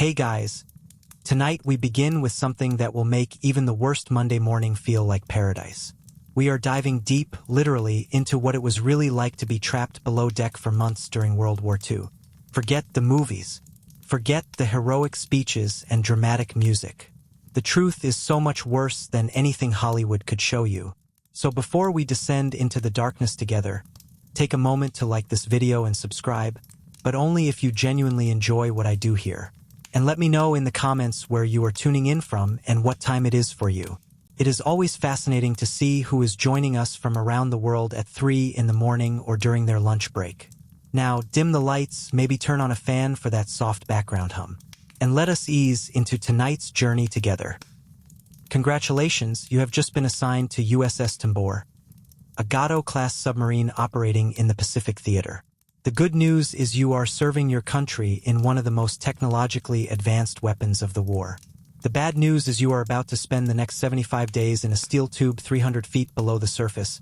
Hey guys, tonight we begin with something that will make even the worst Monday morning feel like paradise. We are diving deep, literally, into what it was really like to be trapped below deck for months during World War II. Forget the movies. Forget the heroic speeches and dramatic music. The truth is so much worse than anything Hollywood could show you. So before we descend into the darkness together, take a moment to like this video and subscribe, but only if you genuinely enjoy what I do here. And let me know in the comments where you are tuning in from and what time it is for you. It is always fascinating to see who is joining us from around the world at 3 in the morning or during their lunch break. Now, dim the lights, maybe turn on a fan for that soft background hum. And let us ease into tonight's journey together. Congratulations, you have just been assigned to USS Tambor, a Gato-class submarine operating in the Pacific Theater. The good news is you are serving your country in one of the most technologically advanced weapons of the war. The bad news is you are about to spend the next 75 days in a steel tube 300 feet below the surface,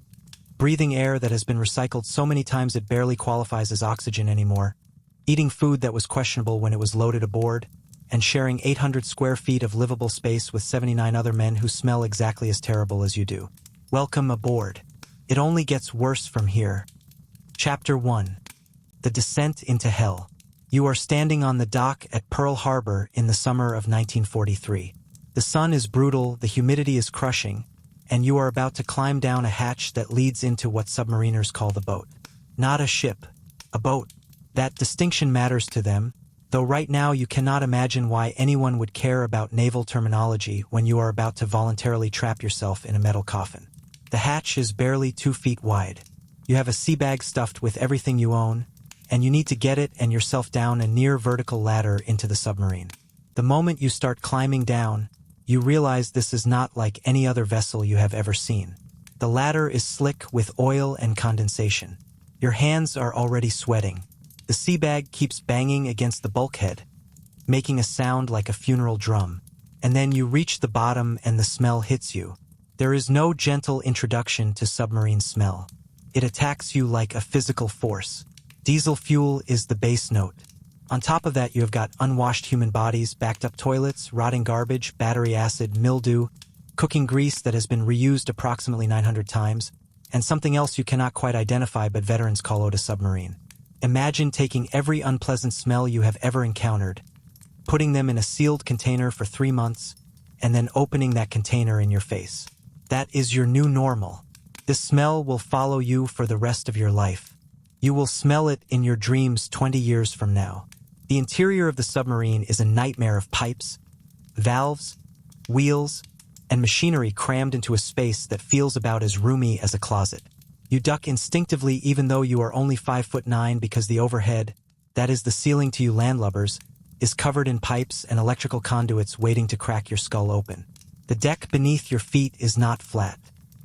breathing air that has been recycled so many times it barely qualifies as oxygen anymore, eating food that was questionable when it was loaded aboard, and sharing 800 square feet of livable space with 79 other men who smell exactly as terrible as you do. Welcome aboard. It only gets worse from here. Chapter 1. The Descent into Hell. You are standing on the dock at Pearl Harbor in the summer of 1943. The sun is brutal, the humidity is crushing, and you are about to climb down a hatch that leads into what submariners call the boat. Not a ship, a boat. That distinction matters to them, though right now you cannot imagine why anyone would care about naval terminology when you are about to voluntarily trap yourself in a metal coffin. The hatch is barely 2 feet wide. You have a sea bag stuffed with everything you own, and you need to get it and yourself down a near vertical ladder into the submarine. The moment you start climbing down, you realize this is not like any other vessel you have ever seen. The ladder is slick with oil and condensation. Your hands are already sweating. The sea bag keeps banging against the bulkhead, making a sound like a funeral drum. And then you reach the bottom and the smell hits you. There is no gentle introduction to submarine smell. It attacks you like a physical force. Diesel fuel is the base note. On top of that, you have got unwashed human bodies, backed-up toilets, rotting garbage, battery acid, mildew, cooking grease that has been reused approximately 900 times, and something else you cannot quite identify but veterans call out a submarine. Imagine taking every unpleasant smell you have ever encountered, putting them in a sealed container for 3 months, and then opening that container in your face. That is your new normal. This smell will follow you for the rest of your life. You will smell it in your dreams 20 years from now. The interior of the submarine is a nightmare of pipes, valves, wheels, and machinery crammed into a space that feels about as roomy as a closet. You duck instinctively even though you are only 5'9" because the overhead, that is the ceiling to you landlubbers, is covered in pipes and electrical conduits waiting to crack your skull open. The deck beneath your feet is not flat.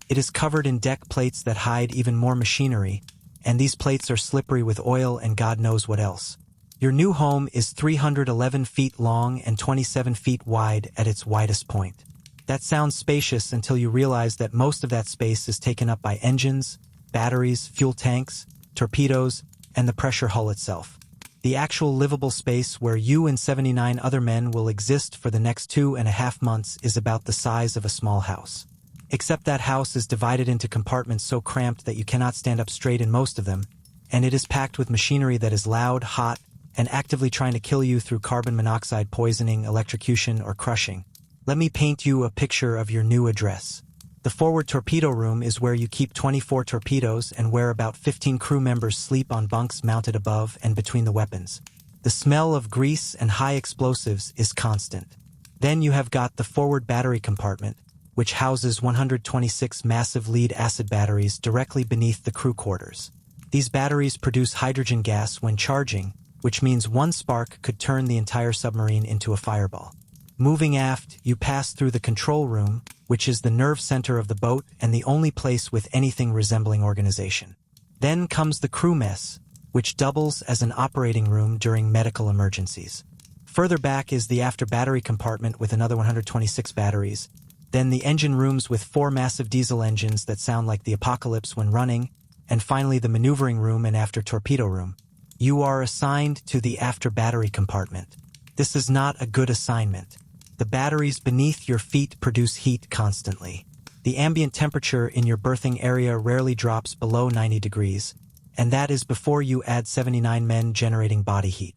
It is covered in deck plates that hide even more machinery, and these plates are slippery with oil and God knows what else. Your new home is 311 feet long and 27 feet wide at its widest point. That sounds spacious until you realize that most of that space is taken up by engines, batteries, fuel tanks, torpedoes, and the pressure hull itself. The actual livable space where you and 79 other men will exist for the next 2.5 months is about the size of a small house. Except that house is divided into compartments so cramped that you cannot stand up straight in most of them, and it is packed with machinery that is loud, hot, and actively trying to kill you through carbon monoxide poisoning, electrocution, or crushing. Let me paint you a picture of your new address. The forward torpedo room is where you keep 24 torpedoes and where about 15 crew members sleep on bunks mounted above and between the weapons. The smell of grease and high explosives is constant. Then you have got the forward battery compartment, which houses 126 massive lead-acid batteries directly beneath the crew quarters. These batteries produce hydrogen gas when charging, which means one spark could turn the entire submarine into a fireball. Moving aft, you pass through the control room, which is the nerve center of the boat and the only place with anything resembling organization. Then comes the crew mess, which doubles as an operating room during medical emergencies. Further back is the after battery compartment with another 126 batteries, then the engine rooms with 4 massive diesel engines that sound like the apocalypse when running, and finally the maneuvering room and after torpedo room. You are assigned to the after battery compartment. This is not a good assignment. The batteries beneath your feet produce heat constantly. The ambient temperature in your berthing area rarely drops below 90 degrees, and that is before you add 79 men generating body heat.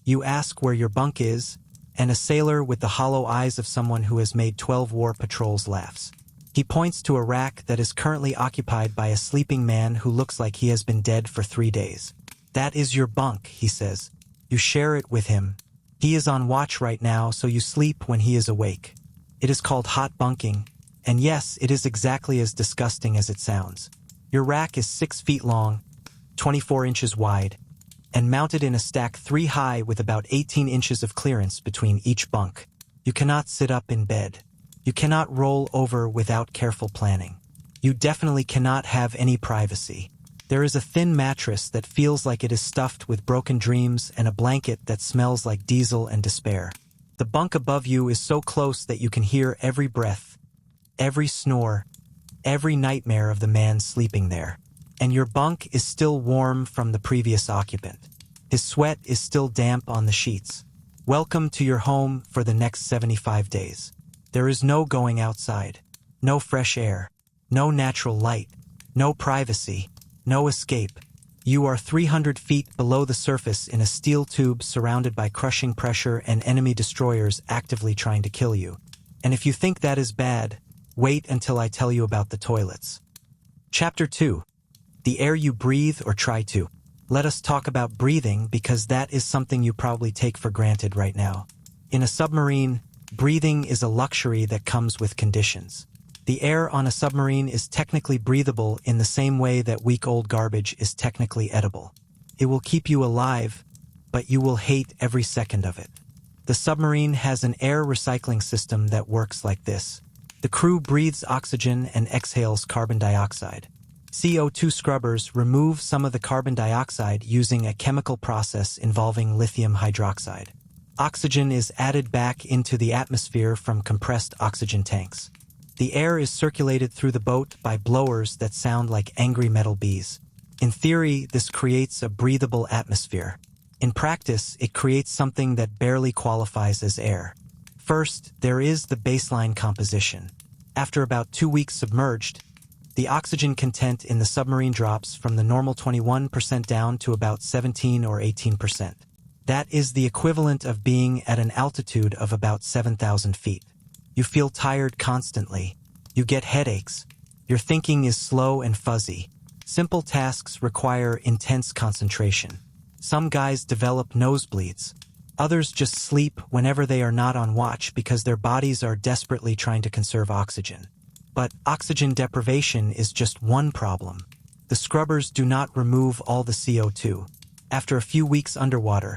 You ask where your bunk is, and a sailor with the hollow eyes of someone who has made 12 war patrols laughs. He points to a rack that is currently occupied by a sleeping man who looks like he has been dead for 3 days. That is your bunk, he says. You share it with him. He is on watch right now, so you sleep when he is awake. It is called hot bunking, and yes, it is exactly as disgusting as it sounds. Your rack is 6 feet long, 24 inches wide, and mounted in a stack 3 high with about 18 inches of clearance between each bunk. You cannot sit up in bed. You cannot roll over without careful planning. You definitely cannot have any privacy. There is a thin mattress that feels like it is stuffed with broken dreams and a blanket that smells like diesel and despair. The bunk above you is so close that you can hear every breath, every snore, every nightmare of the man sleeping there. And your bunk is still warm from the previous occupant. His sweat is still damp on the sheets. Welcome to your home for the next 75 days. There is no going outside, no fresh air, no natural light, no privacy, no escape. You are 300 feet below the surface in a steel tube surrounded by crushing pressure and enemy destroyers actively trying to kill you. And if you think that is bad, wait until I tell you about the toilets. Chapter 2. The air you breathe or try to. Let us talk about breathing because that is something you probably take for granted right now. In a submarine, breathing is a luxury that comes with conditions. The air on a submarine is technically breathable in the same way that week-old garbage is technically edible. It will keep you alive, but you will hate every second of it. The submarine has an air recycling system that works like this. The crew breathes oxygen and exhales carbon dioxide. CO2 scrubbers remove some of the carbon dioxide using a chemical process involving lithium hydroxide. Oxygen is added back into the atmosphere from compressed oxygen tanks. The air is circulated through the boat by blowers that sound like angry metal bees. In theory, this creates a breathable atmosphere. In practice, it creates something that barely qualifies as air. First, there is the baseline composition. After about 2 weeks submerged, the oxygen content in the submarine drops from the normal 21% down to about 17 or 18%. That is the equivalent of being at an altitude of about 7,000 feet. You feel tired constantly. You get headaches. Your thinking is slow and fuzzy. Simple tasks require intense concentration. Some guys develop nosebleeds. Others just sleep whenever they are not on watch because their bodies are desperately trying to conserve oxygen. But oxygen deprivation is just one problem. The scrubbers do not remove all the CO2. After a few weeks underwater,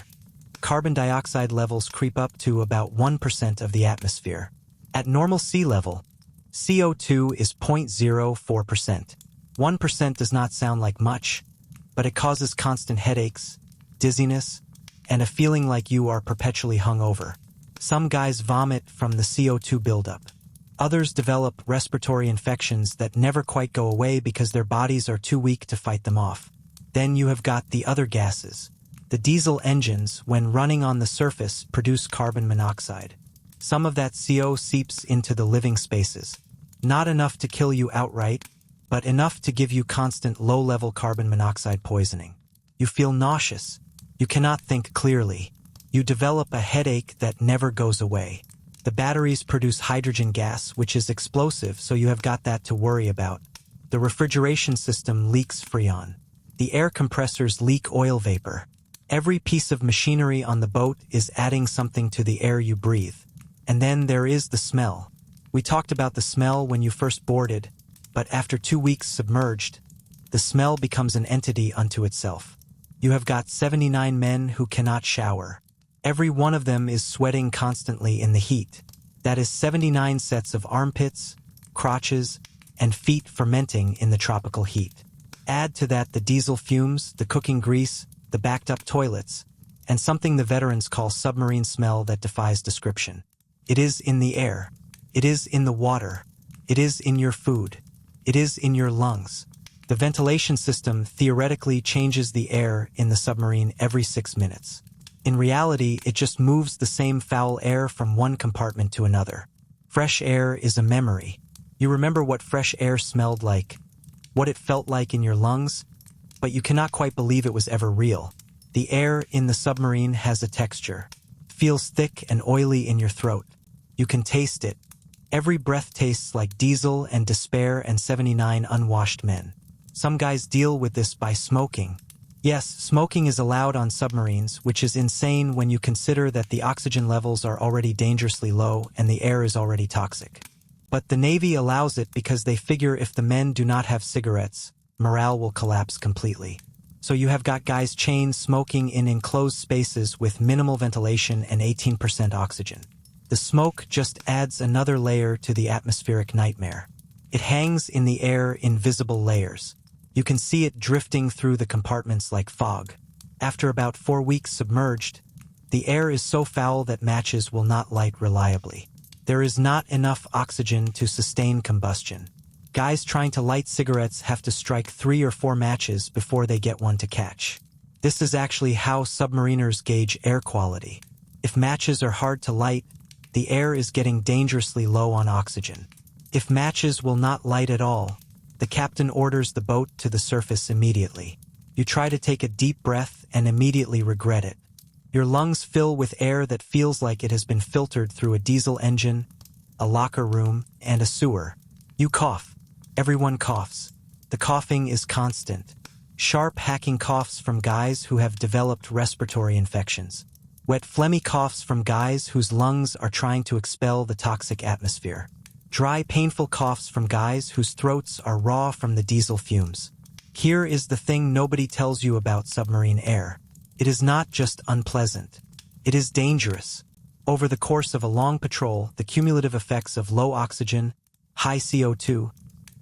carbon dioxide levels creep up to about 1% of the atmosphere. At normal sea level, CO2 is 0.04%. 1% does not sound like much, but it causes constant headaches, dizziness, and a feeling like you are perpetually hungover. Some guys vomit from the CO2 buildup. Others develop respiratory infections that never quite go away because their bodies are too weak to fight them off. Then you have got the other gases. The diesel engines, when running on the surface, produce carbon monoxide. Some of that CO seeps into the living spaces. Not enough to kill you outright, but enough to give you constant low-level carbon monoxide poisoning. You feel nauseous. You cannot think clearly. You develop a headache that never goes away. The batteries produce hydrogen gas, which is explosive, so you have got that to worry about. The refrigeration system leaks Freon. The air compressors leak oil vapor. Every piece of machinery on the boat is adding something to the air you breathe. And then there is the smell. We talked about the smell when you first boarded, but after 2 weeks submerged, the smell becomes an entity unto itself. You have got 79 men who cannot shower. Every one of them is sweating constantly in the heat. That is 79 sets of armpits, crotches, and feet fermenting in the tropical heat. Add to that the diesel fumes, the cooking grease, the backed-up toilets, and something the veterans call submarine smell that defies description. It is in the air. It is in the water. It is in your food. It is in your lungs. The ventilation system theoretically changes the air in the submarine every 6 minutes. In reality, it just moves the same foul air from one compartment to another. Fresh air is a memory. You remember what fresh air smelled like, what it felt like in your lungs, but you cannot quite believe it was ever real. The air in the submarine has a texture. Feels thick and oily in your throat. You can taste it. Every breath tastes like diesel and despair and 79 unwashed men. Some guys deal with this by smoking. Yes, smoking is allowed on submarines, which is insane when you consider that the oxygen levels are already dangerously low and the air is already toxic. But the Navy allows it because they figure if the men do not have cigarettes, morale will collapse completely. So you have got guys chained smoking in enclosed spaces with minimal ventilation and 18% oxygen. The smoke just adds another layer to the atmospheric nightmare. It hangs in the air in visible layers. You can see it drifting through the compartments like fog. After about 4 weeks submerged, the air is so foul that matches will not light reliably. There is not enough oxygen to sustain combustion. Guys trying to light cigarettes have to strike 3 or 4 matches before they get one to catch. This is actually how submariners gauge air quality. If matches are hard to light, the air is getting dangerously low on oxygen. If matches will not light at all, the captain orders the boat to the surface immediately. You try to take a deep breath and immediately regret it. Your lungs fill with air that feels like it has been filtered through a diesel engine, a locker room, and a sewer. You cough. Everyone coughs. The coughing is constant. Sharp, hacking coughs from guys who have developed respiratory infections. Wet, phlegmy coughs from guys whose lungs are trying to expel the toxic atmosphere. Dry, painful coughs from guys whose throats are raw from the diesel fumes. Here is the thing nobody tells you about submarine air. It is not just unpleasant. It is dangerous. Over the course of a long patrol, the cumulative effects of low oxygen, high CO2,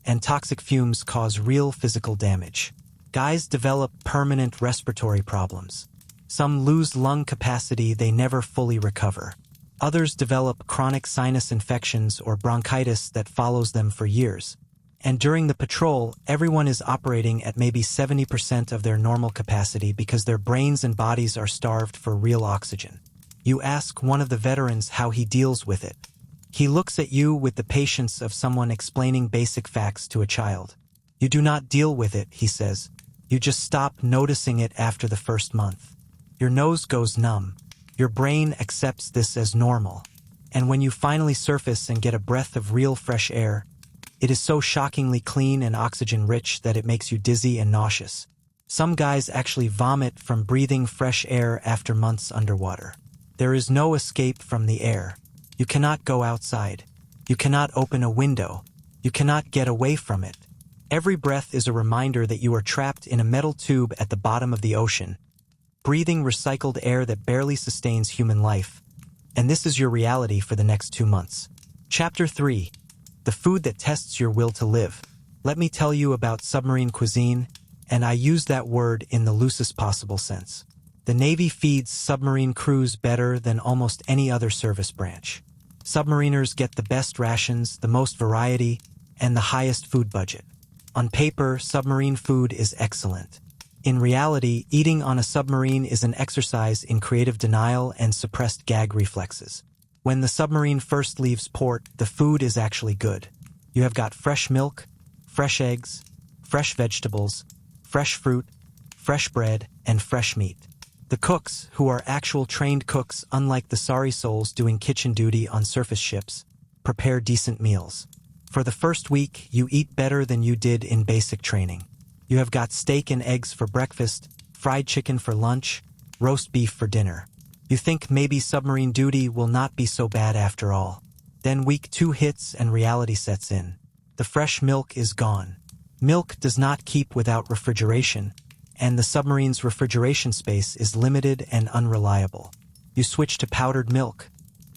and toxic fumes cause real physical damage. Guys develop permanent respiratory problems. Some lose lung capacity they never fully recover. Others develop chronic sinus infections or bronchitis that follows them for years. And during the patrol, everyone is operating at maybe 70% of their normal capacity because their brains and bodies are starved for real oxygen. You ask one of the veterans how he deals with it. He looks at you with the patience of someone explaining basic facts to a child. You do not deal with it, he says. You just stop noticing it after the first month. Your nose goes numb. Your brain accepts this as normal. And when you finally surface and get a breath of real fresh air, it is so shockingly clean and oxygen-rich that it makes you dizzy and nauseous. Some guys actually vomit from breathing fresh air after months underwater. There is no escape from the air. You cannot go outside. You cannot open a window. You cannot get away from it. Every breath is a reminder that you are trapped in a metal tube at the bottom of the ocean, breathing recycled air that barely sustains human life. And this is your reality for the next 2 months. Chapter 3. The food that tests your will to live. Let me tell you about submarine cuisine, and I use that word in the loosest possible sense. The Navy feeds submarine crews better than almost any other service branch. Submariners get the best rations, the most variety, and the highest food budget. On paper, submarine food is excellent. In reality, eating on a submarine is an exercise in creative denial and suppressed gag reflexes. When the submarine first leaves port, the food is actually good. You have got fresh milk, fresh eggs, fresh vegetables, fresh fruit, fresh bread, and fresh meat. The cooks, who are actual trained cooks unlike the sorry souls doing kitchen duty on surface ships, prepare decent meals. For the first week, you eat better than you did in basic training. You have got steak and eggs for breakfast, fried chicken for lunch, roast beef for dinner. You think maybe submarine duty will not be so bad after all. Then week 2 hits and reality sets in. The fresh milk is gone. Milk does not keep without refrigeration, and the submarine's refrigeration space is limited and unreliable. You switch to powdered milk,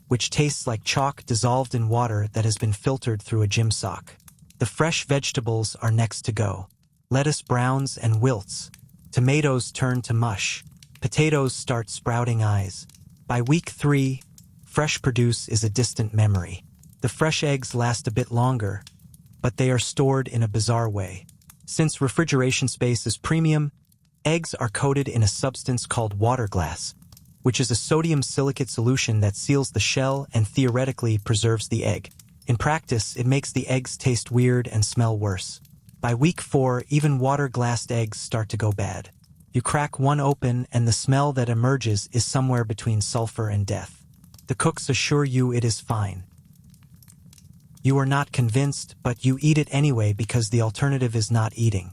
which tastes like chalk dissolved in water that has been filtered through a gym sock. The fresh vegetables are next to go. Lettuce browns and wilts. Tomatoes turn to mush. Potatoes start sprouting eyes. By week 3, fresh produce is a distant memory. The fresh eggs last a bit longer, but they are stored in a bizarre way. Since refrigeration space is premium, eggs are coated in a substance called water glass, which is a sodium silicate solution that seals the shell and theoretically preserves the egg. In practice, it makes the eggs taste weird and smell worse. By week 4, even water-glassed eggs start to go bad. You crack one open and the smell that emerges is somewhere between sulfur and death. The cooks assure you it is fine. You are not convinced, but you eat it anyway because the alternative is not eating.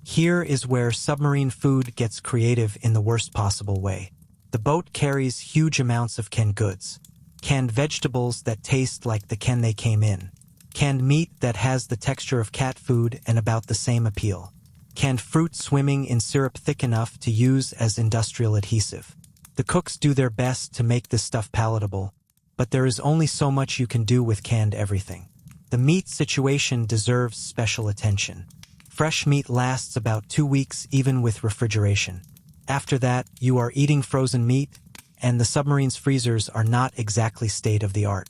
Here is where submarine food gets creative in the worst possible way. The boat carries huge amounts of canned goods. Canned vegetables that taste like the can they came in. Canned meat that has the texture of cat food and about the same appeal. Canned fruit swimming in syrup thick enough to use as industrial adhesive. The cooks do their best to make this stuff palatable, but there is only so much you can do with canned everything. The meat situation deserves special attention. Fresh meat lasts about 2 weeks even with refrigeration. After that, you are eating frozen meat, and the submarine's freezers are not exactly state-of-the-art.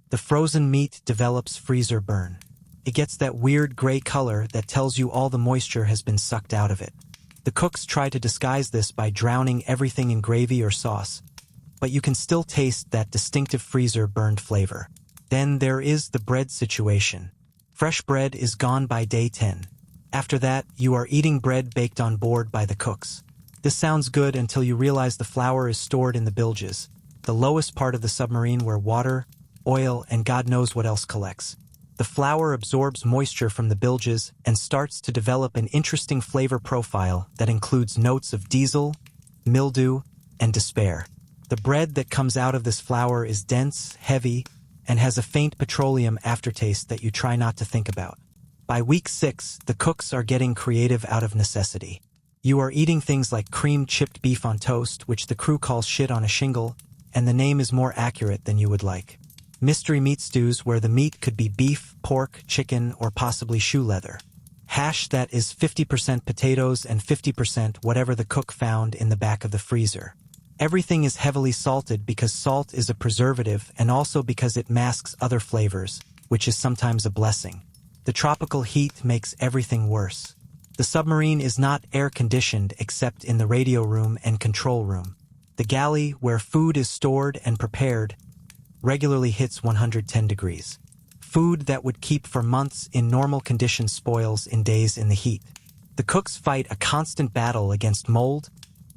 The frozen meat develops freezer burn. It gets that weird gray color that tells you all the moisture has been sucked out of it. The cooks try to disguise this by drowning everything in gravy or sauce, but you can still taste that distinctive freezer burned flavor. Then there is the bread situation. Fresh bread is gone by day 10. After that, you are eating bread baked on board by the cooks. This sounds good until you realize the flour is stored in the bilges, the lowest part of the submarine where water, oil, and God knows what else collects. The flour absorbs moisture from the bilges and starts to develop an interesting flavor profile that includes notes of diesel, mildew, and despair. The bread that comes out of this flour is dense, heavy, and has a faint petroleum aftertaste that you try not to think about. By week 6, the cooks are getting creative out of necessity. You are eating things like creamed chipped beef on toast, which the crew calls shit on a shingle, and the name is more accurate than you would like. Mystery meat stews where the meat could be beef, pork, chicken, or possibly shoe leather. Hash that is 50% potatoes and 50% whatever the cook found in the back of the freezer. Everything is heavily salted because salt is a preservative and also because it masks other flavors, which is sometimes a blessing. The tropical heat makes everything worse. The submarine is not air-conditioned except in the radio room and control room. The galley, where food is stored and prepared, regularly hits 110 degrees. Food that would keep for months in normal conditions spoils in days in the heat. The cooks fight a constant battle against mold,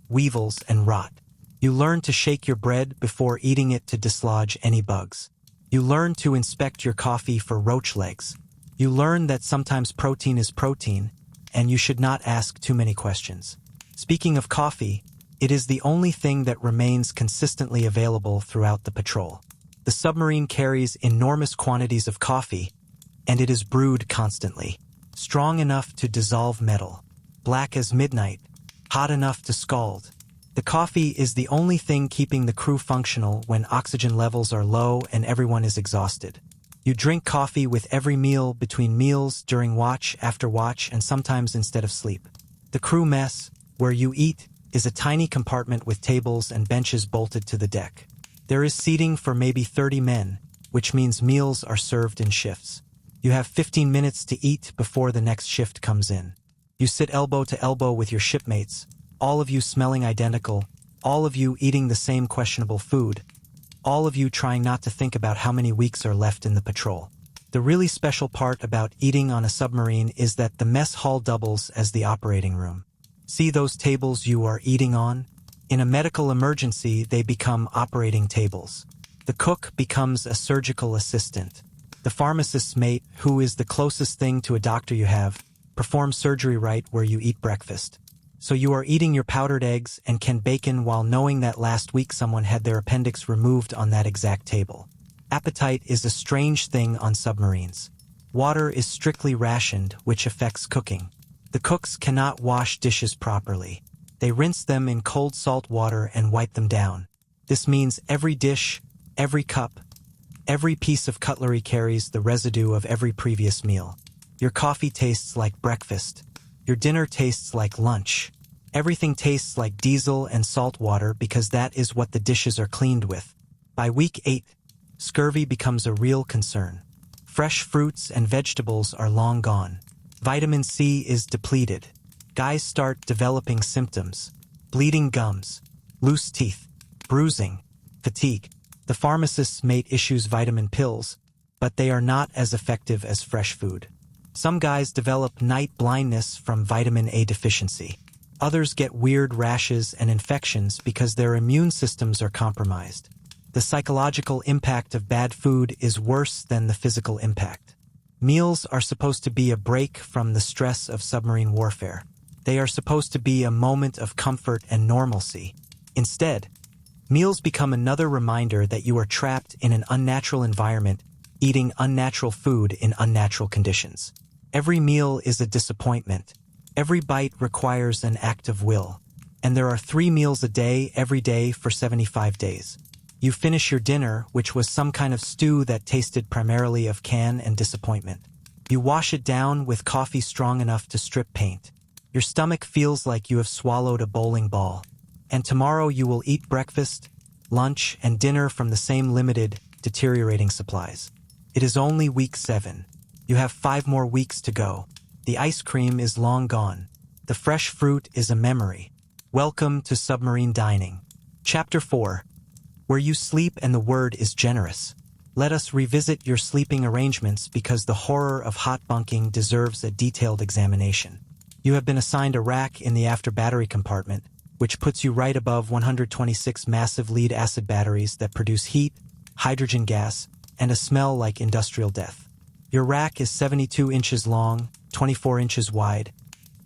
weevils, and rot. You learn to shake your bread before eating it to dislodge any bugs. You learn to inspect your coffee for roach legs. You learn that sometimes protein is protein, and you should not ask too many questions. Speaking of coffee, it is the only thing that remains consistently available throughout the patrol. The submarine carries enormous quantities of coffee, and it is brewed constantly. Strong enough to dissolve metal, black as midnight, hot enough to scald. The coffee is the only thing keeping the crew functional when oxygen levels are low and everyone is exhausted. You drink coffee with every meal, between meals, during watch, after watch, and sometimes instead of sleep. The crew mess, where you eat, is a tiny compartment with tables and benches bolted to the deck. There is seating for maybe 30 men, which means meals are served in shifts. You have 15 minutes to eat before the next shift comes in. You sit elbow to elbow with your shipmates, all of you smelling identical, all of you eating the same questionable food, all of you trying not to think about how many weeks are left in the patrol. The really special part about eating on a submarine is that the mess hall doubles as the operating room. See those tables you are eating on? In a medical emergency, they become operating tables. The cook becomes a surgical assistant. The pharmacist's mate, who is the closest thing to a doctor you have, performs surgery right where you eat breakfast. So you are eating your powdered eggs and canned bacon while knowing that last week someone had their appendix removed on that exact table. Appetite is a strange thing on submarines. Water is strictly rationed, which affects cooking. The cooks cannot wash dishes properly. They rinse them in cold salt water and wipe them down. This means every dish, every cup, every piece of cutlery carries the residue of every previous meal. Your coffee tastes like breakfast. Your dinner tastes like lunch. Everything tastes like diesel and salt water because that is what the dishes are cleaned with. By week 8, scurvy becomes a real concern. Fresh fruits and vegetables are long gone. Vitamin C is depleted. Guys start developing symptoms: bleeding gums, loose teeth, bruising, fatigue. The pharmacists may issue vitamin pills, but they are not as effective as fresh food. Some guys develop night blindness from vitamin A deficiency. Others get weird rashes and infections because their immune systems are compromised. The psychological impact of bad food is worse than the physical impact. Meals are supposed to be a break from the stress of submarine warfare. They are supposed to be a moment of comfort and normalcy. Instead, meals become another reminder that you are trapped in an unnatural environment, eating unnatural food in unnatural conditions. Every meal is a disappointment. Every bite requires an act of will. And there are 3 meals a day every day for 75 days. You finish your dinner, which was some kind of stew that tasted primarily of can and disappointment. You wash it down with coffee strong enough to strip paint. Your stomach feels like you have swallowed a bowling ball. And tomorrow you will eat breakfast, lunch, and dinner from the same limited, deteriorating supplies. It is only week 7. You have 5 more weeks to go. The ice cream is long gone. The fresh fruit is a memory. Welcome to submarine dining. Chapter 4. Where you sleep and the word is generous. Let us revisit your sleeping arrangements because the horror of hot bunking deserves a detailed examination. You have been assigned a rack in the after battery compartment, which puts you right above 126 massive lead-acid batteries that produce heat, hydrogen gas, and a smell like industrial death. Your rack is 72 inches long, 24 inches wide,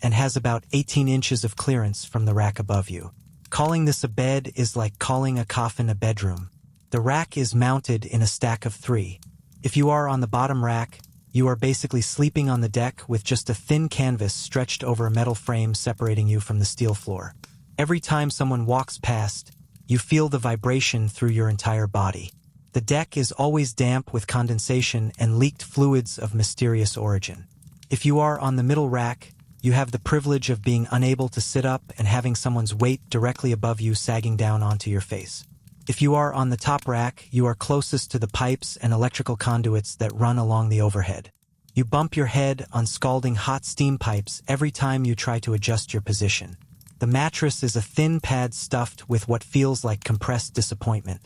and has about 18 inches of clearance from the rack above you. Calling this a bed is like calling a coffin a bedroom. The rack is mounted in a stack of 3. If you are on the bottom rack, you are basically sleeping on the deck with just a thin canvas stretched over a metal frame separating you from the steel floor. Every time someone walks past, you feel the vibration through your entire body. The deck is always damp with condensation and leaked fluids of mysterious origin. If you are on the middle rack, you have the privilege of being unable to sit up and having someone's weight directly above you sagging down onto your face. If you are on the top rack, you are closest to the pipes and electrical conduits that run along the overhead. You bump your head on scalding hot steam pipes every time you try to adjust your position. The mattress is a thin pad stuffed with what feels like compressed disappointment.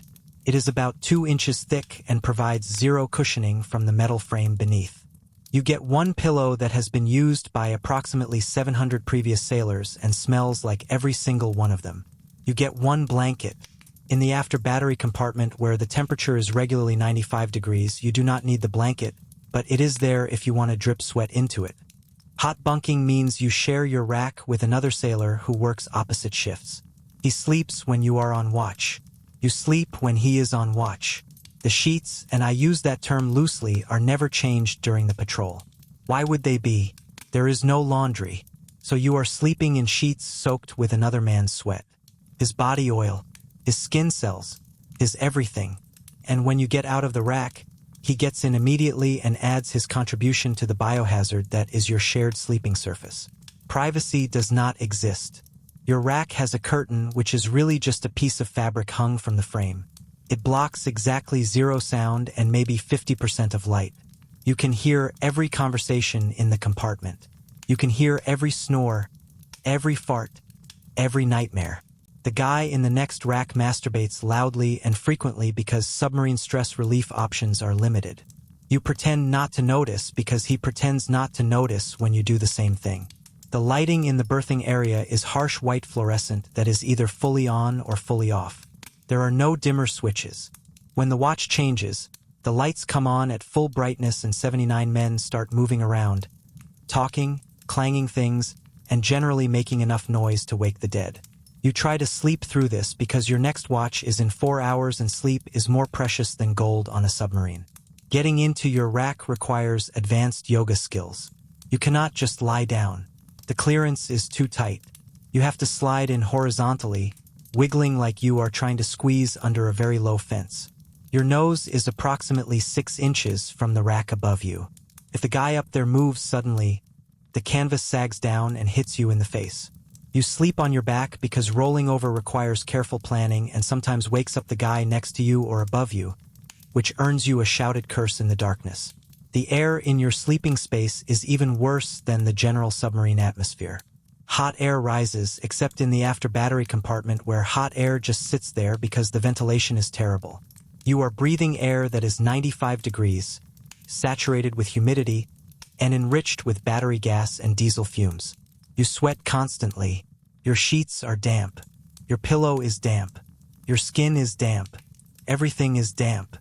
It is about 2 inches thick and provides zero cushioning from the metal frame beneath. You get one pillow that has been used by approximately 700 previous sailors and smells like every single one of them. You get one blanket. In the after battery compartment where the temperature is regularly 95 degrees, you do not need the blanket, but it is there if you want to drip sweat into it. Hot bunking means you share your rack with another sailor who works opposite shifts. He sleeps when you are on watch. You sleep when he is on watch. The sheets, and I use that term loosely, are never changed during the patrol. Why would they be? There is no laundry, so you are sleeping in sheets soaked with another man's sweat. His body oil, his skin cells, his everything. And when you get out of the rack, he gets in immediately and adds his contribution to the biohazard that is your shared sleeping surface. Privacy does not exist. Your rack has a curtain which is really just a piece of fabric hung from the frame. It blocks exactly 0 sound and maybe 50% of light. You can hear every conversation in the compartment. You can hear every snore, every fart, every nightmare. The guy in the next rack masturbates loudly and frequently because submarine stress relief options are limited. You pretend not to notice because he pretends not to notice when you do the same thing. The lighting in the berthing area is harsh white fluorescent that is either fully on or fully off. There are no dimmer switches. When the watch changes, the lights come on at full brightness and 79 men start moving around, talking, clanging things, and generally making enough noise to wake the dead. You try to sleep through this because your next watch is in 4 hours and sleep is more precious than gold on a submarine. Getting into your rack requires advanced yoga skills. You cannot just lie down. The clearance is too tight. You have to slide in horizontally, wiggling like you are trying to squeeze under a very low fence. Your nose is approximately 6 inches from the rack above you. If the guy up there moves suddenly, the canvas sags down and hits you in the face. You sleep on your back because rolling over requires careful planning and sometimes wakes up the guy next to you or above you, which earns you a shouted curse in the darkness. The air in your sleeping space is even worse than the general submarine atmosphere. Hot air rises, except in the after battery compartment where hot air just sits there because the ventilation is terrible. You are breathing air that is 95 degrees, saturated with humidity, and enriched with battery gas and diesel fumes. You sweat constantly. Your sheets are damp. Your pillow is damp. Your skin is damp. Everything is damp.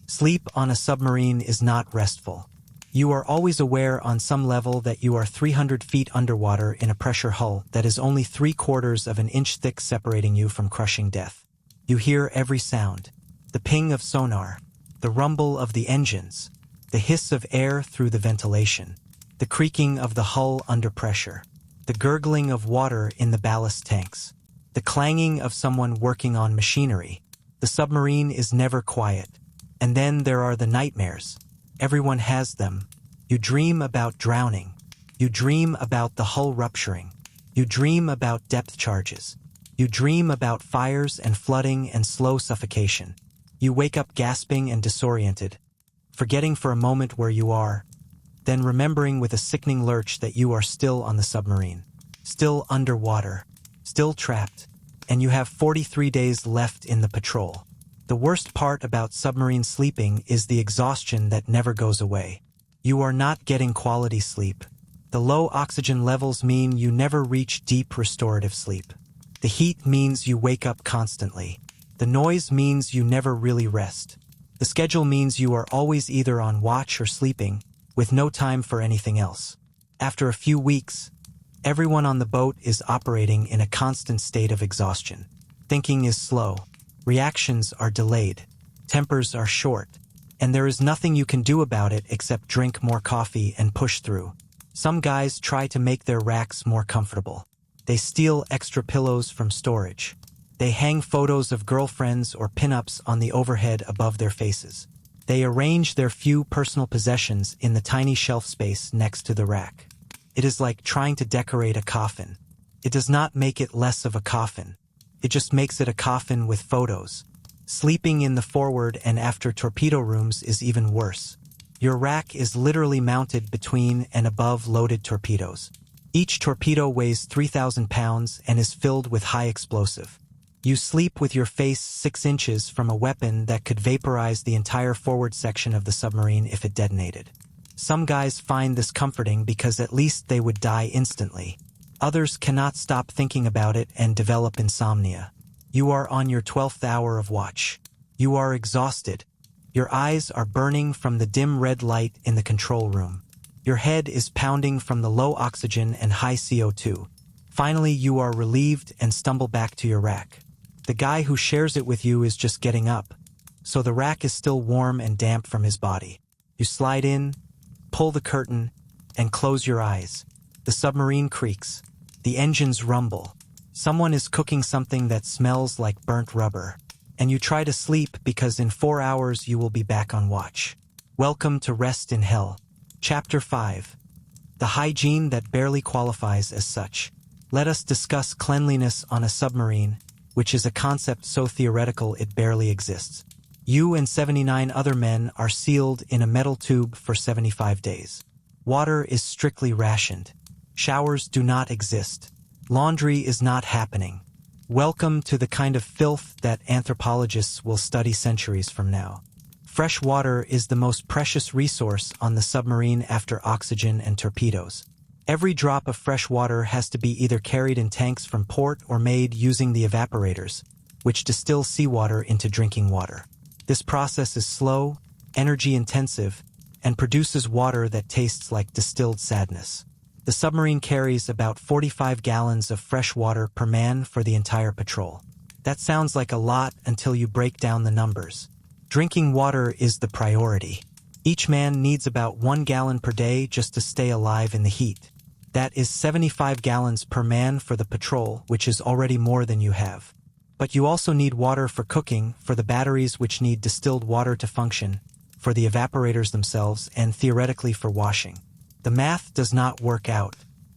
Sleep on a submarine is not restful. You are always aware on some level that you are 300 feet underwater in a pressure hull that is only 3/4 of an inch thick, separating you from crushing death. You hear every sound. The ping of sonar, the rumble of the engines, the hiss of air through the ventilation, the creaking of the hull under pressure, the gurgling of water in the ballast tanks, the clanging of someone working on machinery. The submarine is never quiet. And then there are the nightmares. Everyone has them. You dream about drowning. You dream about the hull rupturing. You dream about depth charges. You dream about fires and flooding and slow suffocation. You wake up gasping and disoriented, forgetting for a moment where you are, then remembering with a sickening lurch that you are still on the submarine, still underwater, still trapped, and you have 43 days left in the patrol. The worst part about submarine sleeping is the exhaustion that never goes away. You are not getting quality sleep. The low oxygen levels mean you never reach deep restorative sleep. The heat means you wake up constantly. The noise means you never really rest. The schedule means you are always either on watch or sleeping, with no time for anything else. After a few weeks, everyone on the boat is operating in a constant state of exhaustion. Thinking is slow. Reactions are delayed. Tempers are short. And there is nothing you can do about it except drink more coffee and push through. Some guys try to make their racks more comfortable. They steal extra pillows from storage. They hang photos of girlfriends or pinups on the overhead above their faces. They arrange their few personal possessions in the tiny shelf space next to the rack. It is like trying to decorate a coffin. It does not make it less of a coffin. It just makes it a coffin with photos. Sleeping in the forward and after torpedo rooms is even worse. Your rack is literally mounted between and above loaded torpedoes. Each torpedo weighs 3,000 pounds and is filled with high explosive. You sleep with your face 6 inches from a weapon that could vaporize the entire forward section of the submarine if it detonated. Some guys find this comforting because at least they would die instantly. Others cannot stop thinking about it and develop insomnia. You are on your 12th hour of watch. You are exhausted. Your eyes are burning from the dim red light in the control room. Your head is pounding from the low oxygen and high CO2. Finally, you are relieved and stumble back to your rack. The guy who shares it with you is just getting up, so the rack is still warm and damp from his body. You slide in, pull the curtain, and close your eyes. The submarine creaks. The engines rumble. Someone is cooking something that smells like burnt rubber. And you try to sleep because in 4 hours you will be back on watch. Welcome to Rest in Hell. Chapter 5. The hygiene that barely qualifies as such. Let us discuss cleanliness on a submarine, which is a concept so theoretical it barely exists. You and 79 other men are sealed in a metal tube for 75 days. Water is strictly rationed. Showers do not exist. Laundry is not happening. Welcome to the kind of filth that anthropologists will study centuries from now. Fresh water is the most precious resource on the submarine after oxygen and torpedoes. Every drop of fresh water has to be either carried in tanks from port or made using the evaporators, which distill seawater into drinking water. This process is slow, energy-intensive, and produces water that tastes like distilled sadness. The submarine carries about 45 gallons of fresh water per man for the entire patrol. That sounds like a lot until you break down the numbers. Drinking water is the priority. Each man needs about 1 gallon per day just to stay alive in the heat. That is 75 gallons per man for the patrol, which is already more than you have. But you also need water for cooking, for the batteries which need distilled water to function, for the evaporators themselves, and theoretically for washing. The math does not work out.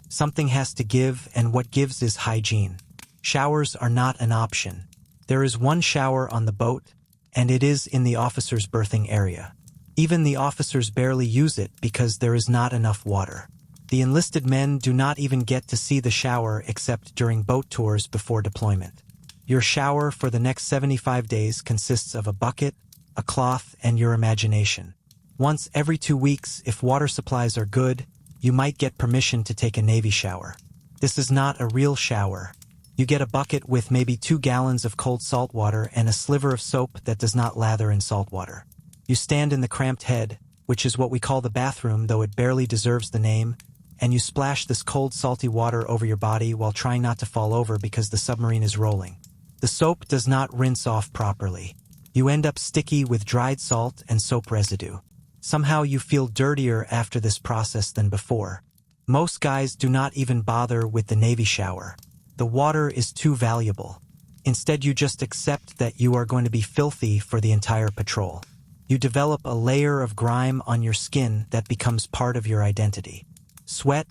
Something has to give, and what gives is hygiene. Showers are not an option. There is one shower on the boat, and it is in the officers' berthing area. Even the officers barely use it because there is not enough water. The enlisted men do not even get to see the shower except during boat tours before deployment. Your shower for the next 75 days consists of a bucket, a cloth, and your imagination. Once every 2 weeks, if water supplies are good, you might get permission to take a Navy shower. This is not a real shower. You get a bucket with maybe 2 gallons of cold salt water and a sliver of soap that does not lather in salt water. You stand in the cramped head, which is what we call the bathroom, though it barely deserves the name, and you splash this cold salty water over your body while trying not to fall over because the submarine is rolling. The soap does not rinse off properly. You end up sticky with dried salt and soap residue. Somehow you feel dirtier after this process than before. Most guys do not even bother with the Navy shower. The water is too valuable. Instead, you just accept that you are going to be filthy for the entire patrol. You develop a layer of grime on your skin that becomes part of your identity. Sweat,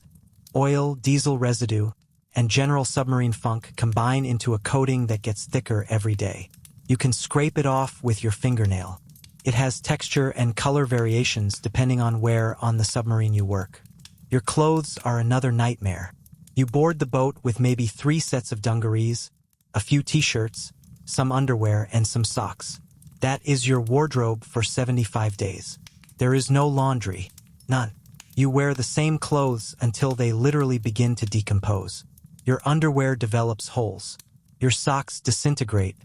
oil, diesel residue, and general submarine funk combine into a coating that gets thicker every day. You can scrape it off with your fingernail. It has texture and color variations depending on where on the submarine you work. Your clothes are another nightmare. You board the boat with maybe 3 sets of dungarees, a few t-shirts, some underwear, and some socks. That is your wardrobe for 75 days. There is no laundry. None. You wear the same clothes until they literally begin to decompose. Your underwear develops holes. Your socks disintegrate.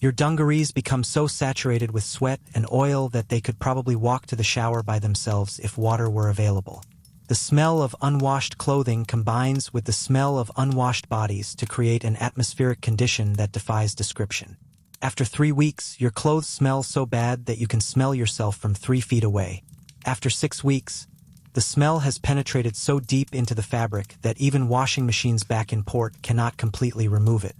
Your dungarees become so saturated with sweat and oil that they could probably walk to the shower by themselves if water were available. The smell of unwashed clothing combines with the smell of unwashed bodies to create an atmospheric condition that defies description. After 3 weeks, your clothes smell so bad that you can smell yourself from 3 feet away. After 6 weeks, the smell has penetrated so deep into the fabric that even washing machines back in port cannot completely remove it.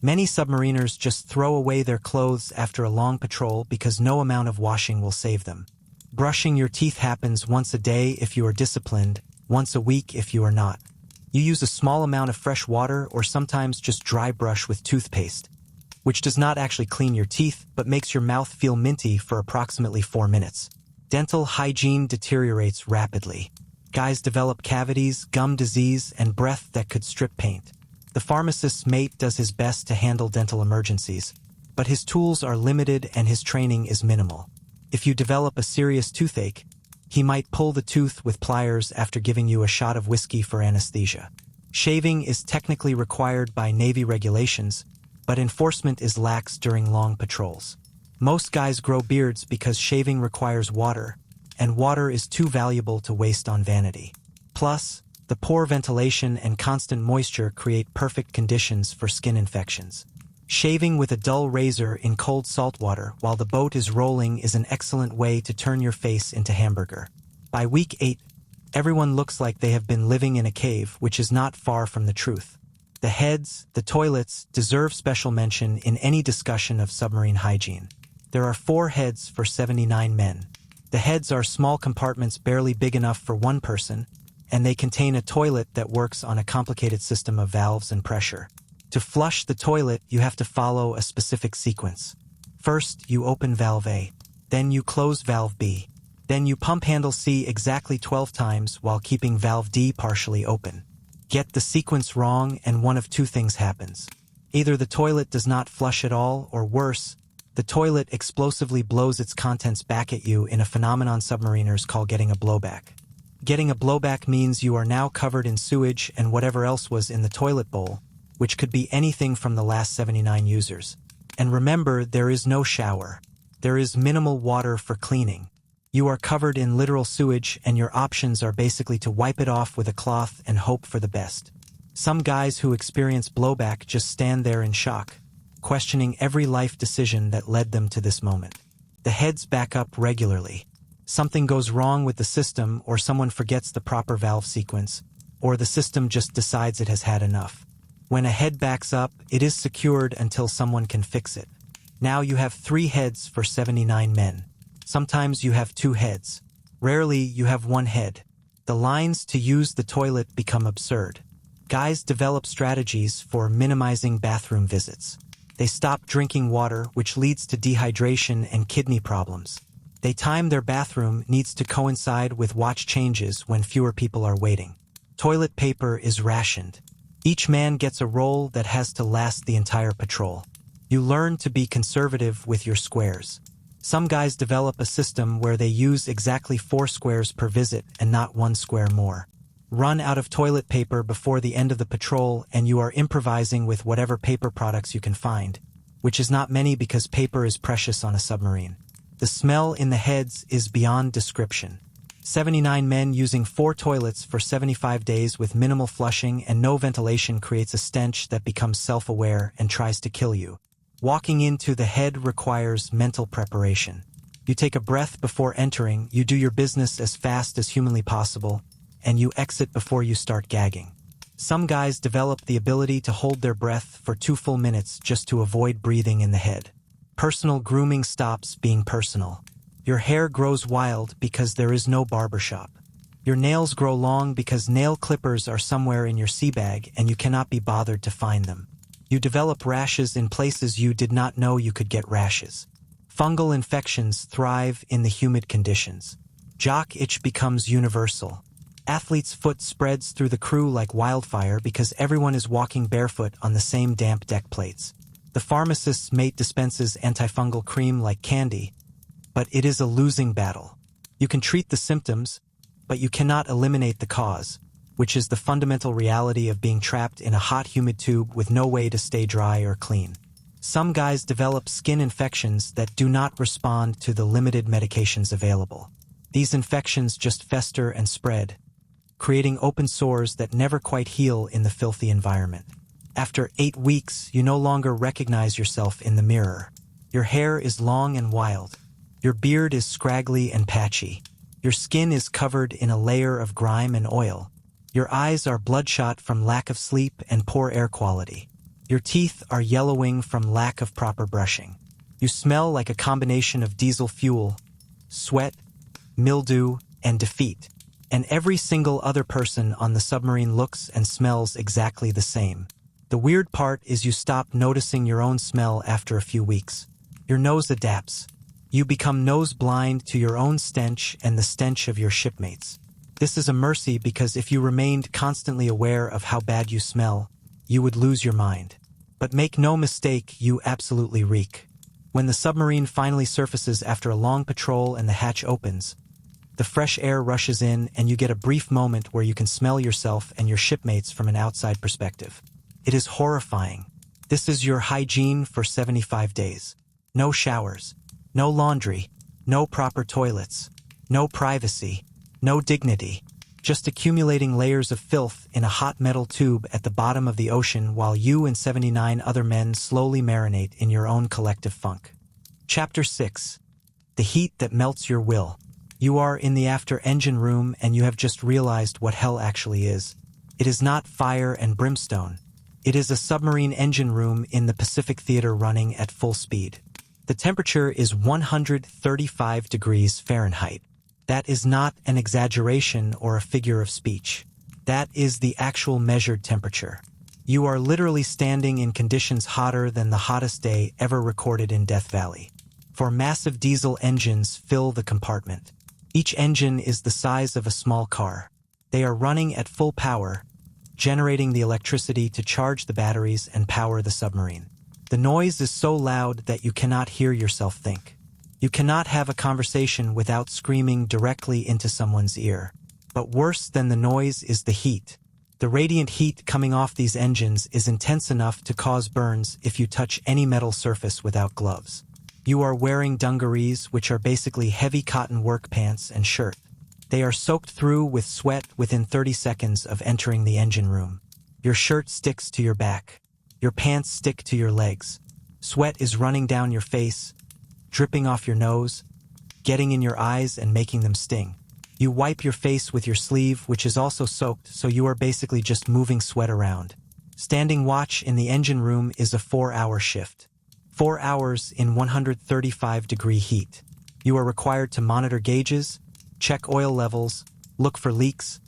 Many submariners just throw away their clothes after a long patrol because no amount of washing will save them. Brushing your teeth happens once a day if you are disciplined, once a week if you are not. You use a small amount of fresh water or sometimes just dry brush with toothpaste, which does not actually clean your teeth but makes your mouth feel minty for approximately 4 minutes. Dental hygiene deteriorates rapidly. Guys develop cavities, gum disease, and breath that could strip paint. The pharmacist's mate does his best to handle dental emergencies, but his tools are limited and his training is minimal. If you develop a serious toothache, he might pull the tooth with pliers after giving you a shot of whiskey for anesthesia. Shaving is technically required by Navy regulations, but enforcement is lax during long patrols. Most guys grow beards because shaving requires water, and water is too valuable to waste on vanity. Plus, the poor ventilation and constant moisture create perfect conditions for skin infections. Shaving with a dull razor in cold salt water while the boat is rolling is an excellent way to turn your face into hamburger. By week 8, everyone looks like they have been living in a cave, which is not far from the truth. The heads, the toilets, deserve special mention in any discussion of submarine hygiene. There are 4 heads for 79 men. The heads are small compartments barely big enough for one person, and they contain a toilet that works on a complicated system of valves and pressure. To flush the toilet, you have to follow a specific sequence. First, you open valve A. Then you close valve B. Then you pump handle C exactly 12 times while keeping valve D partially open. Get the sequence wrong and one of 2 things happens. Either the toilet does not flush at all, or worse, the toilet explosively blows its contents back at you in a phenomenon submariners call getting a blowback. Getting a blowback means you are now covered in sewage and whatever else was in the toilet bowl, which could be anything from the last 79 users. And remember, there is no shower. There is minimal water for cleaning. You are covered in literal sewage and your options are basically to wipe it off with a cloth and hope for the best. Some guys who experience blowback just stand there in shock, questioning every life decision that led them to this moment. The heads back up regularly. Something goes wrong with the system, or someone forgets the proper valve sequence, or the system just decides it has had enough. When a head backs up, it is secured until someone can fix it. Now you have 3 heads for 79 men. Sometimes you have 2 heads. Rarely you have 1 head. The lines to use the toilet become absurd. Guys develop strategies for minimizing bathroom visits. They stop drinking water, which leads to dehydration and kidney problems. They time their bathroom needs to coincide with watch changes when fewer people are waiting. Toilet paper is rationed. Each man gets a roll that has to last the entire patrol. You learn to be conservative with your squares. Some guys develop a system where they use exactly 4 squares per visit and not 1 square more. Run out of toilet paper before the end of the patrol and you are improvising with whatever paper products you can find, which is not many because paper is precious on a submarine. The smell in the heads is beyond description. 79 men using 4 toilets for 75 days with minimal flushing and no ventilation creates a stench that becomes self-aware and tries to kill you. Walking into the head requires mental preparation. You take a breath before entering, you do your business as fast as humanly possible, and you exit before you start gagging. Some guys develop the ability to hold their breath for 2 full minutes just to avoid breathing in the head. Personal grooming stops being personal. Your hair grows wild because there is no barbershop. Your nails grow long because nail clippers are somewhere in your sea bag and you cannot be bothered to find them. You develop rashes in places you did not know you could get rashes. Fungal infections thrive in the humid conditions. Jock itch becomes universal. Athlete's foot spreads through the crew like wildfire because everyone is walking barefoot on the same damp deck plates. The pharmacist's mate dispenses antifungal cream like candy, but it is a losing battle. You can treat the symptoms, but you cannot eliminate the cause, which is the fundamental reality of being trapped in a hot, humid tube with no way to stay dry or clean. Some guys develop skin infections that do not respond to the limited medications available. These infections just fester and spread, creating open sores that never quite heal in the filthy environment. After 8 weeks, you no longer recognize yourself in the mirror. Your hair is long and wild. Your beard is scraggly and patchy. Your skin is covered in a layer of grime and oil. Your eyes are bloodshot from lack of sleep and poor air quality. Your teeth are yellowing from lack of proper brushing. You smell like a combination of diesel fuel, sweat, mildew, and defeat. And every single other person on the submarine looks and smells exactly the same. The weird part is you stop noticing your own smell after a few weeks. Your nose adapts. You become nose blind to your own stench and the stench of your shipmates. This is a mercy because if you remained constantly aware of how bad you smell, you would lose your mind. But make no mistake, you absolutely reek. When the submarine finally surfaces after a long patrol and the hatch opens, the fresh air rushes in and you get a brief moment where you can smell yourself and your shipmates from an outside perspective. It is horrifying. This is your hygiene for 75 days. No showers, no laundry, no proper toilets, no privacy, no dignity, just accumulating layers of filth in a hot metal tube at the bottom of the ocean while you and 79 other men slowly marinate in your own collective funk. Chapter 6. The heat that melts your will. You are in the after-engine room and you have just realized what hell actually is. It is not fire and brimstone. It is a submarine engine room in the Pacific Theater running at full speed. The temperature is 135 degrees Fahrenheit. That is not an exaggeration or a figure of speech. That is the actual measured temperature. You are literally standing in conditions hotter than the hottest day ever recorded in Death Valley. 4 massive diesel engines fill the compartment. Each engine is the size of a small car. They are running at full power, generating the electricity to charge the batteries and power the submarine. The noise is so loud that you cannot hear yourself think. You cannot have a conversation without screaming directly into someone's ear. But worse than the noise is the heat. The radiant heat coming off these engines is intense enough to cause burns if you touch any metal surface without gloves. You are wearing dungarees, which are basically heavy cotton work pants and shirt. They are soaked through with sweat within 30 seconds of entering the engine room. Your shirt sticks to your back. Your pants stick to your legs. Sweat is running down your face, dripping off your nose, getting in your eyes and making them sting. You wipe your face with your sleeve, which is also soaked, so you are basically just moving sweat around. Standing watch in the engine room is a 4-hour shift. 4 hours in 135-degree heat. You are required to monitor gauges, check oil levels, look for leaks,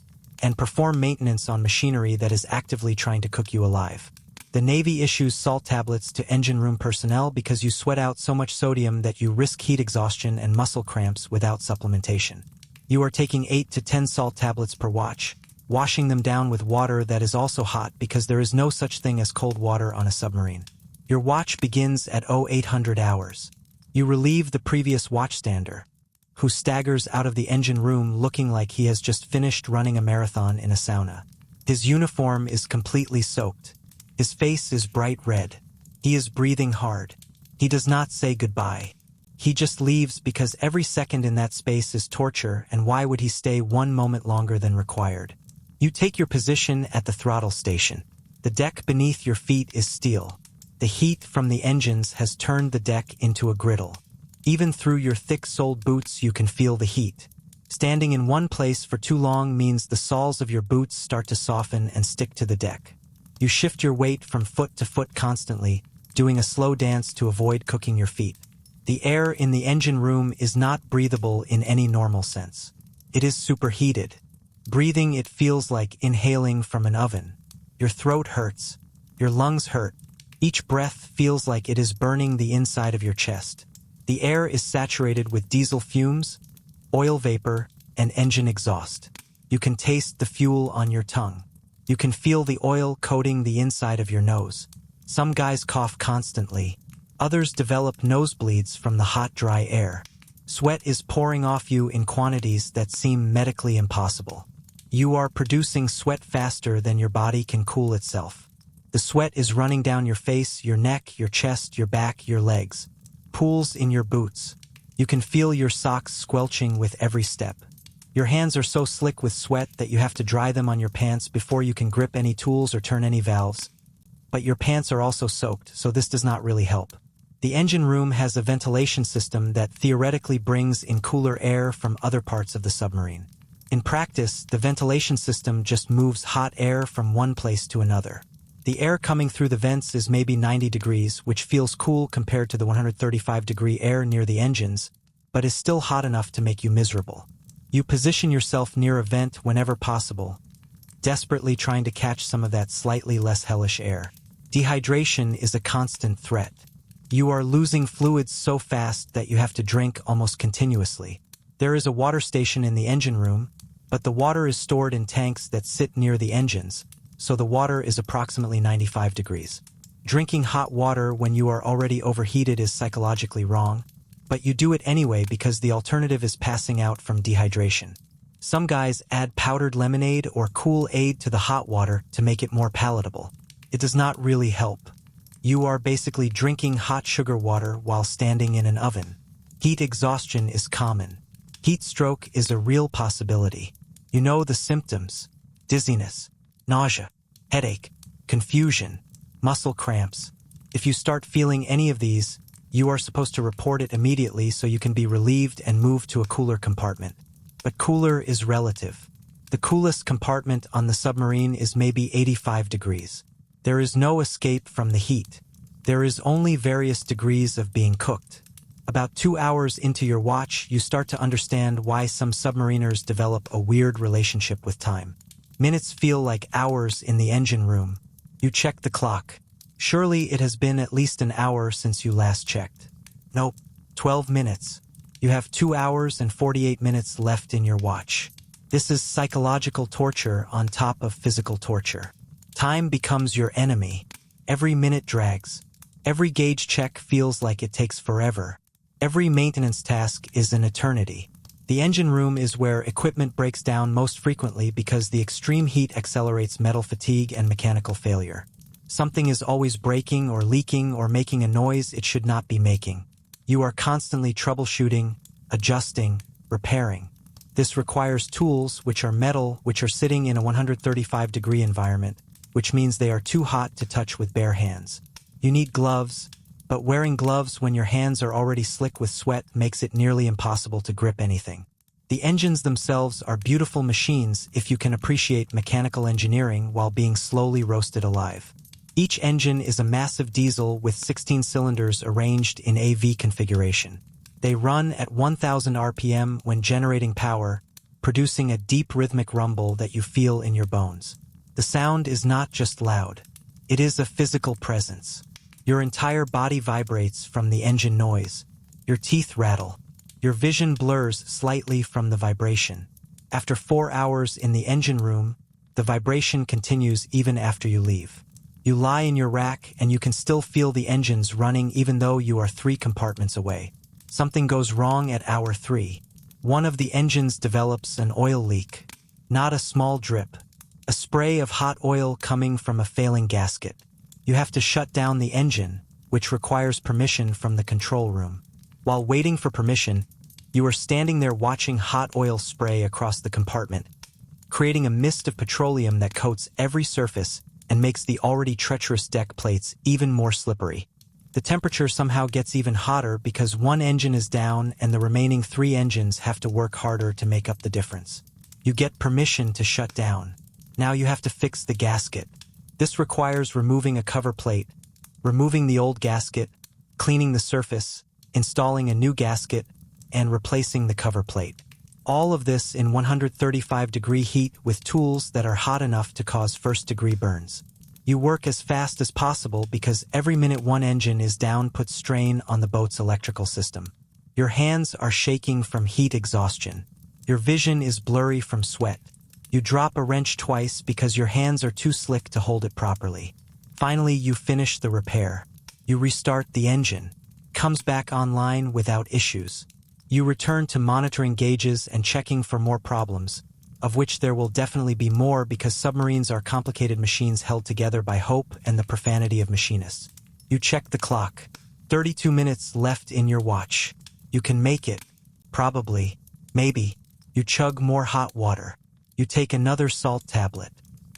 and perform maintenance on machinery that is actively trying to cook you alive. The Navy issues salt tablets to engine room personnel because you sweat out so much sodium that you risk heat exhaustion and muscle cramps without supplementation. You are taking 8 to 10 salt tablets per watch, washing them down with water that is also hot because there is no such thing as cold water on a submarine. Your watch begins at 0800 hours. You relieve the previous watchstander, who staggers out of the engine room looking like he has just finished running a marathon in a sauna. His uniform is completely soaked. His face is bright red. He is breathing hard. He does not say goodbye. He just leaves because every second in that space is torture, and why would he stay 1 moment longer than required? You take your position at the throttle station. The deck beneath your feet is steel. The heat from the engines has turned the deck into a griddle. Even through your thick-soled boots you can feel the heat. Standing in one place for too long means the soles of your boots start to soften and stick to the deck. You shift your weight from foot to foot constantly, doing a slow dance to avoid cooking your feet. The air in the engine room is not breathable in any normal sense. It is superheated. Breathing it feels like inhaling from an oven. Your throat hurts. Your lungs hurt. Each breath feels like it is burning the inside of your chest. The air is saturated with diesel fumes, oil vapor, and engine exhaust. You can taste the fuel on your tongue. You can feel the oil coating the inside of your nose. Some guys cough constantly. Others develop nosebleeds from the hot, dry air. Sweat is pouring off you in quantities that seem medically impossible. You are producing sweat faster than your body can cool itself. The sweat is running down your face, your neck, your chest, your back, your legs. Pools in your boots. You can feel your socks squelching with every step. Your hands are so slick with sweat that you have to dry them on your pants before you can grip any tools or turn any valves. But your pants are also soaked, so this does not really help. The engine room has a ventilation system that theoretically brings in cooler air from other parts of the submarine. In practice, the ventilation system just moves hot air from one place to another. The air coming through the vents is maybe 90 degrees, which feels cool compared to the 135-degree air near the engines, but is still hot enough to make you miserable. You position yourself near a vent whenever possible, desperately trying to catch some of that slightly less hellish air. Dehydration is a constant threat. You are losing fluids so fast that you have to drink almost continuously. There is a water station in the engine room, but the water is stored in tanks that sit near the engines, so the water is approximately 95 degrees. Drinking hot water when you are already overheated is psychologically wrong, but you do it anyway because the alternative is passing out from dehydration. Some guys add powdered lemonade or Kool-Aid to the hot water to make it more palatable. It does not really help. You are basically drinking hot sugar water while standing in an oven. Heat exhaustion is common. Heat stroke is a real possibility. You know the symptoms: dizziness, nausea, headache, confusion, muscle cramps. If you start feeling any of these, you are supposed to report it immediately so you can be relieved and moved to a cooler compartment. But cooler is relative. The coolest compartment on the submarine is maybe 85 degrees. There is no escape from the heat. There is only various degrees of being cooked. About 2 hours into your watch, you start to understand why some submariners develop a weird relationship with time. Minutes feel like hours in the engine room. You check the clock. Surely it has been at least an hour since you last checked. Nope, 12 minutes. You have 2 hours and 48 minutes left in your watch. This is psychological torture on top of physical torture. Time becomes your enemy. Every minute drags. Every gauge check feels like it takes forever. Every maintenance task is an eternity. The engine room is where equipment breaks down most frequently because the extreme heat accelerates metal fatigue and mechanical failure. Something is always breaking or leaking or making a noise it should not be making. You are constantly troubleshooting, adjusting, repairing. This requires tools, which are metal, which are sitting in a 135-degree environment, which means they are too hot to touch with bare hands. You need gloves, but wearing gloves when your hands are already slick with sweat makes it nearly impossible to grip anything. The engines themselves are beautiful machines if you can appreciate mechanical engineering while being slowly roasted alive. Each engine is a massive diesel with 16 cylinders arranged in AV configuration. They run at 1000 RPM when generating power, producing a deep rhythmic rumble that you feel in your bones. The sound is not just loud. It is a physical presence. Your entire body vibrates from the engine noise. Your teeth rattle. Your vision blurs slightly from the vibration. After 4 hours in the engine room, The vibration continues even after you leave. You lie in your rack and you can still feel the engines running even though you are 3 compartments away. Something goes wrong at hour 3. One of the engines develops an oil leak. Not a small drip. A spray of hot oil coming from a failing gasket. You have to shut down the engine, which requires permission from the control room. While waiting for permission, you are standing there watching hot oil spray across the compartment, creating a mist of petroleum that coats every surface and makes the already treacherous deck plates even more slippery. The temperature somehow gets even hotter because one engine is down and the remaining 3 engines have to work harder to make up the difference. You get permission to shut down. Now you have to fix the gasket. This requires removing a cover plate, removing the old gasket, cleaning the surface, installing a new gasket, and replacing the cover plate. All of this in 135-degree heat with tools that are hot enough to cause first-degree burns. You work as fast as possible because every minute one engine is down puts strain on the boat's electrical system. Your hands are shaking from heat exhaustion. Your vision is blurry from sweat. You drop a wrench twice because your hands are too slick to hold it properly. Finally, you finish the repair. You restart the engine. Comes back online without issues. You return to monitoring gauges and checking for more problems, of which there will definitely be more because submarines are complicated machines held together by hope and the profanity of machinists. You check the clock. 32 minutes left in your watch. You can make it. Probably. Maybe. You chug more hot water. You take another salt tablet.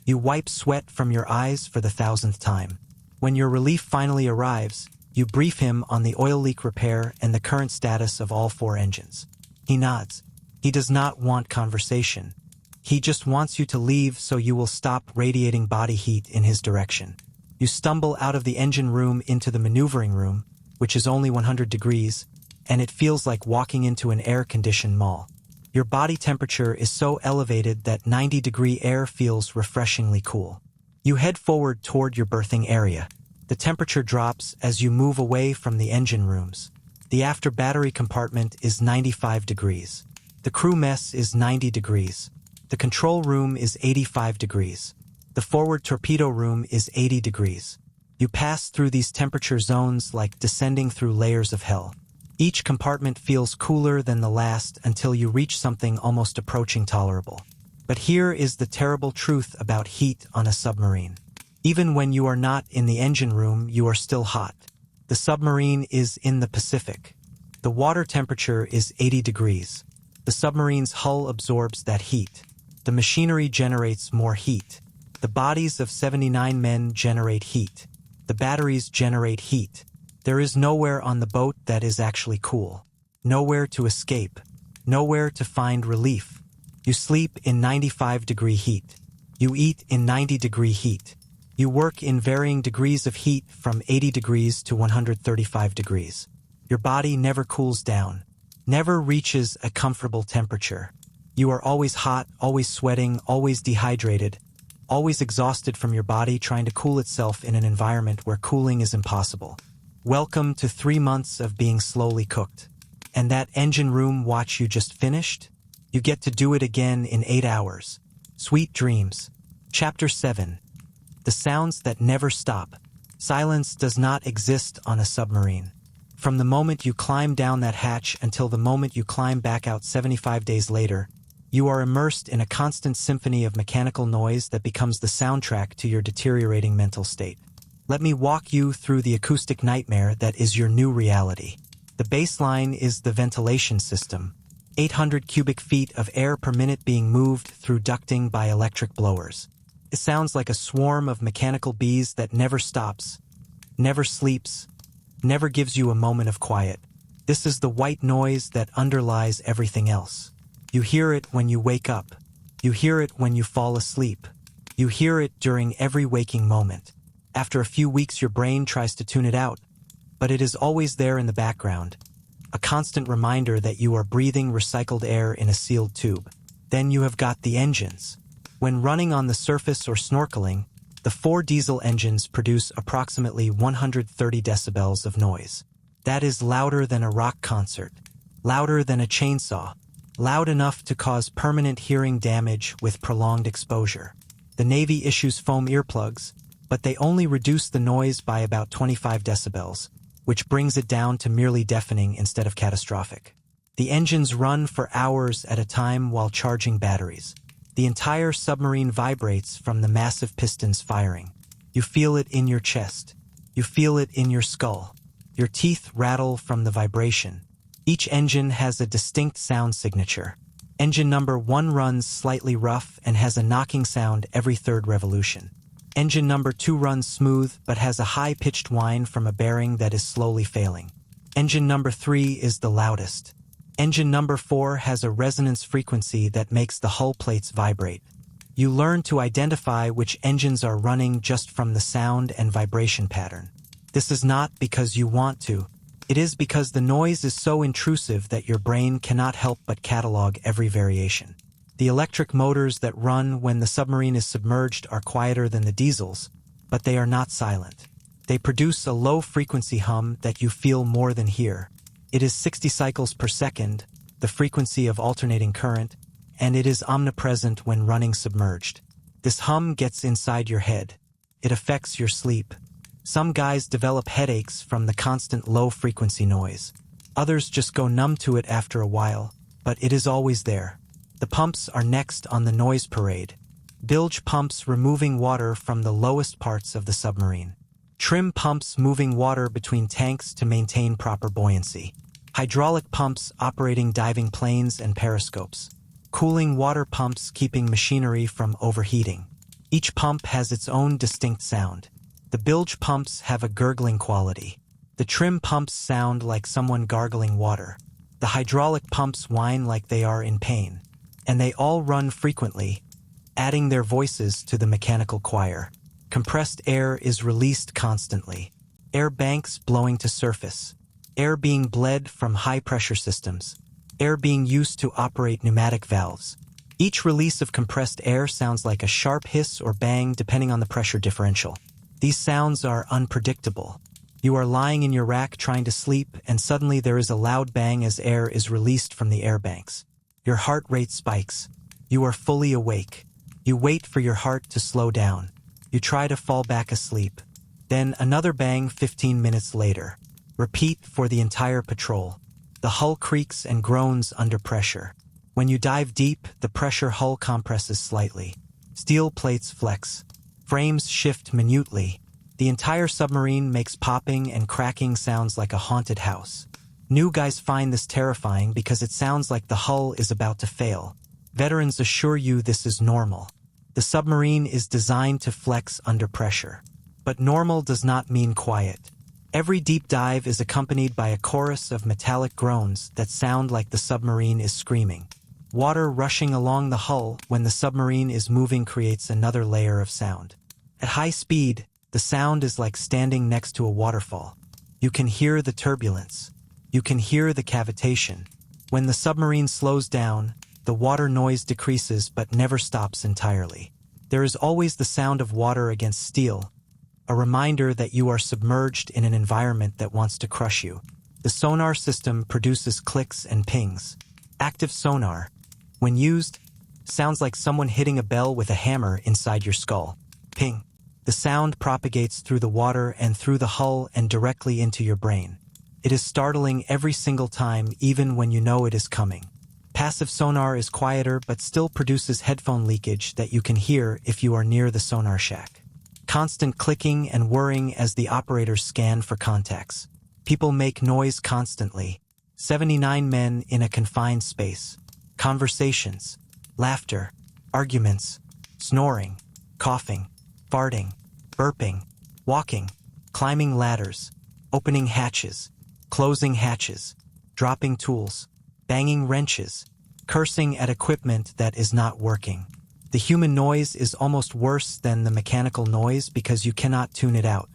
You wipe sweat from your eyes for the 1000th time. When your relief finally arrives, you brief him on the oil leak repair and the current status of all 4 engines. He nods. He does not want conversation. He just wants you to leave so you will stop radiating body heat in his direction. You stumble out of the engine room into the maneuvering room, which is only 100 degrees, and it feels like walking into an air-conditioned mall. Your body temperature is so elevated that 90-degree air feels refreshingly cool. You head forward toward your berthing area. The temperature drops as you move away from the engine rooms. The after battery compartment is 95 degrees. The crew mess is 90 degrees. The control room is 85 degrees. The forward torpedo room is 80 degrees. You pass through these temperature zones like descending through layers of hell. Each compartment feels cooler than the last until you reach something almost approaching tolerable. But here is the terrible truth about heat on a submarine. Even when you are not in the engine room, you are still hot. The submarine is in the Pacific. The water temperature is 80 degrees. The submarine's hull absorbs that heat. The machinery generates more heat. The bodies of 79 men generate heat. The batteries generate heat. There is nowhere on the boat that is actually cool. Nowhere to escape. Nowhere to find relief. You sleep in 95-degree heat. You eat in 90-degree heat. You work in varying degrees of heat from 80 degrees to 135 degrees. Your body never cools down, never reaches a comfortable temperature. You are always hot, always sweating, always dehydrated, always exhausted from your body trying to cool itself in an environment where cooling is impossible. Welcome to 3 months of being slowly cooked. And that engine room watch you just finished? You get to do it again in 8 hours. Sweet dreams. Chapter 7. The sounds that never stop. Silence does not exist on a submarine. From the moment you climb down that hatch until the moment you climb back out 75 days later, you are immersed in a constant symphony of mechanical noise that becomes the soundtrack to your deteriorating mental state. Let me walk you through the acoustic nightmare that is your new reality. The baseline is the ventilation system. 800 cubic feet of air per minute being moved through ducting by electric blowers. It sounds like a swarm of mechanical bees that never stops, never sleeps, never gives you a moment of quiet. This is the white noise that underlies everything else. You hear it when you wake up. You hear it when you fall asleep. You hear it during every waking moment. After a few weeks, your brain tries to tune it out, but it is always there in the background, a constant reminder that you are breathing recycled air in a sealed tube. Then you have got the engines. When running on the surface or snorkeling, the 4 diesel engines produce approximately 130 decibels of noise. That is louder than a rock concert, louder than a chainsaw, loud enough to cause permanent hearing damage with prolonged exposure. The Navy issues foam earplugs, but they only reduce the noise by about 25 decibels, which brings it down to merely deafening instead of catastrophic. The engines run for hours at a time while charging batteries. The entire submarine vibrates from the massive pistons firing. You feel it in your chest. You feel it in your skull. Your teeth rattle from the vibration. Each engine has a distinct sound signature. Engine number 1 runs slightly rough and has a knocking sound every third revolution. Engine number 2 runs smooth but has a high-pitched whine from a bearing that is slowly failing. Engine number 3 is the loudest. Engine number 4 has a resonance frequency that makes the hull plates vibrate. You learn to identify which engines are running just from the sound and vibration pattern. This is not because you want to. It is because the noise is so intrusive that your brain cannot help but catalog every variation. The electric motors that run when the submarine is submerged are quieter than the diesels, but they are not silent. They produce a low-frequency hum that you feel more than hear. It is 60 cycles per second, the frequency of alternating current, and it is omnipresent when running submerged. This hum gets inside your head. It affects your sleep. Some guys develop headaches from the constant low-frequency noise. Others just go numb to it after a while, but it is always there. The pumps are next on the noise parade. Bilge pumps removing water from the lowest parts of the submarine. Trim pumps moving water between tanks to maintain proper buoyancy. Hydraulic pumps operating diving planes and periscopes. Cooling water pumps keeping machinery from overheating. Each pump has its own distinct sound. The bilge pumps have a gurgling quality. The trim pumps sound like someone gargling water. The hydraulic pumps whine like they are in pain. And they all run frequently, adding their voices to the mechanical choir. Compressed air is released constantly. Air banks blowing to surface. Air being bled from high-pressure systems. Air being used to operate pneumatic valves. Each release of compressed air sounds like a sharp hiss or bang depending on the pressure differential. These sounds are unpredictable. You are lying in your rack trying to sleep, and suddenly there is a loud bang as air is released from the air banks. Your heart rate spikes. You are fully awake. You wait for your heart to slow down. You try to fall back asleep. Then another bang 15 minutes later. Repeat for the entire patrol. The hull creaks and groans under pressure. When you dive deep, the pressure hull compresses slightly. Steel plates flex. Frames shift minutely. The entire submarine makes popping and cracking sounds like a haunted house. New guys find this terrifying because it sounds like the hull is about to fail. Veterans assure you this is normal. The submarine is designed to flex under pressure. But normal does not mean quiet. Every deep dive is accompanied by a chorus of metallic groans that sound like the submarine is screaming. Water rushing along the hull when the submarine is moving creates another layer of sound. At high speed, the sound is like standing next to a waterfall. You can hear the turbulence. You can hear the cavitation. When the submarine slows down, the water noise decreases but never stops entirely. There is always the sound of water against steel, a reminder that you are submerged in an environment that wants to crush you. The sonar system produces clicks and pings. Active sonar, when used, sounds like someone hitting a bell with a hammer inside your skull. Ping. The sound propagates through the water and through the hull and directly into your brain. It is startling every single time, even when you know it is coming. Passive sonar is quieter but still produces headphone leakage that you can hear if you are near the sonar shack. Constant clicking and whirring as the operators scan for contacts. People make noise constantly. 79 men in a confined space. Conversations, laughter, arguments, snoring, coughing, farting, burping, walking, climbing ladders, opening hatches, closing hatches, dropping tools, banging wrenches, cursing at equipment that is not working. The human noise is almost worse than the mechanical noise because you cannot tune it out.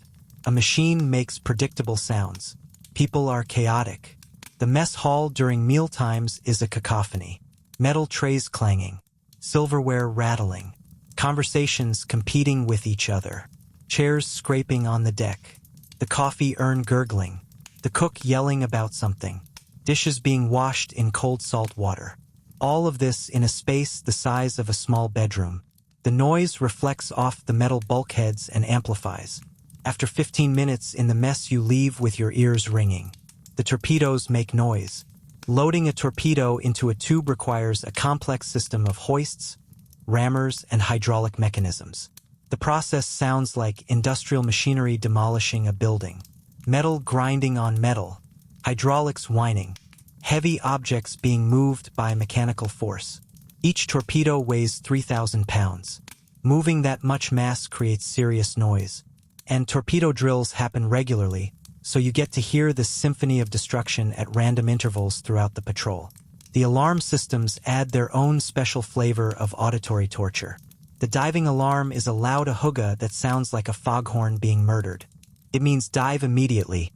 A machine makes predictable sounds. People are chaotic. The mess hall during meal times is a cacophony. Metal trays clanging, silverware rattling, conversations competing with each other, chairs scraping on the deck, the coffee urn gurgling, the cook yelling about something, dishes being washed in cold salt water. All of this in a space the size of a small bedroom. The noise reflects off the metal bulkheads and amplifies. After 15 minutes in the mess, you leave with your ears ringing. The torpedoes make noise. Loading a torpedo into a tube requires a complex system of hoists, rammers, and hydraulic mechanisms. The process sounds like industrial machinery demolishing a building. Metal grinding on metal, hydraulics whining, heavy objects being moved by mechanical force. Each torpedo weighs 3,000 pounds. Moving that much mass creates serious noise. And torpedo drills happen regularly, so you get to hear this symphony of destruction at random intervals throughout the patrol. The alarm systems add their own special flavor of auditory torture. The diving alarm is a loud ahuga that sounds like a foghorn being murdered. It means dive immediately,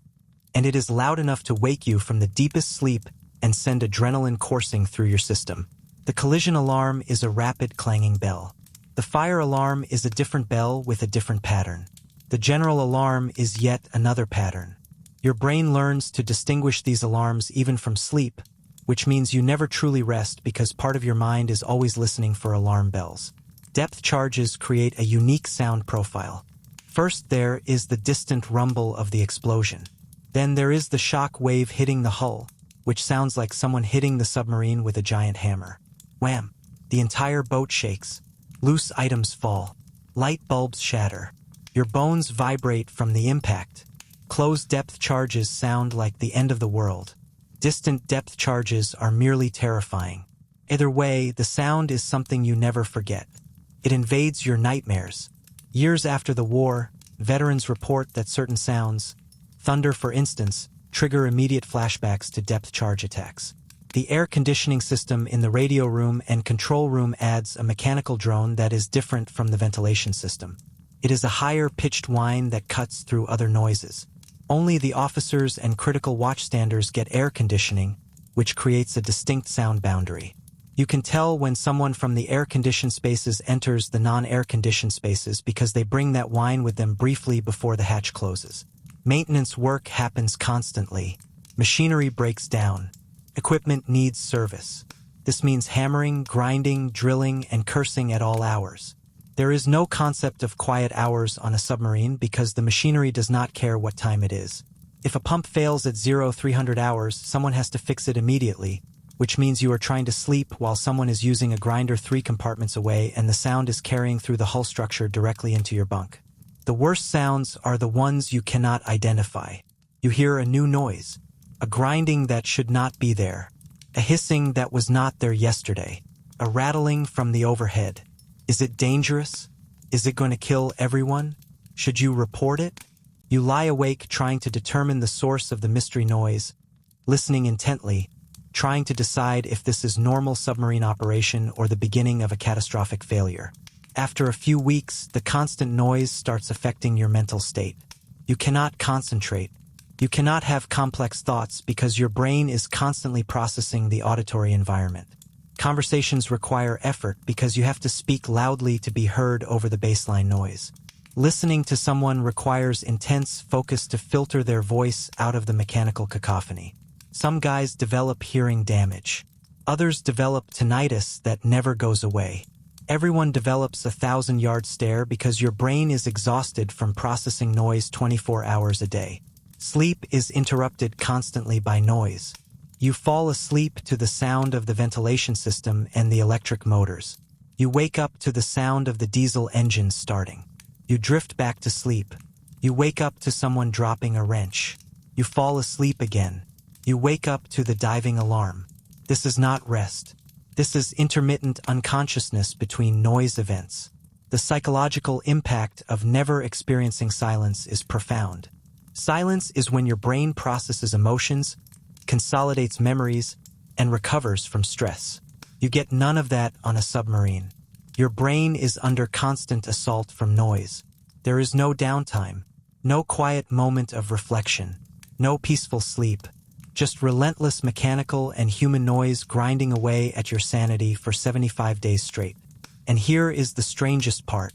and it is loud enough to wake you from the deepest sleep and send adrenaline coursing through your system. The collision alarm is a rapid clanging bell. The fire alarm is a different bell with a different pattern. The general alarm is yet another pattern. Your brain learns to distinguish these alarms even from sleep, which means you never truly rest because part of your mind is always listening for alarm bells. Depth charges create a unique sound profile. First, there is the distant rumble of the explosion. Then there is the shock wave hitting the hull, which sounds like someone hitting the submarine with a giant hammer. Wham! The entire boat shakes. Loose items fall. Light bulbs shatter. Your bones vibrate from the impact. Closed depth charges sound like the end of the world. Distant depth charges are merely terrifying. Either way, the sound is something you never forget. It invades your nightmares. Years after the war, veterans report that certain sounds, thunder for instance, trigger immediate flashbacks to depth charge attacks. The air conditioning system in the radio room and control room adds a mechanical drone that is different from the ventilation system. It is a higher-pitched whine that cuts through other noises. Only the officers and critical watchstanders get air conditioning, which creates a distinct sound boundary. You can tell when someone from the air-conditioned spaces enters the non-air-conditioned spaces because they bring that whine with them briefly before the hatch closes. Maintenance work happens constantly. Machinery breaks down. Equipment needs service. This means hammering, grinding, drilling, and cursing at all hours. There is no concept of quiet hours on a submarine because the machinery does not care what time it is. If a pump fails at 0300 hours, someone has to fix it immediately, which means you are trying to sleep while someone is using a grinder 3 compartments away and the sound is carrying through the hull structure directly into your bunk. The worst sounds are the ones you cannot identify. You hear a new noise, a grinding that should not be there, a hissing that was not there yesterday, a rattling from the overhead. Is it dangerous? Is it going to kill everyone? Should you report it? You lie awake trying to determine the source of the mystery noise, listening intently, trying to decide if this is normal submarine operation or the beginning of a catastrophic failure. After a few weeks, the constant noise starts affecting your mental state. You cannot concentrate. You cannot have complex thoughts because your brain is constantly processing the auditory environment. Conversations require effort because you have to speak loudly to be heard over the baseline noise. Listening to someone requires intense focus to filter their voice out of the mechanical cacophony. Some guys develop hearing damage. Others develop tinnitus that never goes away. Everyone develops a 1,000-yard stare because your brain is exhausted from processing noise 24 hours a day. Sleep is interrupted constantly by noise. You fall asleep to the sound of the ventilation system and the electric motors. You wake up to the sound of the diesel engines starting. You drift back to sleep. You wake up to someone dropping a wrench. You fall asleep again. You wake up to the diving alarm. This is not rest. This is intermittent unconsciousness between noise events. The psychological impact of never experiencing silence is profound. Silence is when your brain processes emotions, consolidates memories, and recovers from stress. You get none of that on a submarine. Your brain is under constant assault from noise. There is no downtime, no quiet moment of reflection, no peaceful sleep, just relentless mechanical and human noise grinding away at your sanity for 75 days straight. And here is the strangest part.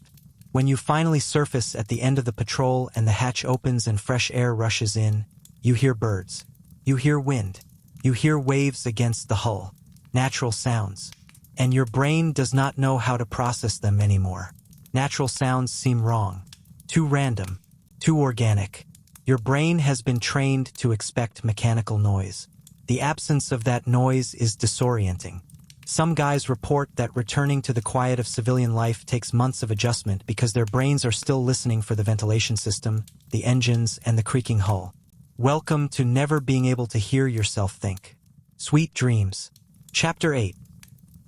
When you finally surface at the end of the patrol and the hatch opens and fresh air rushes in, you hear birds. You hear wind. You hear waves against the hull. Natural sounds. and your brain does not know how to process them anymore. Natural sounds seem wrong, too random, too organic. Your brain has been trained to expect mechanical noise. The absence of that noise is disorienting. Some guys report that returning to the quiet of civilian life takes months of adjustment because their brains are still listening for the ventilation system, the engines, and the creaking hull. Welcome to never being able to hear yourself think. Sweet dreams. Chapter 8.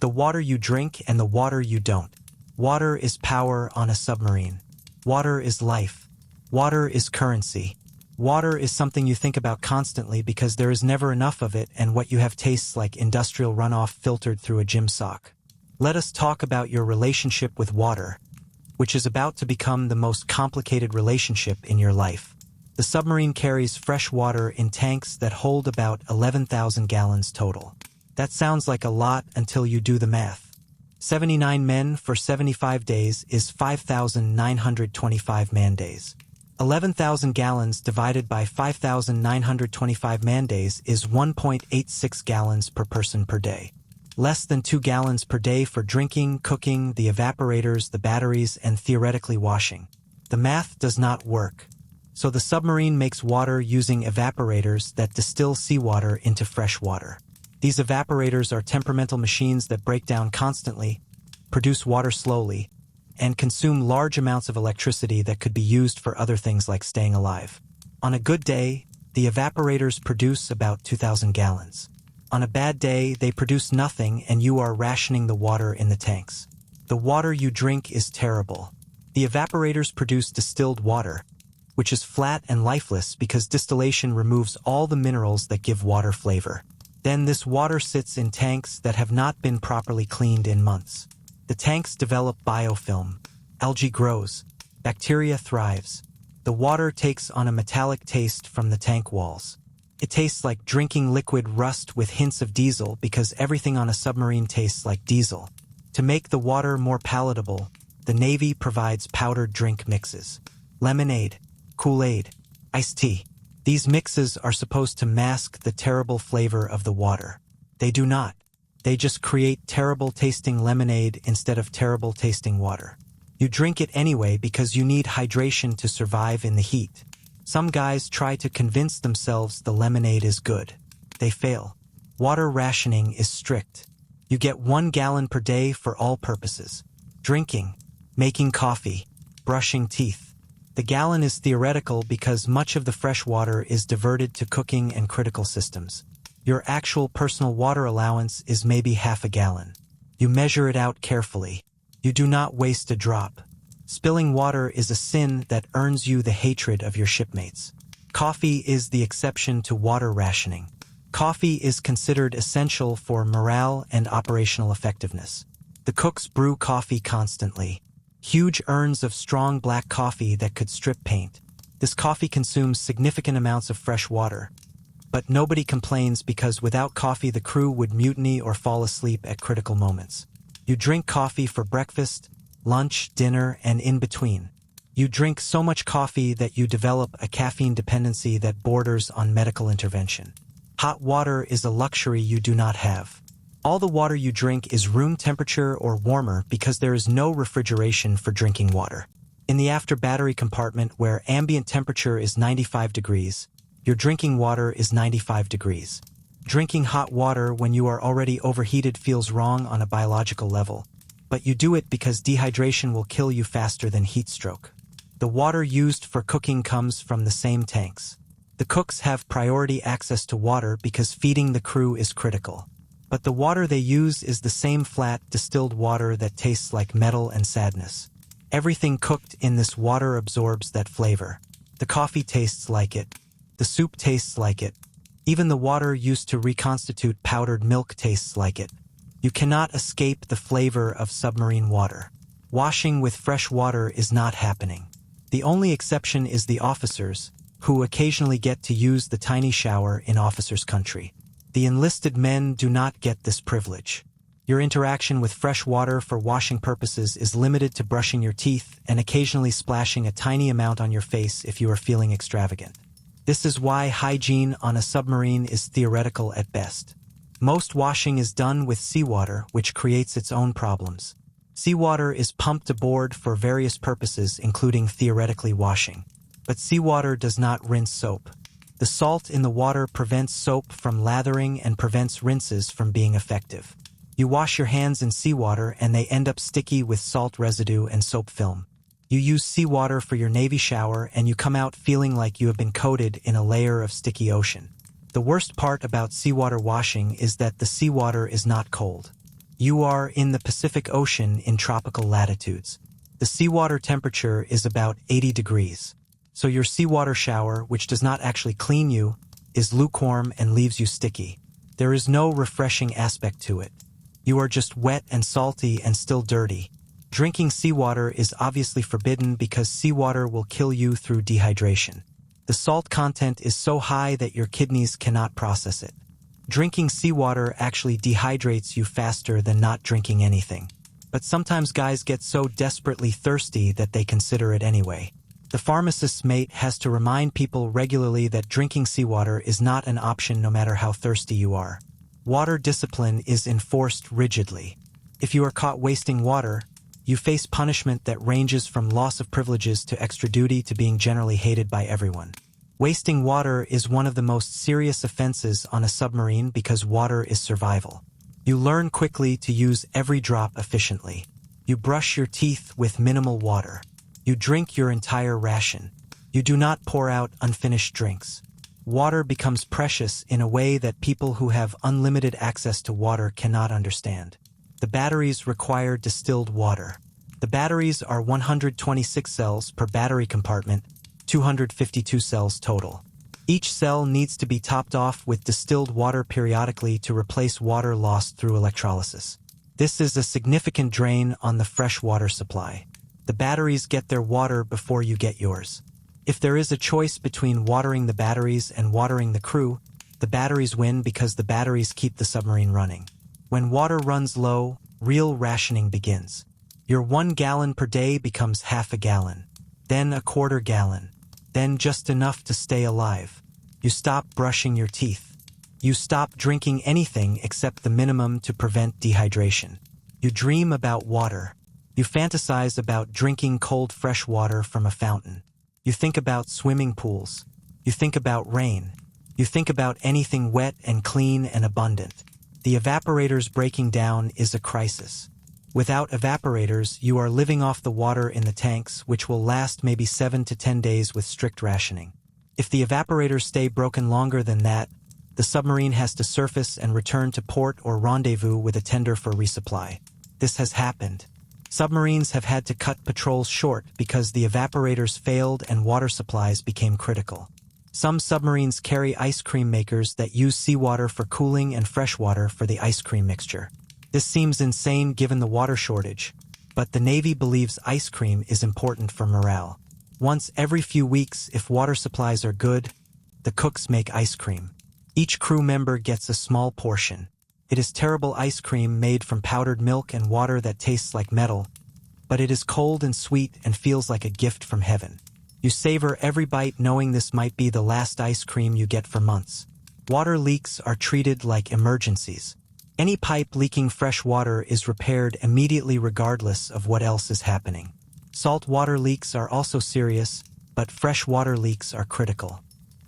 The water you drink and the water you don't. Water is power on a submarine. Water is life. Water is currency. Water is something you think about constantly because there is never enough of it, and what you have tastes like industrial runoff filtered through a gym sock. Let us talk about your relationship with water, which is about to become the most complicated relationship in your life. The submarine carries fresh water in tanks that hold about 11,000 gallons total. That sounds like a lot until you do the math. 79 men for 75 days is 5,925 man-days. 11,000 gallons divided by 5,925 man-days is 1.86 gallons per person per day. Less than 2 gallons per day for drinking, cooking, the evaporators, the batteries, and theoretically washing. The math does not work. So the submarine makes water using evaporators that distill seawater into fresh water. These evaporators are temperamental machines that break down constantly, produce water slowly, and consume large amounts of electricity that could be used for other things like staying alive. On a good day, the evaporators produce about 2,000 gallons. On a bad day, they produce nothing and you are rationing the water in the tanks. The water you drink is terrible. The evaporators produce distilled water, which is flat and lifeless because distillation removes all the minerals that give water flavor. Then this water sits in tanks that have not been properly cleaned in months. The tanks develop biofilm. Algae grows. Bacteria thrives. The water takes on a metallic taste from the tank walls. It tastes like drinking liquid rust with hints of diesel because everything on a submarine tastes like diesel. To make the water more palatable, the Navy provides powdered drink mixes. Lemonade, Kool-Aid, iced tea. These mixes are supposed to mask the terrible flavor of the water. They do not. They just create terrible-tasting lemonade instead of terrible-tasting water. You drink it anyway because you need hydration to survive in the heat. Some guys try to convince themselves the lemonade is good. They fail. Water rationing is strict. You get 1 gallon per day for all purposes. Drinking, making coffee, brushing teeth. The gallon is theoretical because much of the fresh water is diverted to cooking and critical systems. Your actual personal water allowance is maybe half a gallon. You measure it out carefully. You do not waste a drop. Spilling water is a sin that earns you the hatred of your shipmates. Coffee is the exception to water rationing. Coffee is considered essential for morale and operational effectiveness. The cooks brew coffee constantly. Huge urns of strong black coffee that could strip paint. This coffee consumes significant amounts of fresh water. But nobody complains because without coffee the crew would mutiny or fall asleep at critical moments. You drink coffee for breakfast, lunch, dinner, and in between. You drink so much coffee that you develop a caffeine dependency that borders on medical intervention. Hot water is a luxury you do not have. All the water you drink is room temperature or warmer because there is no refrigeration for drinking water. In the after battery compartment where ambient temperature is 95 degrees, your drinking water is 95 degrees. Drinking hot water when you are already overheated feels wrong on a biological level, but you do it because dehydration will kill you faster than heat stroke. The water used for cooking comes from the same tanks. The cooks have priority access to water because feeding the crew is critical. But the water they use is the same flat, distilled water that tastes like metal and sadness. Everything cooked in this water absorbs that flavor. The coffee tastes like it. The soup tastes like it. Even the water used to reconstitute powdered milk tastes like it. You cannot escape the flavor of submarine water. Washing with fresh water is not happening. The only exception is the officers, who occasionally get to use the tiny shower in officers' country. The enlisted men do not get this privilege. Your interaction with fresh water for washing purposes is limited to brushing your teeth and occasionally splashing a tiny amount on your face if you are feeling extravagant. This is why hygiene on a submarine is theoretical at best. Most washing is done with seawater, which creates its own problems. Seawater is pumped aboard for various purposes, including theoretically washing. But seawater does not rinse soap. The salt in the water prevents soap from lathering and prevents rinses from being effective. You wash your hands in seawater and they end up sticky with salt residue and soap film. You use seawater for your Navy shower and you come out feeling like you have been coated in a layer of sticky ocean. The worst part about seawater washing is that the seawater is not cold. You are in the Pacific Ocean in tropical latitudes. The seawater temperature is about 80 degrees. So your seawater shower, which does not actually clean you, is lukewarm and leaves you sticky. There is no refreshing aspect to it. You are just wet and salty and still dirty. Drinking seawater is obviously forbidden because seawater will kill you through dehydration. The salt content is so high that your kidneys cannot process it. Drinking seawater actually dehydrates you faster than not drinking anything. But sometimes guys get so desperately thirsty that they consider it anyway. The pharmacist's mate has to remind people regularly that drinking seawater is not an option no matter how thirsty you are. Water discipline is enforced rigidly. If you are caught wasting water, you face punishment that ranges from loss of privileges to extra duty to being generally hated by everyone. Wasting water is one of the most serious offenses on a submarine because water is survival. You learn quickly to use every drop efficiently. You brush your teeth with minimal water. You drink your entire ration. You do not pour out unfinished drinks. Water becomes precious in a way that people who have unlimited access to water cannot understand. The batteries require distilled water. The batteries are 126 cells per battery compartment, 252 cells total. Each cell needs to be topped off with distilled water periodically to replace water lost through electrolysis. This is a significant drain on the fresh water supply. The batteries get their water before you get yours. If there is a choice between watering the batteries and watering the crew, the batteries win because the batteries keep the submarine running. When water runs low, real rationing begins. Your 1 gallon per day becomes half a gallon, then a quarter gallon, then just enough to stay alive. You stop brushing your teeth. You stop drinking anything except the minimum to prevent dehydration. You dream about water. You fantasize about drinking cold fresh water from a fountain. You think about swimming pools. You think about rain. You think about anything wet and clean and abundant. The evaporators breaking down is a crisis. Without evaporators, you are living off the water in the tanks, which will last maybe 7 to 10 days with strict rationing. If the evaporators stay broken longer than that, the submarine has to surface and return to port or rendezvous with a tender for resupply. This has happened. Submarines have had to cut patrols short because the evaporators failed and water supplies became critical. Some submarines carry ice cream makers that use seawater for cooling and fresh water for the ice cream mixture. This seems insane given the water shortage, but the Navy believes ice cream is important for morale. Once every few weeks, if water supplies are good, the cooks make ice cream. Each crew member gets a small portion. It is terrible ice cream made from powdered milk and water that tastes like metal, but it is cold and sweet and feels like a gift from heaven. You savor every bite knowing this might be the last ice cream you get for months. Water leaks are treated like emergencies. Any pipe leaking fresh water is repaired immediately regardless of what else is happening. Salt water leaks are also serious, but fresh water leaks are critical.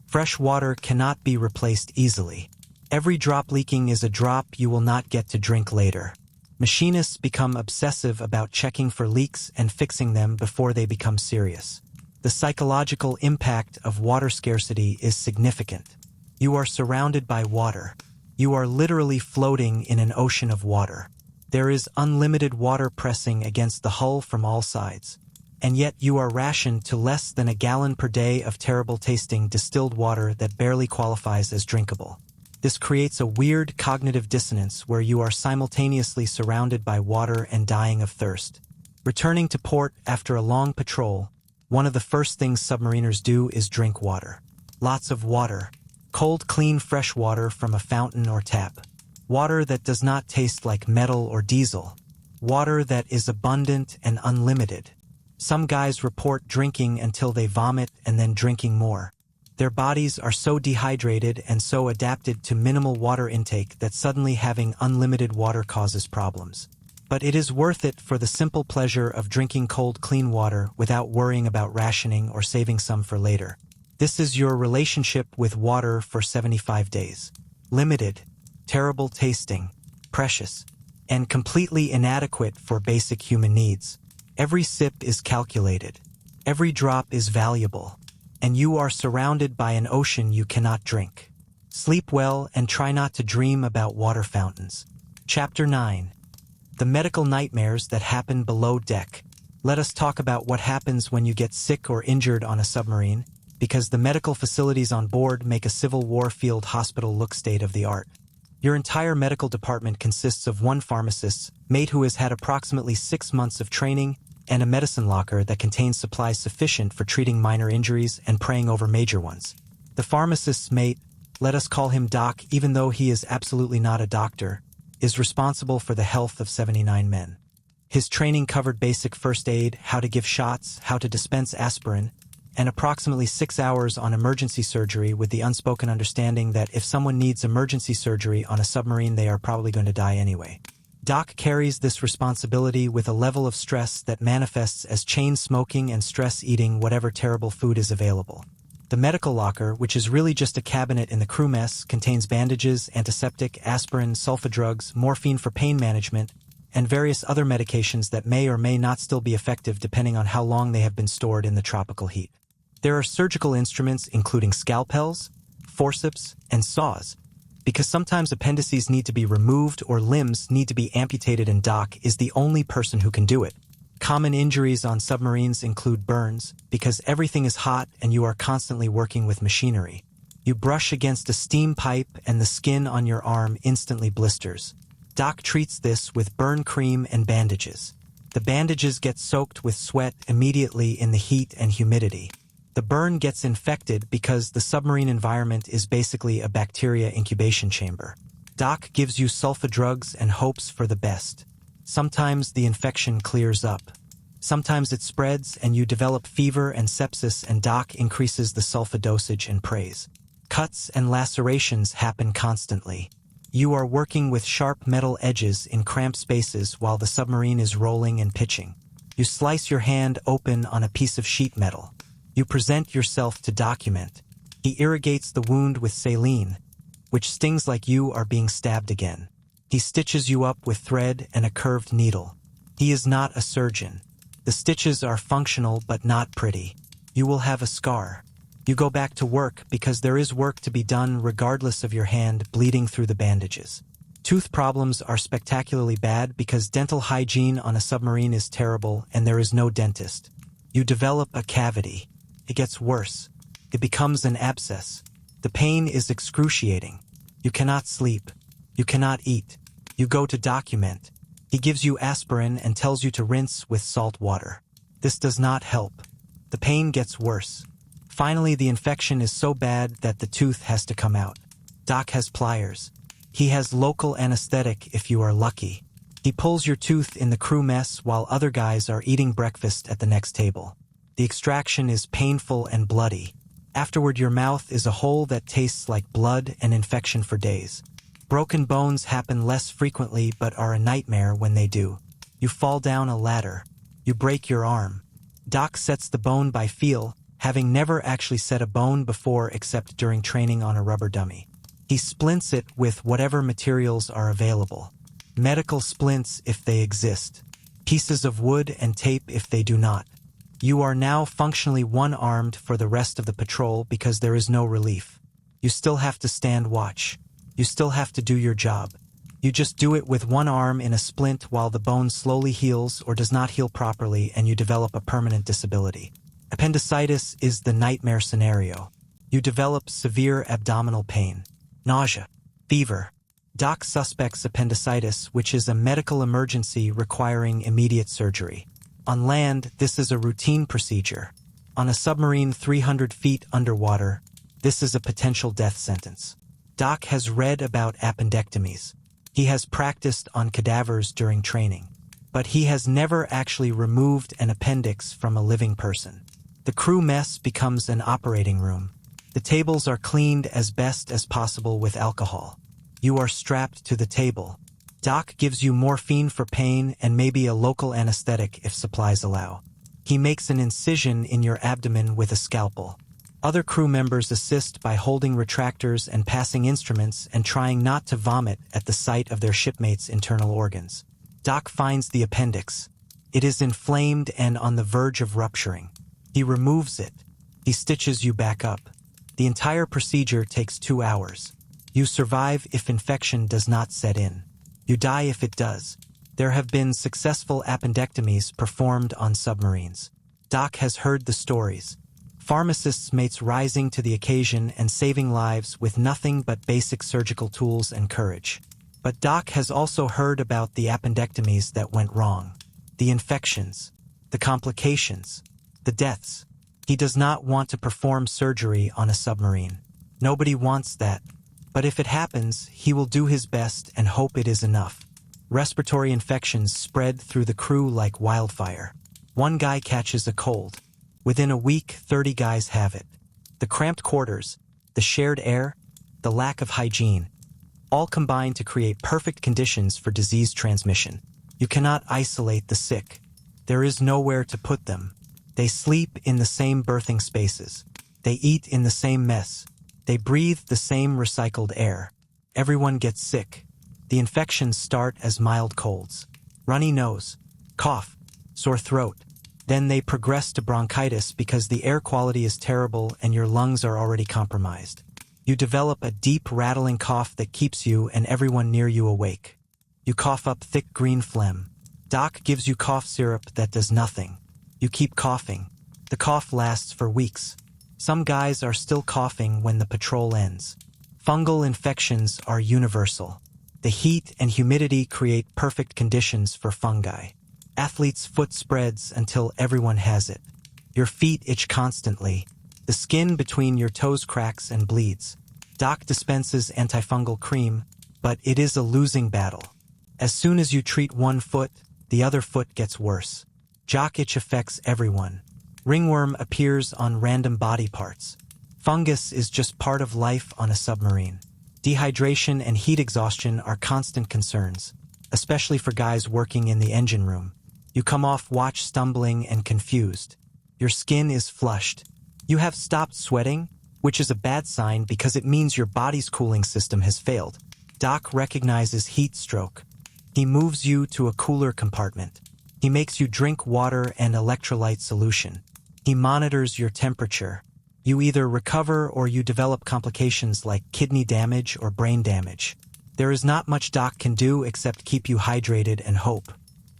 Fresh water cannot be replaced easily. Every drop leaking is a drop you will not get to drink later. Machinists become obsessive about checking for leaks and fixing them before they become serious. The psychological impact of water scarcity is significant. You are surrounded by water. You are literally floating in an ocean of water. There is unlimited water pressing against the hull from all sides. And yet you are rationed to less than a gallon per day of terrible-tasting distilled water that barely qualifies as drinkable. This creates a weird cognitive dissonance where you are simultaneously surrounded by water and dying of thirst. Returning to port after a long patrol, one of the first things submariners do is drink water. Lots of water. Cold, clean, fresh water from a fountain or tap. Water that does not taste like metal or diesel. Water that is abundant and unlimited. Some guys report drinking until they vomit and then drinking more. Their bodies are so dehydrated and so adapted to minimal water intake that suddenly having unlimited water causes problems. But it is worth it for the simple pleasure of drinking cold, clean water without worrying about rationing or saving some for later. This is your relationship with water for 75 days. Limited, terrible tasting, precious, and completely inadequate for basic human needs. Every sip is calculated. Every drop is valuable. And you are surrounded by an ocean you cannot drink. Sleep well and try not to dream about water fountains. Chapter 9. The medical nightmares that happen below deck. Let us talk about what happens when you get sick or injured on a submarine, because the medical facilities on board make a Civil War field hospital look state-of-the-art. Your entire medical department consists of one pharmacist, mate who has had approximately 6 months of training, and a medicine locker that contains supplies sufficient for treating minor injuries and praying over major ones. The pharmacist's mate, let us call him Doc even though he is absolutely not a doctor, is responsible for the health of 79 men. His training covered basic first aid, how to give shots, how to dispense aspirin, and approximately 6 hours on emergency surgery with the unspoken understanding that if someone needs emergency surgery on a submarine, they are probably going to die anyway. Doc carries this responsibility with a level of stress that manifests as chain smoking and stress eating whatever terrible food is available. The medical locker, which is really just a cabinet in the crew mess, contains bandages, antiseptic, aspirin, sulfa drugs, morphine for pain management, and various other medications that may or may not still be effective depending on how long they have been stored in the tropical heat. There are surgical instruments including scalpels, forceps, and saws, because sometimes appendices need to be removed or limbs need to be amputated, and Doc is the only person who can do it. Common injuries on submarines include burns, because everything is hot and you are constantly working with machinery. You brush against a steam pipe and the skin on your arm instantly blisters. Doc treats this with burn cream and bandages. The bandages get soaked with sweat immediately in the heat and humidity. The burn gets infected because the submarine environment is basically a bacteria incubation chamber. Doc gives you sulfa drugs and hopes for the best. Sometimes the infection clears up. Sometimes it spreads and you develop fever and sepsis, and Doc increases the sulfa dosage and prays. Cuts and lacerations happen constantly. You are working with sharp metal edges in cramped spaces while the submarine is rolling and pitching. You slice your hand open on a piece of sheet metal. You present yourself to document. He irrigates the wound with saline, which stings like you are being stabbed again. He stitches you up with thread and a curved needle. He is not a surgeon. The stitches are functional but not pretty. You will have a scar. You go back to work because there is work to be done regardless of your hand bleeding through the bandages. Tooth problems are spectacularly bad because dental hygiene on a submarine is terrible and there is no dentist. You develop a cavity. It gets worse. It becomes an abscess. The pain is excruciating. You cannot sleep. You cannot eat. You go to document. He gives you aspirin and tells you to rinse with salt water. This does not help. The pain gets worse. Finally, the infection is so bad that the tooth has to come out. Doc has pliers. He has local anesthetic if you are lucky. He pulls your tooth in the crew mess while other guys are eating breakfast at the next table. The extraction is painful and bloody. Afterward, your mouth is a hole that tastes like blood and infection for days. Broken bones happen less frequently but are a nightmare when they do. You fall down a ladder. You break your arm. Doc sets the bone by feel, having never actually set a bone before except during training on a rubber dummy. He splints it with whatever materials are available. Medical splints if they exist. Pieces of wood and tape if they do not. You are now functionally one-armed for the rest of the patrol because there is no relief. You still have to stand watch. You still have to do your job. You just do it with one arm in a splint while the bone slowly heals or does not heal properly and you develop a permanent disability. Appendicitis is the nightmare scenario. You develop severe abdominal pain, nausea, fever. Doc suspects appendicitis, which is a medical emergency requiring immediate surgery. On land, this is a routine procedure. On a submarine 300 feet underwater, this is a potential death sentence. Doc has read about appendectomies. He has practiced on cadavers during training. But he has never actually removed an appendix from a living person. The crew mess becomes an operating room. The tables are cleaned as best as possible with alcohol. You are strapped to the table. Doc gives you morphine for pain and maybe a local anesthetic if supplies allow. He makes an incision in your abdomen with a scalpel. Other crew members assist by holding retractors and passing instruments and trying not to vomit at the sight of their shipmates' internal organs. Doc finds the appendix. It is inflamed and on the verge of rupturing. He removes it. He stitches you back up. The entire procedure takes 2 hours. You survive if infection does not set in. You die if it does. There have been successful appendectomies performed on submarines. Doc has heard the stories. Pharmacists' mates rising to the occasion and saving lives with nothing but basic surgical tools and courage. But Doc has also heard about the appendectomies that went wrong. The infections. The complications. The deaths. He does not want to perform surgery on a submarine. Nobody wants that. But if it happens, he will do his best and hope it is enough. Respiratory infections spread through the crew like wildfire. One guy catches a cold. Within a week, 30 guys have it. The cramped quarters, the shared air, the lack of hygiene, all combine to create perfect conditions for disease transmission. You cannot isolate the sick. There is nowhere to put them. They sleep in the same birthing spaces. They eat in the same mess. They breathe the same recycled air. Everyone gets sick. The infections start as mild colds. Runny nose, cough, sore throat. Then they progress to bronchitis because the air quality is terrible and your lungs are already compromised. You develop a deep rattling cough that keeps you and everyone near you awake. You cough up thick green phlegm. Doc gives you cough syrup that does nothing. You keep coughing. The cough lasts for weeks. Some guys are still coughing when the patrol ends. Fungal infections are universal. The heat and humidity create perfect conditions for fungi. Athlete's foot spreads until everyone has it. Your feet itch constantly. The skin between your toes cracks and bleeds. Doc dispenses antifungal cream, but it is a losing battle. As soon as you treat one foot, the other foot gets worse. Jock itch affects everyone. Ringworm appears on random body parts. Fungus is just part of life on a submarine. Dehydration and heat exhaustion are constant concerns, especially for guys working in the engine room. You come off watch stumbling and confused. Your skin is flushed. You have stopped sweating, which is a bad sign because it means your body's cooling system has failed. Doc recognizes heat stroke. He moves you to a cooler compartment. He makes you drink water and electrolyte solution. He monitors your temperature. You either recover or you develop complications like kidney damage or brain damage. There is not much Doc can do except keep you hydrated and hope.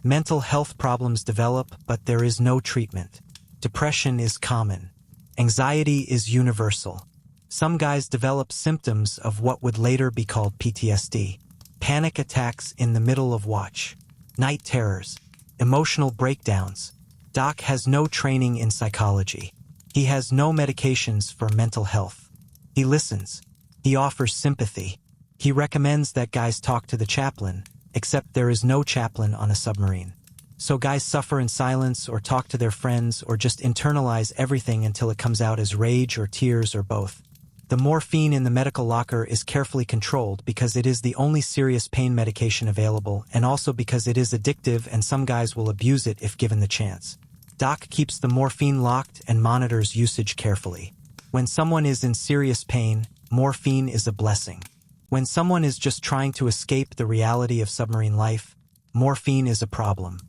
Mental health problems develop, but there is no treatment. Depression is common. Anxiety is universal. Some guys develop symptoms of what would later be called PTSD. Panic attacks in the middle of watch. Night terrors. Emotional breakdowns. Doc has no training in psychology. He has no medications for mental health. He listens. He offers sympathy. He recommends that guys talk to the chaplain, except there is no chaplain on a submarine. So guys suffer in silence or talk to their friends or just internalize everything until it comes out as rage or tears or both. The morphine in the medical locker is carefully controlled because it is the only serious pain medication available and also because it is addictive and some guys will abuse it if given the chance. Doc keeps the morphine locked and monitors usage carefully. When someone is in serious pain, morphine is a blessing. When someone is just trying to escape the reality of submarine life, morphine is a problem.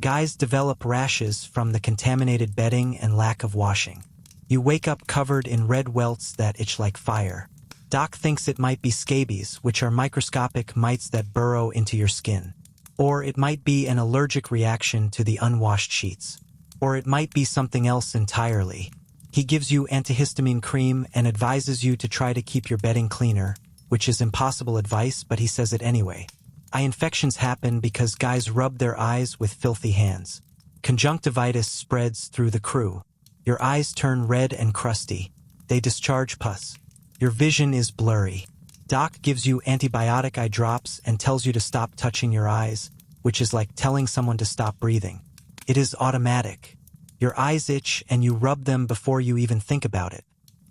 Guys develop rashes from the contaminated bedding and lack of washing. You wake up covered in red welts that itch like fire. Doc thinks it might be scabies, which are microscopic mites that burrow into your skin. Or it might be an allergic reaction to the unwashed sheets. Or it might be something else entirely. He gives you antihistamine cream and advises you to try to keep your bedding cleaner, which is impossible advice, but he says it anyway. Eye infections happen because guys rub their eyes with filthy hands. Conjunctivitis spreads through the crew. Your eyes turn red and crusty. They discharge pus. Your vision is blurry. Doc gives you antibiotic eye drops and tells you to stop touching your eyes, which is like telling someone to stop breathing. It is automatic. Your eyes itch and you rub them before you even think about it.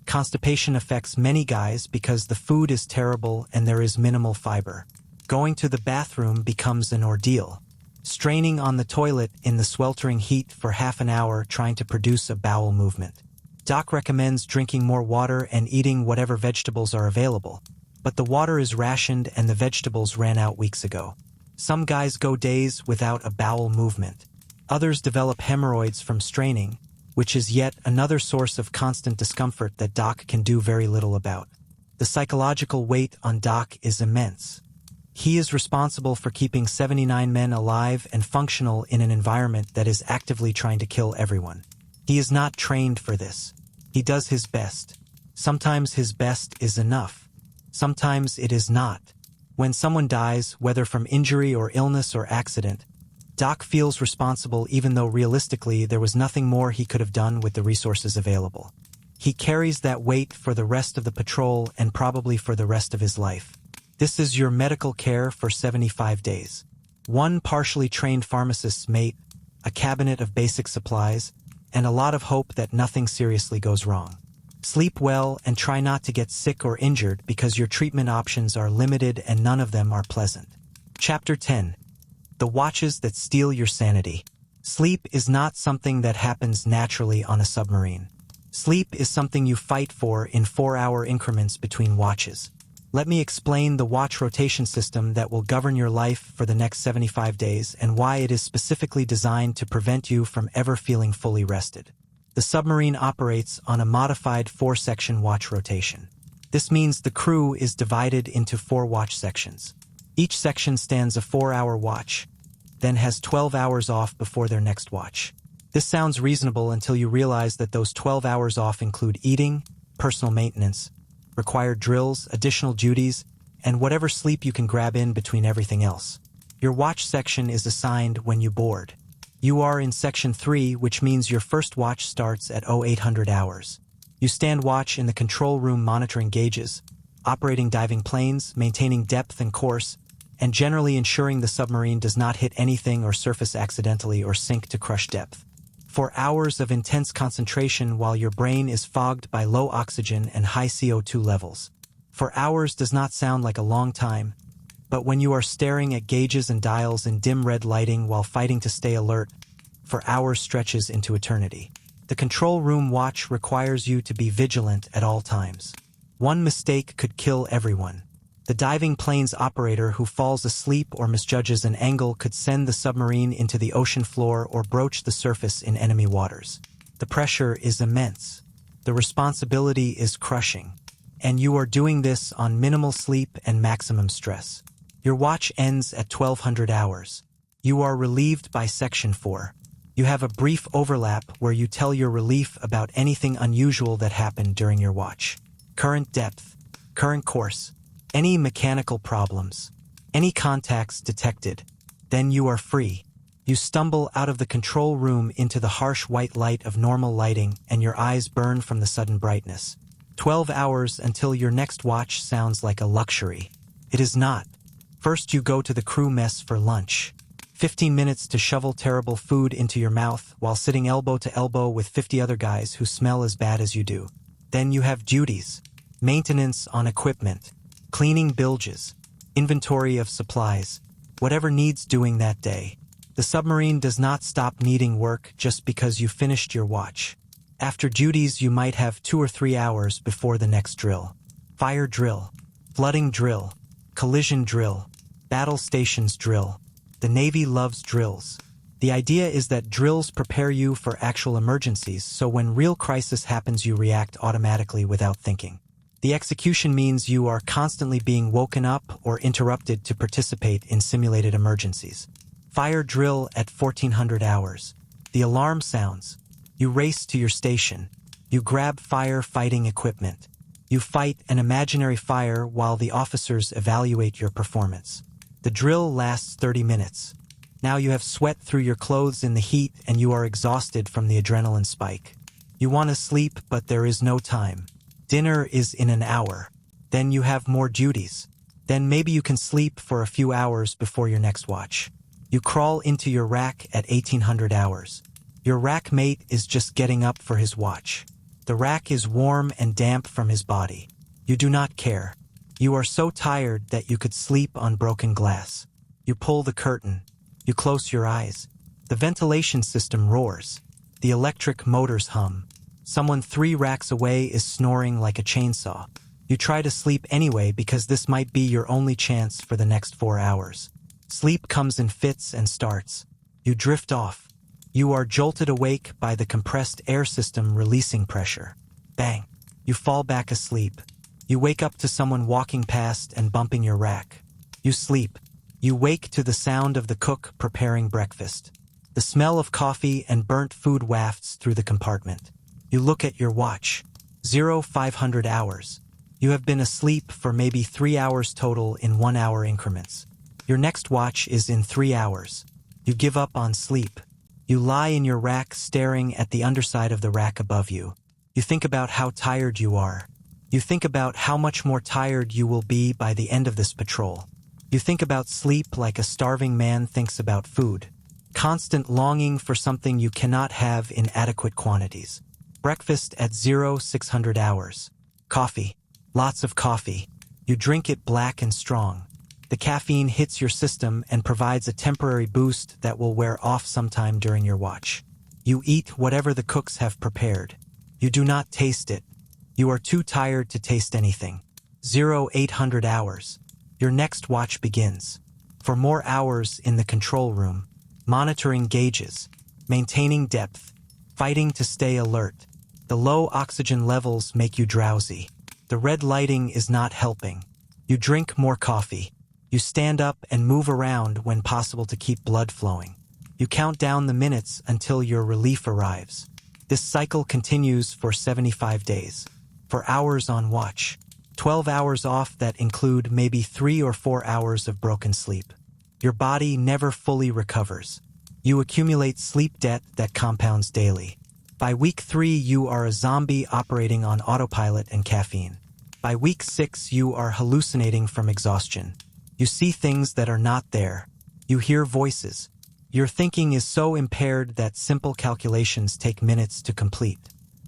Constipation affects many guys because the food is terrible and there is minimal fiber. Going to the bathroom becomes an ordeal. Straining on the toilet in the sweltering heat for half an hour trying to produce a bowel movement. Doc recommends drinking more water and eating whatever vegetables are available, but the water is rationed and the vegetables ran out weeks ago. Some guys go days without a bowel movement. Others develop hemorrhoids from straining, which is yet another source of constant discomfort that Doc can do very little about. The psychological weight on Doc is immense. He is responsible for keeping 79 men alive and functional in an environment that is actively trying to kill everyone. He is not trained for this. He does his best. Sometimes his best is enough. Sometimes it is not. When someone dies, whether from injury or illness or accident, Doc feels responsible even though realistically there was nothing more he could have done with the resources available. He carries that weight for the rest of the patrol and probably for the rest of his life. This is your medical care for 75 days. One partially trained pharmacist's mate, a cabinet of basic supplies, and a lot of hope that nothing seriously goes wrong. Sleep well and try not to get sick or injured because your treatment options are limited and none of them are pleasant. Chapter 10. The watches that steal your sanity. Sleep is not something that happens naturally on a submarine. Sleep is something you fight for in 4-hour increments between watches. Let me explain the watch rotation system that will govern your life for the next 75 days and why it is specifically designed to prevent you from ever feeling fully rested. The submarine operates on a modified 4-section watch rotation. This means the crew is divided into 4 watch sections. Each section stands a 4-hour watch, then has 12 hours off before their next watch. This sounds reasonable until you realize that those 12 hours off include eating, personal maintenance, required drills, additional duties, and whatever sleep you can grab in between everything else. Your watch section is assigned when you board. You are in Section 3, which means your first watch starts at 0800 hours. You stand watch in the control room monitoring gauges, operating diving planes, maintaining depth and course, and generally ensuring the submarine does not hit anything or surface accidentally or sink to crush depth. For hours of intense concentration while your brain is fogged by low oxygen and high CO2 levels. For hours does not sound like a long time, but when you are staring at gauges and dials in dim red lighting while fighting to stay alert, for hours stretches into eternity. The control room watch requires you to be vigilant at all times. One mistake could kill everyone. The diving plane's operator who falls asleep or misjudges an angle could send the submarine into the ocean floor or broach the surface in enemy waters. The pressure is immense. The responsibility is crushing. And you are doing this on minimal sleep and maximum stress. Your watch ends at 1200 hours. You are relieved by Section 4. You have a brief overlap where you tell your relief about anything unusual that happened during your watch. Current depth, current course, any mechanical problems, any contacts detected. Then you are free. You stumble out of the control room into the harsh white light of normal lighting and your eyes burn from the sudden brightness. 12 hours until your next watch sounds like a luxury. It is not. First you go to the crew mess for lunch. 15 minutes to shovel terrible food into your mouth while sitting elbow to elbow with 50 other guys who smell as bad as you do. Then you have duties. Maintenance on equipment. Cleaning bilges. Inventory of supplies. Whatever needs doing that day. The submarine does not stop needing work just because you finished your watch. After duties you might have 2 or 3 hours before the next drill. Fire drill. Flooding drill. Collision drill. Battle stations drill. The Navy loves drills. The idea is that drills prepare you for actual emergencies, so when real crisis happens you react automatically without thinking. The execution means you are constantly being woken up or interrupted to participate in simulated emergencies. Fire drill at 1400 hours. The alarm sounds. You race to your station. You grab fire-fighting equipment. You fight an imaginary fire while the officers evaluate your performance. The drill lasts 30 minutes. Now you have sweat through your clothes in the heat and you are exhausted from the adrenaline spike. You want to sleep, but there is no time. Dinner is in an hour. Then you have more duties. Then maybe you can sleep for a few hours before your next watch. You crawl into your rack at 1800 hours. Your rack mate is just getting up for his watch. The rack is warm and damp from his body. You do not care. You are so tired that you could sleep on broken glass. You pull the curtain. You close your eyes. The ventilation system roars. The electric motors hum. Someone 3 racks away is snoring like a chainsaw. You try to sleep anyway because this might be your only chance for the next 4 hours. Sleep comes in fits and starts. You drift off. You are jolted awake by the compressed air system releasing pressure. Bang! You fall back asleep. You wake up to someone walking past and bumping your rack. You sleep. You wake to the sound of the cook preparing breakfast. The smell of coffee and burnt food wafts through the compartment. You look at your watch. 0500 hours. You have been asleep for maybe 3 hours total in 1 hour increments. Your next watch is in 3 hours. You give up on sleep. You lie in your rack staring at the underside of the rack above you. You think about how tired you are. You think about how much more tired you will be by the end of this patrol. You think about sleep like a starving man thinks about food. Constant longing for something you cannot have in adequate quantities. Breakfast at 0600 hours. Coffee. Lots of coffee. You drink it black and strong. The caffeine hits your system and provides a temporary boost that will wear off sometime during your watch. You eat whatever the cooks have prepared. You do not taste it. You are too tired to taste anything. 0800 hours. Your next watch begins. For more hours in the control room, monitoring gauges, maintaining depth, fighting to stay alert. The low oxygen levels make you drowsy. The red lighting is not helping. You drink more coffee. You stand up and move around when possible to keep blood flowing. You count down the minutes until your relief arrives. This cycle continues for 75 days. For hours on watch. 12 hours off that include maybe 3 or 4 hours of broken sleep. Your body never fully recovers. You accumulate sleep debt that compounds daily. By week 3, you are a zombie operating on autopilot and caffeine. By week 6, you are hallucinating from exhaustion. You see things that are not there. You hear voices. Your thinking is so impaired that simple calculations take minutes to complete.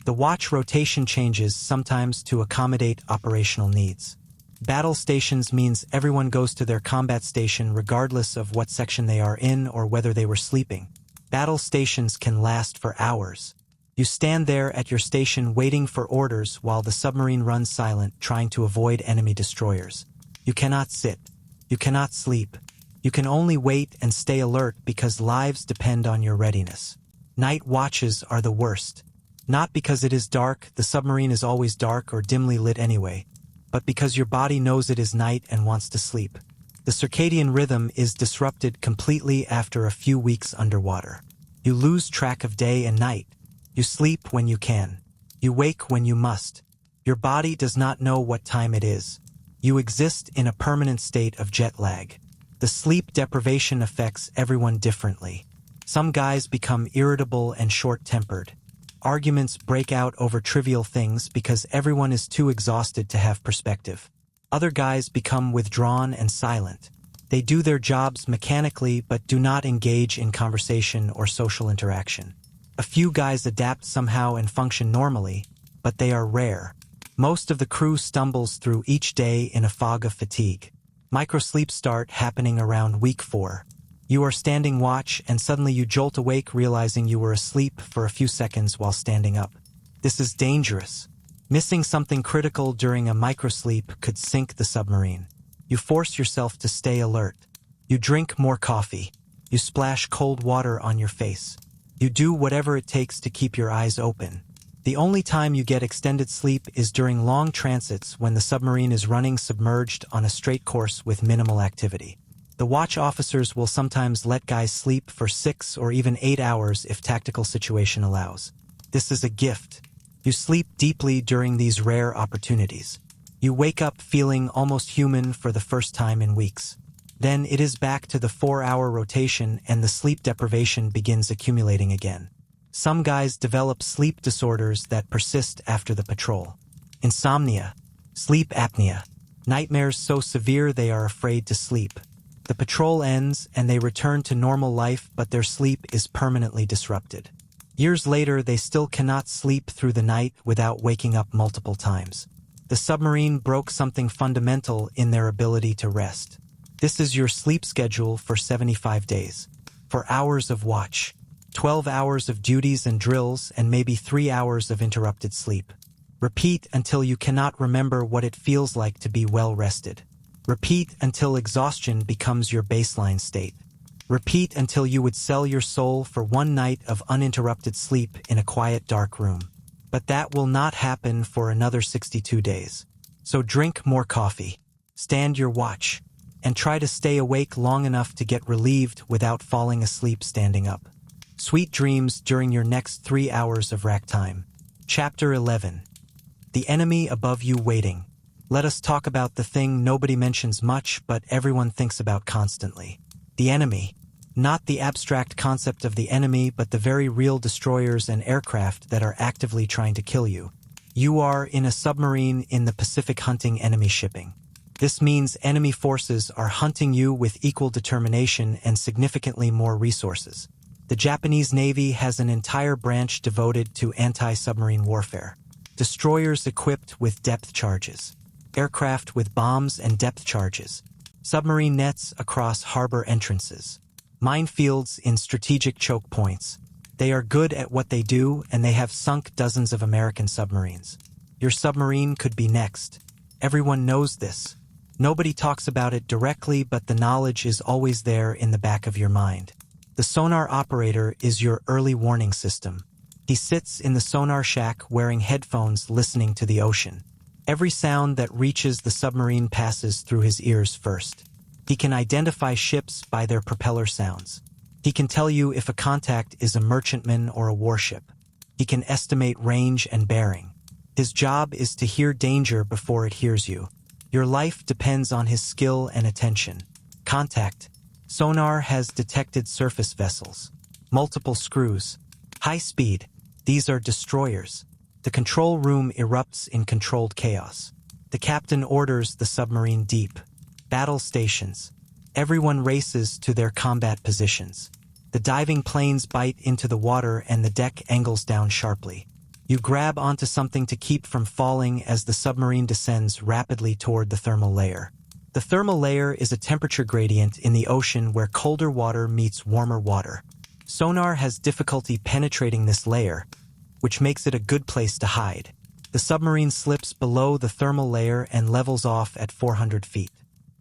The watch rotation changes sometimes to accommodate operational needs. Battle stations means everyone goes to their combat station regardless of what section they are in or whether they were sleeping. Battle stations can last for hours. You stand there at your station waiting for orders while the submarine runs silent, trying to avoid enemy destroyers. You cannot sit. You cannot sleep. You can only wait and stay alert because lives depend on your readiness. Night watches are the worst. Not because it is dark, the submarine is always dark or dimly lit anyway, but because your body knows it is night and wants to sleep. The circadian rhythm is disrupted completely after a few weeks underwater. You lose track of day and night. You sleep when you can. You wake when you must. Your body does not know what time it is. You exist in a permanent state of jet lag. The sleep deprivation affects everyone differently. Some guys become irritable and short-tempered. Arguments break out over trivial things because everyone is too exhausted to have perspective. Other guys become withdrawn and silent. They do their jobs mechanically but do not engage in conversation or social interaction. A few guys adapt somehow and function normally, but they are rare. Most of the crew stumbles through each day in a fog of fatigue. Microsleeps start happening around week 4. You are standing watch and suddenly you jolt awake realizing you were asleep for a few seconds while standing up. This is dangerous. Missing something critical during a microsleep could sink the submarine. You force yourself to stay alert. You drink more coffee. You splash cold water on your face. You do whatever it takes to keep your eyes open. The only time you get extended sleep is during long transits when the submarine is running submerged on a straight course with minimal activity. The watch officers will sometimes let guys sleep for 6 or even 8 hours if tactical situation allows. This is a gift. You sleep deeply during these rare opportunities. You wake up feeling almost human for the first time in weeks. Then it is back to the 4-hour rotation and the sleep deprivation begins accumulating again. Some guys develop sleep disorders that persist after the patrol. Insomnia, sleep apnea, nightmares so severe they are afraid to sleep. The patrol ends and they return to normal life, but their sleep is permanently disrupted. Years later, they still cannot sleep through the night without waking up multiple times. The submarine broke something fundamental in their ability to rest. This is your sleep schedule for 75 days. For hours of watch, 12 hours of duties and drills, and maybe 3 hours of interrupted sleep. Repeat until you cannot remember what it feels like to be well rested. Repeat until exhaustion becomes your baseline state. Repeat until you would sell your soul for one night of uninterrupted sleep in a quiet, dark room. But that will not happen for another 62 days. So drink more coffee, stand your watch, and try to stay awake long enough to get relieved without falling asleep standing up. Sweet dreams during your next 3 hours of rack time. Chapter 11. The enemy above you waiting. Let us talk about the thing nobody mentions much but everyone thinks about constantly. The enemy. Not the abstract concept of the enemy, but the very real destroyers and aircraft that are actively trying to kill you. You are in a submarine in the Pacific hunting enemy shipping. This means enemy forces are hunting you with equal determination and significantly more resources. The Japanese Navy has an entire branch devoted to anti-submarine warfare. Destroyers equipped with depth charges. Aircraft with bombs and depth charges. Submarine nets across harbor entrances. Minefields in strategic choke points. They are good at what they do, and they have sunk dozens of American submarines. Your submarine could be next. Everyone knows this. Nobody talks about it directly, but the knowledge is always there in the back of your mind. The sonar operator is your early warning system. He sits in the sonar shack wearing headphones listening to the ocean. Every sound that reaches the submarine passes through his ears first. He can identify ships by their propeller sounds. He can tell you if a contact is a merchantman or a warship. He can estimate range and bearing. His job is to hear danger before it hears you. Your life depends on his skill and attention. Contact. Sonar has detected surface vessels. Multiple screws. High speed. These are destroyers. The control room erupts in controlled chaos. The captain orders the submarine deep. Battle stations. Everyone races to their combat positions. The diving planes bite into the water and the deck angles down sharply. You grab onto something to keep from falling as the submarine descends rapidly toward the thermal layer. The thermal layer is a temperature gradient in the ocean where colder water meets warmer water. Sonar has difficulty penetrating this layer, which makes it a good place to hide. The submarine slips below the thermal layer and levels off at 400 feet.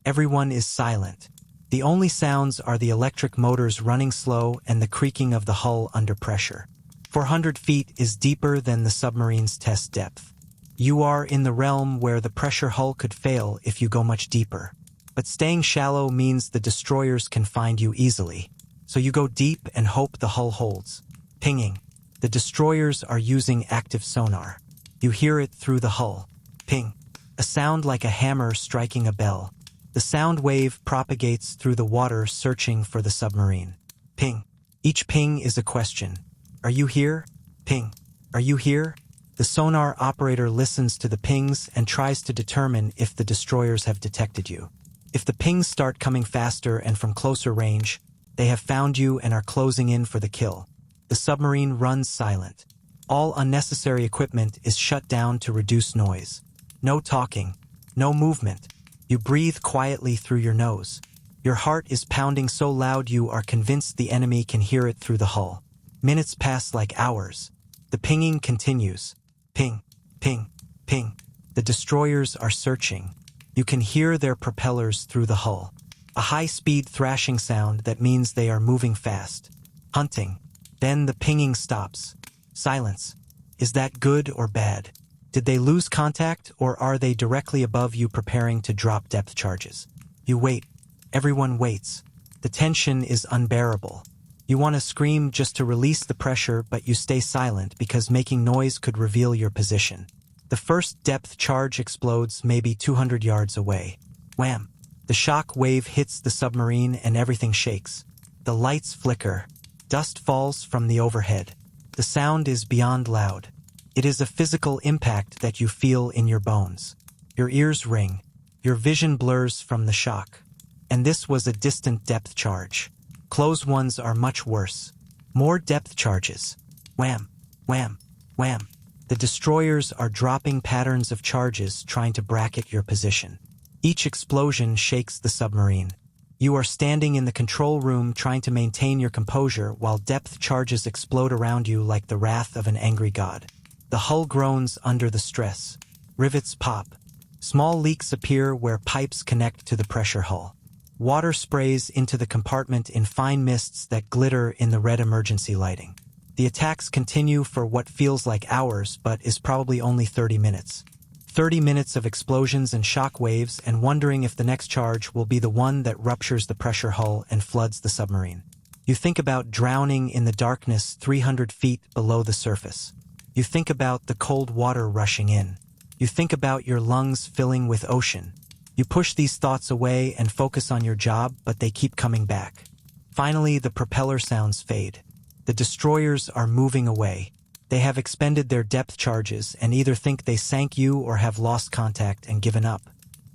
Everyone is silent. The only sounds are the electric motors running slow and the creaking of the hull under pressure. 400 feet is deeper than the submarine's test depth. You are in the realm where the pressure hull could fail if you go much deeper. But staying shallow means the destroyers can find you easily. So you go deep and hope the hull holds. Pinging. The destroyers are using active sonar. You hear it through the hull. Ping. A sound like a hammer striking a bell. The sound wave propagates through the water searching for the submarine. Ping. Each ping is a question. Are you here? Ping. Are you here? The sonar operator listens to the pings and tries to determine if the destroyers have detected you. If the pings start coming faster and from closer range, they have found you and are closing in for the kill. The submarine runs silent. All unnecessary equipment is shut down to reduce noise. No talking. No movement. You breathe quietly through your nose. Your heart is pounding so loud you are convinced the enemy can hear it through the hull. Minutes pass like hours. The pinging continues. Ping, ping, ping. The destroyers are searching. You can hear their propellers through the hull. A high-speed thrashing sound that means they are moving fast. Hunting. Then the pinging stops. Silence. Is that good or bad? Did they lose contact, or are they directly above you preparing to drop depth charges? You wait. Everyone waits. The tension is unbearable. You want to scream just to release the pressure, but you stay silent because making noise could reveal your position. The first depth charge explodes maybe 200 yards away. Wham! The shock wave hits the submarine and everything shakes. The lights flicker. Dust falls from the overhead. The sound is beyond loud. It is a physical impact that you feel in your bones. Your ears ring. Your vision blurs from the shock. And this was a distant depth charge. Close ones are much worse. More depth charges. Wham, wham, wham. The destroyers are dropping patterns of charges trying to bracket your position. Each explosion shakes the submarine. You are standing in the control room trying to maintain your composure while depth charges explode around you like the wrath of an angry god. The hull groans under the stress. Rivets pop. Small leaks appear where pipes connect to the pressure hull. Water sprays into the compartment in fine mists that glitter in the red emergency lighting. The attacks continue for what feels like hours but is probably only 30 minutes. 30 minutes of explosions and shock waves and wondering if the next charge will be the one that ruptures the pressure hull and floods the submarine. You think about drowning in the darkness 300 feet below the surface. You think about the cold water rushing in. You think about your lungs filling with ocean. You push these thoughts away and focus on your job, but they keep coming back. Finally, the propeller sounds fade. The destroyers are moving away. They have expended their depth charges and either think they sank you or have lost contact and given up.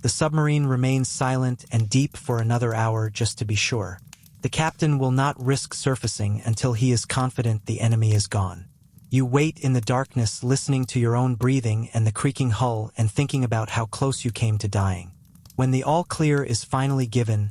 The submarine remains silent and deep for another hour just to be sure. The captain will not risk surfacing until he is confident the enemy is gone. You wait in the darkness, listening to your own breathing and the creaking hull and thinking about how close you came to dying. When the all clear is finally given,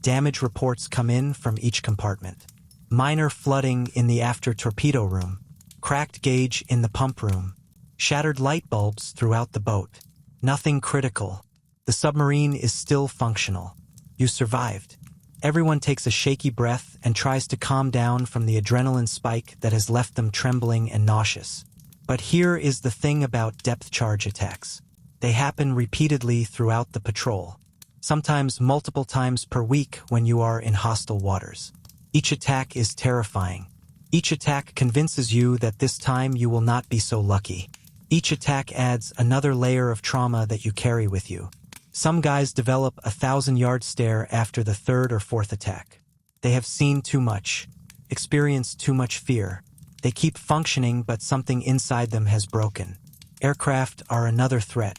damage reports come in from each compartment. Minor flooding in the after torpedo room. Cracked gauge in the pump room. Shattered light bulbs throughout the boat. Nothing critical. The submarine is still functional. You survived. Everyone takes a shaky breath and tries to calm down from the adrenaline spike that has left them trembling and nauseous. But here is the thing about depth charge attacks. They happen repeatedly throughout the patrol. Sometimes multiple times per week when you are in hostile waters. Each attack is terrifying. Each attack convinces you that this time you will not be so lucky. Each attack adds another layer of trauma that you carry with you. Some guys develop a 1,000-yard stare after the third or fourth attack. They have seen too much, experienced too much fear. They keep functioning, but something inside them has broken. Aircraft are another threat.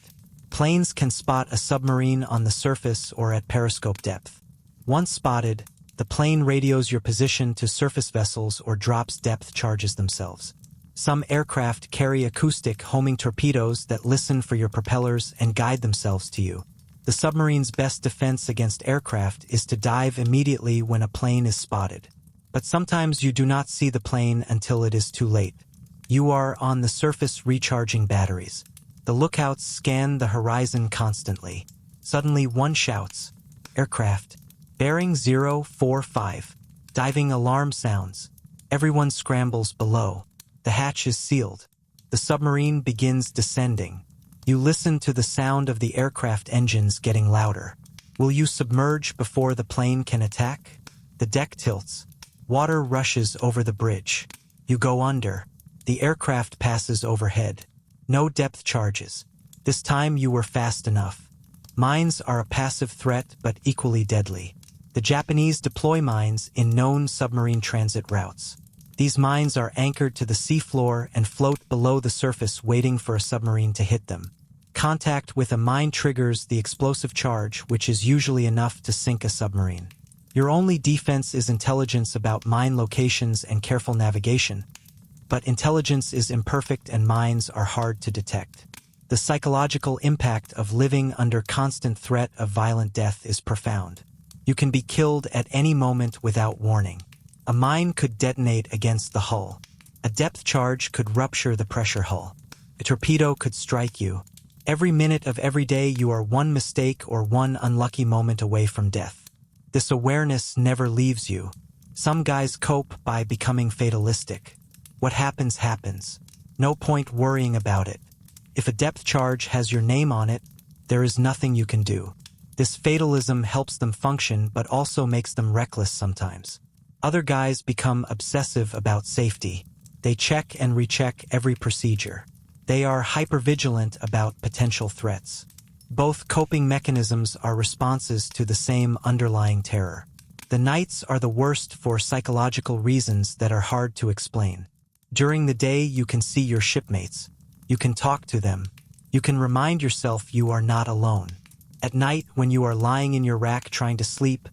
Planes can spot a submarine on the surface or at periscope depth. Once spotted, the plane radios your position to surface vessels or drops depth charges themselves. Some aircraft carry acoustic homing torpedoes that listen for your propellers and guide themselves to you. The submarine's best defense against aircraft is to dive immediately when a plane is spotted. But sometimes you do not see the plane until it is too late. You are on the surface recharging batteries. The lookouts scan the horizon constantly. Suddenly one shouts, "Aircraft! Bearing 045. Diving alarm sounds. Everyone scrambles below. The hatch is sealed. The submarine begins descending. You listen to the sound of the aircraft engines getting louder. Will you submerge before the plane can attack? The deck tilts. Water rushes over the bridge. You go under. The aircraft passes overhead. No depth charges. This time you were fast enough. Mines are a passive threat but equally deadly. The Japanese deploy mines in known submarine transit routes. These mines are anchored to the seafloor and float below the surface waiting for a submarine to hit them. Contact with a mine triggers the explosive charge, which is usually enough to sink a submarine. Your only defense is intelligence about mine locations and careful navigation, but intelligence is imperfect and mines are hard to detect. The psychological impact of living under constant threat of violent death is profound. You can be killed at any moment without warning. A mine could detonate against the hull. A depth charge could rupture the pressure hull. A torpedo could strike you. Every minute of every day you are one mistake or one unlucky moment away from death. This awareness never leaves you. Some guys cope by becoming fatalistic. What happens, happens. No point worrying about it. If a depth charge has your name on it, there is nothing you can do. This fatalism helps them function but also makes them reckless sometimes. Other guys become obsessive about safety. They check and recheck every procedure. They are hypervigilant about potential threats. Both coping mechanisms are responses to the same underlying terror. The nights are the worst for psychological reasons that are hard to explain. During the day you can see your shipmates. You can talk to them. You can remind yourself you are not alone. At night, when you are lying in your rack trying to sleep,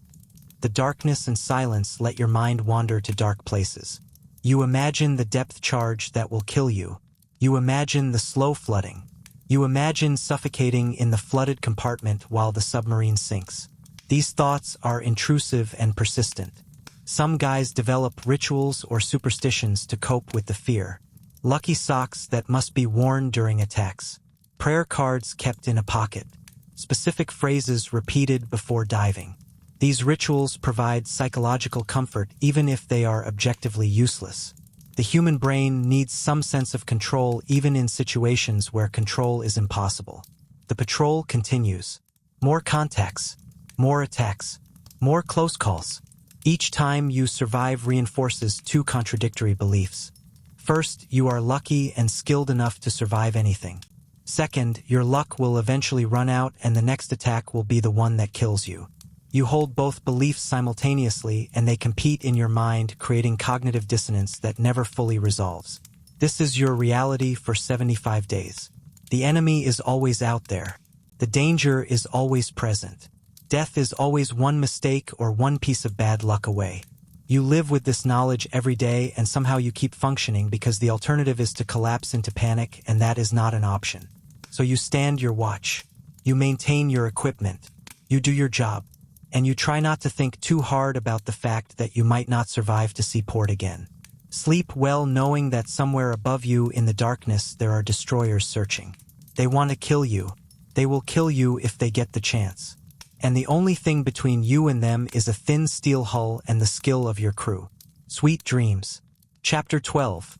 the darkness and silence let your mind wander to dark places. You imagine the depth charge that will kill you. You imagine the slow flooding. You imagine suffocating in the flooded compartment while the submarine sinks. These thoughts are intrusive and persistent. Some guys develop rituals or superstitions to cope with the fear. Lucky socks that must be worn during attacks. Prayer cards kept in a pocket. Specific phrases repeated before diving. These rituals provide psychological comfort even if they are objectively useless. The human brain needs some sense of control even in situations where control is impossible. The patrol continues. More contacts. More attacks. More close calls. Each time you survive reinforces two contradictory beliefs. First, you are lucky and skilled enough to survive anything. Second, your luck will eventually run out and the next attack will be the one that kills you. You hold both beliefs simultaneously and they compete in your mind, creating cognitive dissonance that never fully resolves. This is your reality for 75 days. The enemy is always out there. The danger is always present. Death is always one mistake or one piece of bad luck away. You live with this knowledge every day and somehow you keep functioning because the alternative is to collapse into panic, and that is not an option. So you stand your watch. You maintain your equipment. You do your job. And you try not to think too hard about the fact that you might not survive to see port again. Sleep well knowing that somewhere above you in the darkness there are destroyers searching. They want to kill you. They will kill you if they get the chance. And the only thing between you and them is a thin steel hull and the skill of your crew. Sweet dreams. Chapter 12.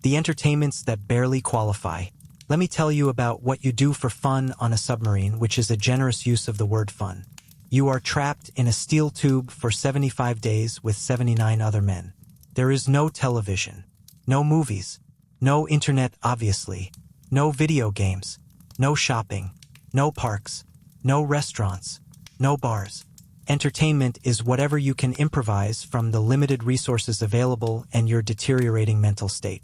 The entertainments that barely qualify. Let me tell you about what you do for fun on a submarine, which is a generous use of the word fun. You are trapped in a steel tube for 75 days with 79 other men. There is no television, no movies, no internet obviously, no video games, no shopping, no parks, no restaurants, no bars. Entertainment is whatever you can improvise from the limited resources available and your deteriorating mental state.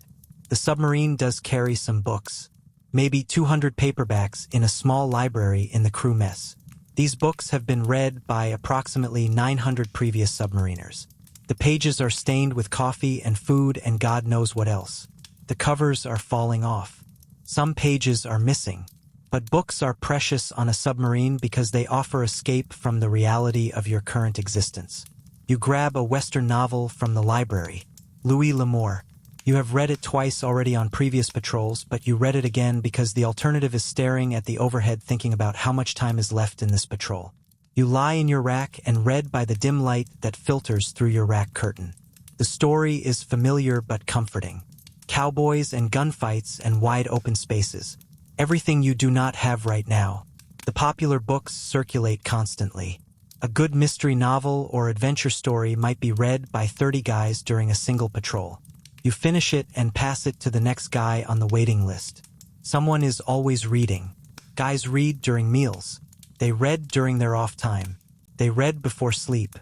The submarine does carry some books, maybe 200 paperbacks in a small library in the crew mess. These books have been read by approximately 900 previous submariners. The pages are stained with coffee and food and God knows what else. The covers are falling off. Some pages are missing. But books are precious on a submarine because they offer escape from the reality of your current existence. You grab a Western novel from the library, Louis L'Amour. You have read it twice already on previous patrols, but you read it again because the alternative is staring at the overhead thinking about how much time is left in this patrol. You lie in your rack and read by the dim light that filters through your rack curtain. The story is familiar but comforting. Cowboys and gunfights and wide open spaces. Everything you do not have right now. The popular books circulate constantly. A good mystery novel or adventure story might be read by 30 guys during a single patrol. You finish it and pass it to the next guy on the waiting list. Someone is always reading. Guys read during meals. They read during their off time. They read before sleep.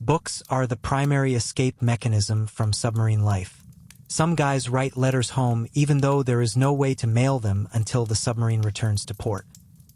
Books are the primary escape mechanism from submarine life. Some guys write letters home even though there is no way to mail them until the submarine returns to port.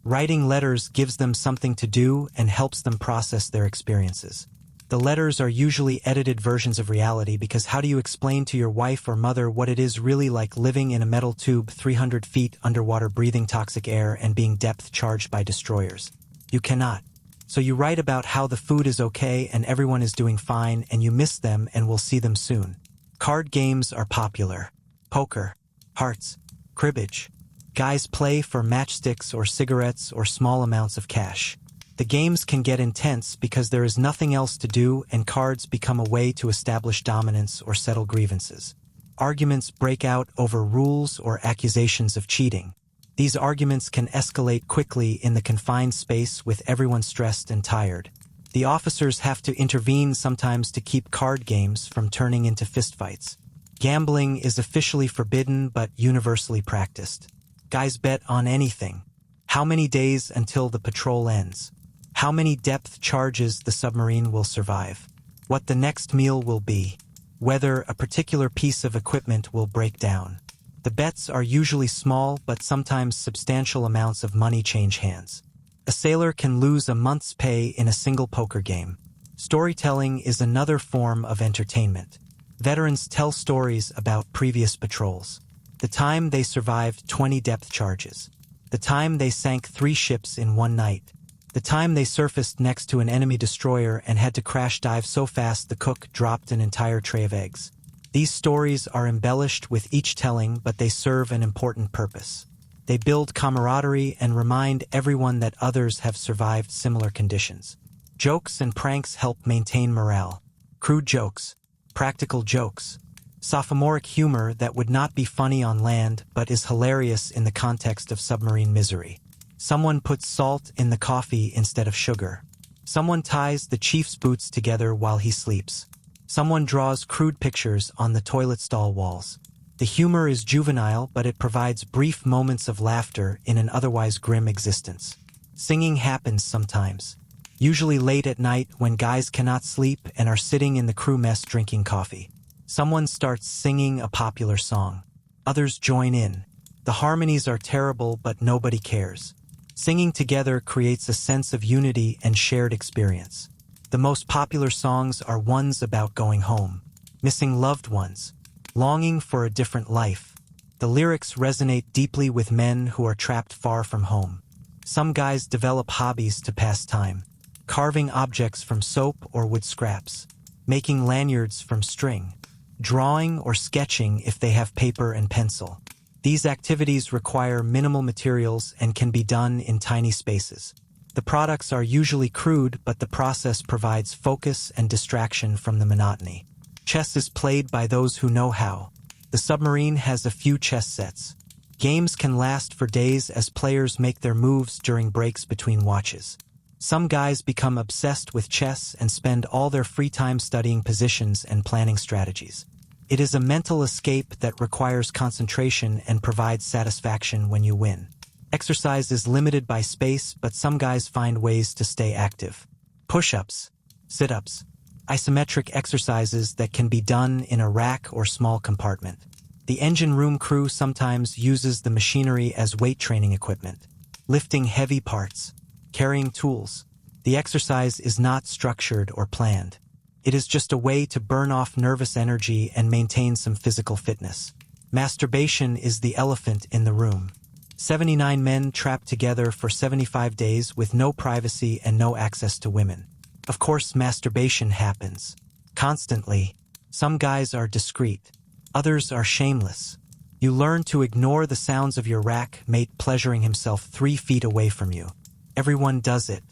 Writing letters gives them something to do and helps them process their experiences. The letters are usually edited versions of reality because how do you explain to your wife or mother what it is really like living in a metal tube 300 feet underwater breathing toxic air and being depth charged by destroyers? You cannot. So you write about how the food is okay and everyone is doing fine and you miss them and will see them soon. Card games are popular. Poker, hearts, cribbage. Guys play for matchsticks or cigarettes or small amounts of cash. The games can get intense because there is nothing else to do and cards become a way to establish dominance or settle grievances. Arguments break out over rules or accusations of cheating. These arguments can escalate quickly in the confined space with everyone stressed and tired. The officers have to intervene sometimes to keep card games from turning into fistfights. Gambling is officially forbidden but universally practiced. Guys bet on anything. How many days until the patrol ends? How many depth charges the submarine will survive? What the next meal will be? Whether a particular piece of equipment will break down. The bets are usually small but sometimes substantial amounts of money change hands. A sailor can lose a month's pay in a single poker game. Storytelling is another form of entertainment. Veterans tell stories about previous patrols. The time they survived 20 depth charges. The time they sank 3 ships in one night. The time they surfaced next to an enemy destroyer and had to crash dive so fast the cook dropped an entire tray of eggs. These stories are embellished with each telling, but they serve an important purpose. They build camaraderie and remind everyone that others have survived similar conditions. Jokes and pranks help maintain morale. Crude jokes, practical jokes, sophomoric humor that would not be funny on land but is hilarious in the context of submarine misery. Someone puts salt in the coffee instead of sugar. Someone ties the chief's boots together while he sleeps. Someone draws crude pictures on the toilet stall walls. The humor is juvenile, but it provides brief moments of laughter in an otherwise grim existence. Singing happens sometimes, usually late at night when guys cannot sleep and are sitting in the crew mess drinking coffee. Someone starts singing a popular song. Others join in. The harmonies are terrible, but nobody cares. Singing together creates a sense of unity and shared experience. The most popular songs are ones about going home, missing loved ones, longing for a different life. The lyrics resonate deeply with men who are trapped far from home. Some guys develop hobbies to pass time, carving objects from soap or wood scraps, making lanyards from string, drawing or sketching if they have paper and pencil. These activities require minimal materials and can be done in tiny spaces. The products are usually crude, but the process provides focus and distraction from the monotony. Chess is played by those who know how. The submarine has a few chess sets. Games can last for days as players make their moves during breaks between watches. Some guys become obsessed with chess and spend all their free time studying positions and planning strategies. It is a mental escape that requires concentration and provides satisfaction when you win. Exercise is limited by space, but some guys find ways to stay active. Push-ups, sit-ups, isometric exercises that can be done in a rack or small compartment. The engine room crew sometimes uses the machinery as weight training equipment. Lifting heavy parts, carrying tools. The exercise is not structured or planned. It is just a way to burn off nervous energy and maintain some physical fitness. Masturbation is the elephant in the room. 79 men trapped together for 75 days with no privacy and no access to women. Of course, masturbation happens. Constantly. Some guys are discreet. Others are shameless. You learn to ignore the sounds of your rack mate pleasuring himself 3 feet away from you. Everyone does it.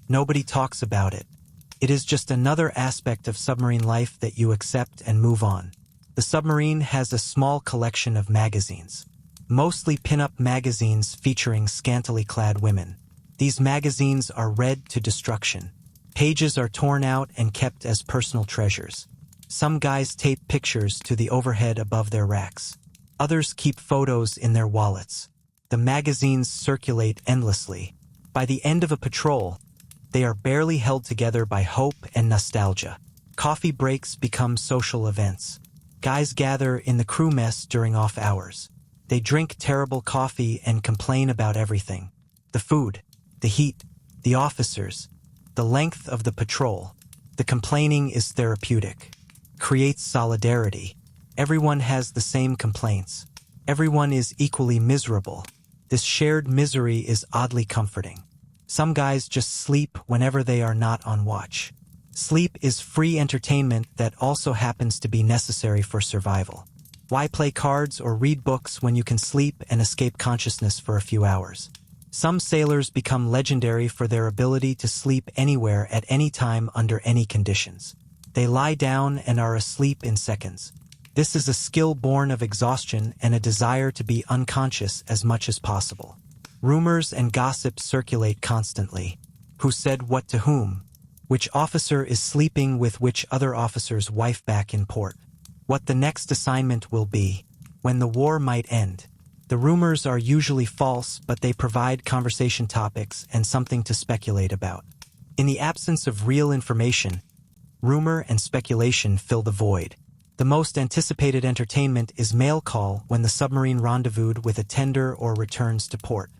Nobody talks about it. It is just another aspect of submarine life that you accept and move on. The submarine has a small collection of magazines. Mostly pin-up magazines featuring scantily clad women. These magazines are read to destruction. Pages are torn out and kept as personal treasures. Some guys tape pictures to the overhead above their racks. Others keep photos in their wallets. The magazines circulate endlessly. By the end of a patrol, they are barely held together by hope and nostalgia. Coffee breaks become social events. Guys gather in the crew mess during off hours. They drink terrible coffee and complain about everything. The food, the heat, the officers, the length of the patrol. The complaining is therapeutic. Creates solidarity. Everyone has the same complaints. Everyone is equally miserable. This shared misery is oddly comforting. Some guys just sleep whenever they are not on watch. Sleep is free entertainment that also happens to be necessary for survival. Why play cards or read books when you can sleep and escape consciousness for a few hours? Some sailors become legendary for their ability to sleep anywhere at any time under any conditions. They lie down and are asleep in seconds. This is a skill born of exhaustion and a desire to be unconscious as much as possible. Rumors and gossip circulate constantly. Who said what to whom? Which officer is sleeping with which other officer's wife back in port? What the next assignment will be? When the war might end? The rumors are usually false, but they provide conversation topics and something to speculate about. In the absence of real information, rumor and speculation fill the void. The most anticipated entertainment is mail call when the submarine rendezvoused with a tender or returns to port.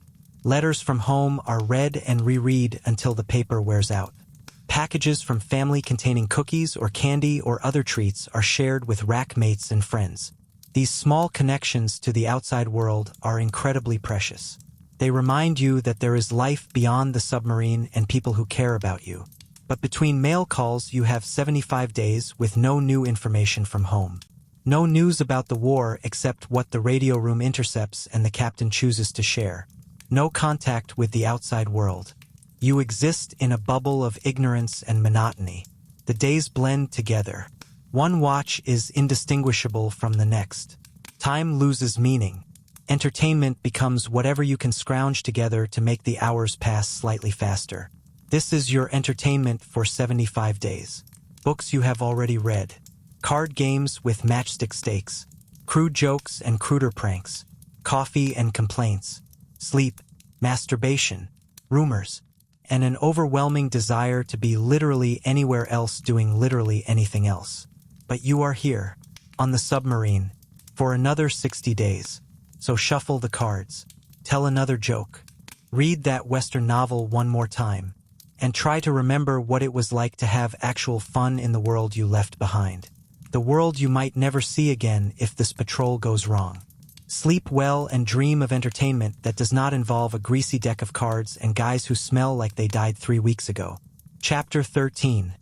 Letters from home are read and reread until the paper wears out. Packages from family containing cookies or candy or other treats are shared with rack mates and friends. These small connections to the outside world are incredibly precious. They remind you that there is life beyond the submarine and people who care about you. But between mail calls, you have 75 days with no new information from home. No news about the war except what the radio room intercepts and the captain chooses to share. No contact with the outside world. You exist in a bubble of ignorance and monotony. The days blend together. One watch is indistinguishable from the next. Time loses meaning. Entertainment becomes whatever you can scrounge together to make the hours pass slightly faster. This is your entertainment for 75 days. Books you have already read. Card games with matchstick stakes. Crude jokes and cruder pranks. Coffee and complaints. Sleep, masturbation, rumors, and an overwhelming desire to be literally anywhere else doing literally anything else. But you are here, on the submarine, for another 60 days. So shuffle the cards. Tell another joke. Read that Western novel one more time. And try to remember what it was like to have actual fun in the world you left behind. The world you might never see again if this patrol goes wrong. Sleep well and dream of entertainment that does not involve a greasy deck of cards and guys who smell like they died 3 weeks ago. Chapter 13.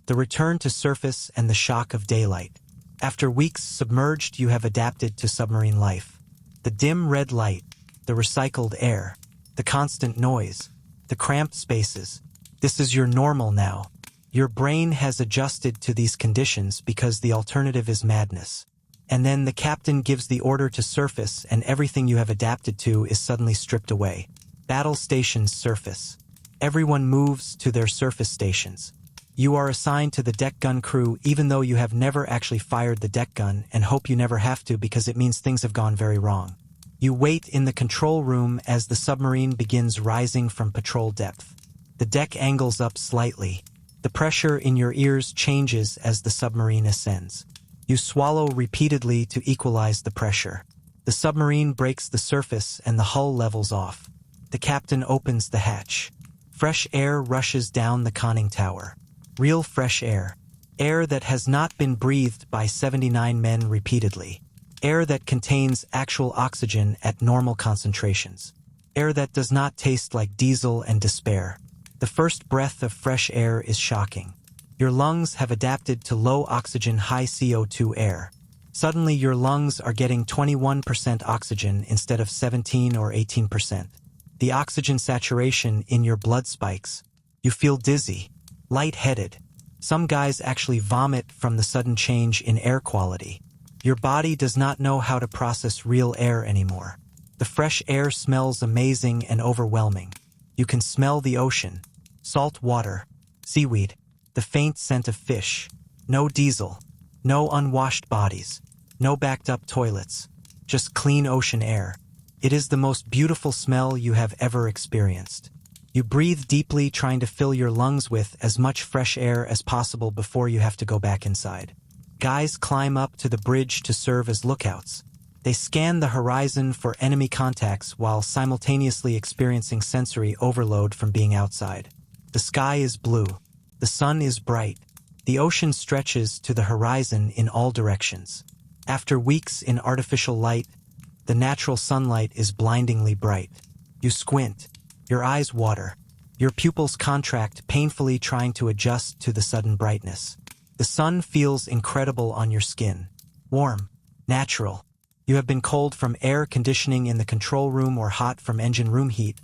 The return to surface and the shock of daylight. After weeks submerged, you have adapted to submarine life. The dim red light, the recycled air, the constant noise, the cramped spaces. This is your normal now. Your brain has adjusted to these conditions because the alternative is madness. And then the captain gives the order to surface and everything you have adapted to is suddenly stripped away. Battle stations surface. Everyone moves to their surface stations. You are assigned to the deck gun crew even though you have never actually fired the deck gun and hope you never have to because it means things have gone very wrong. You wait in the control room as the submarine begins rising from patrol depth. The deck angles up slightly. The pressure in your ears changes as the submarine ascends. You swallow repeatedly to equalize the pressure. The submarine breaks the surface and the hull levels off. The captain opens the hatch. Fresh air rushes down the conning tower. Real fresh air. Air that has not been breathed by 79 men repeatedly. Air that contains actual oxygen at normal concentrations. Air that does not taste like diesel and despair. The first breath of fresh air is shocking. Your lungs have adapted to low oxygen, high CO2 air. Suddenly your lungs are getting 21% oxygen instead of 17 or 18%. The oxygen saturation in your blood spikes. You feel dizzy, lightheaded. Some guys actually vomit from the sudden change in air quality. Your body does not know how to process real air anymore. The fresh air smells amazing and overwhelming. You can smell the ocean, salt water, seaweed, the faint scent of fish. No diesel, no unwashed bodies, no backed up toilets, just clean ocean air. It is the most beautiful smell you have ever experienced. You breathe deeply, trying to fill your lungs with as much fresh air as possible before you have to go back inside. Guys climb up to the bridge to serve as lookouts. They scan the horizon for enemy contacts while simultaneously experiencing sensory overload from being outside. The sky is blue. The sun is bright. The ocean stretches to the horizon in all directions. After weeks in artificial light, the natural sunlight is blindingly bright. You squint. Your eyes water. Your pupils contract, painfully trying to adjust to the sudden brightness. The sun feels incredible on your skin. Warm. Natural. You have been cold from air conditioning in the control room or hot from engine room heat,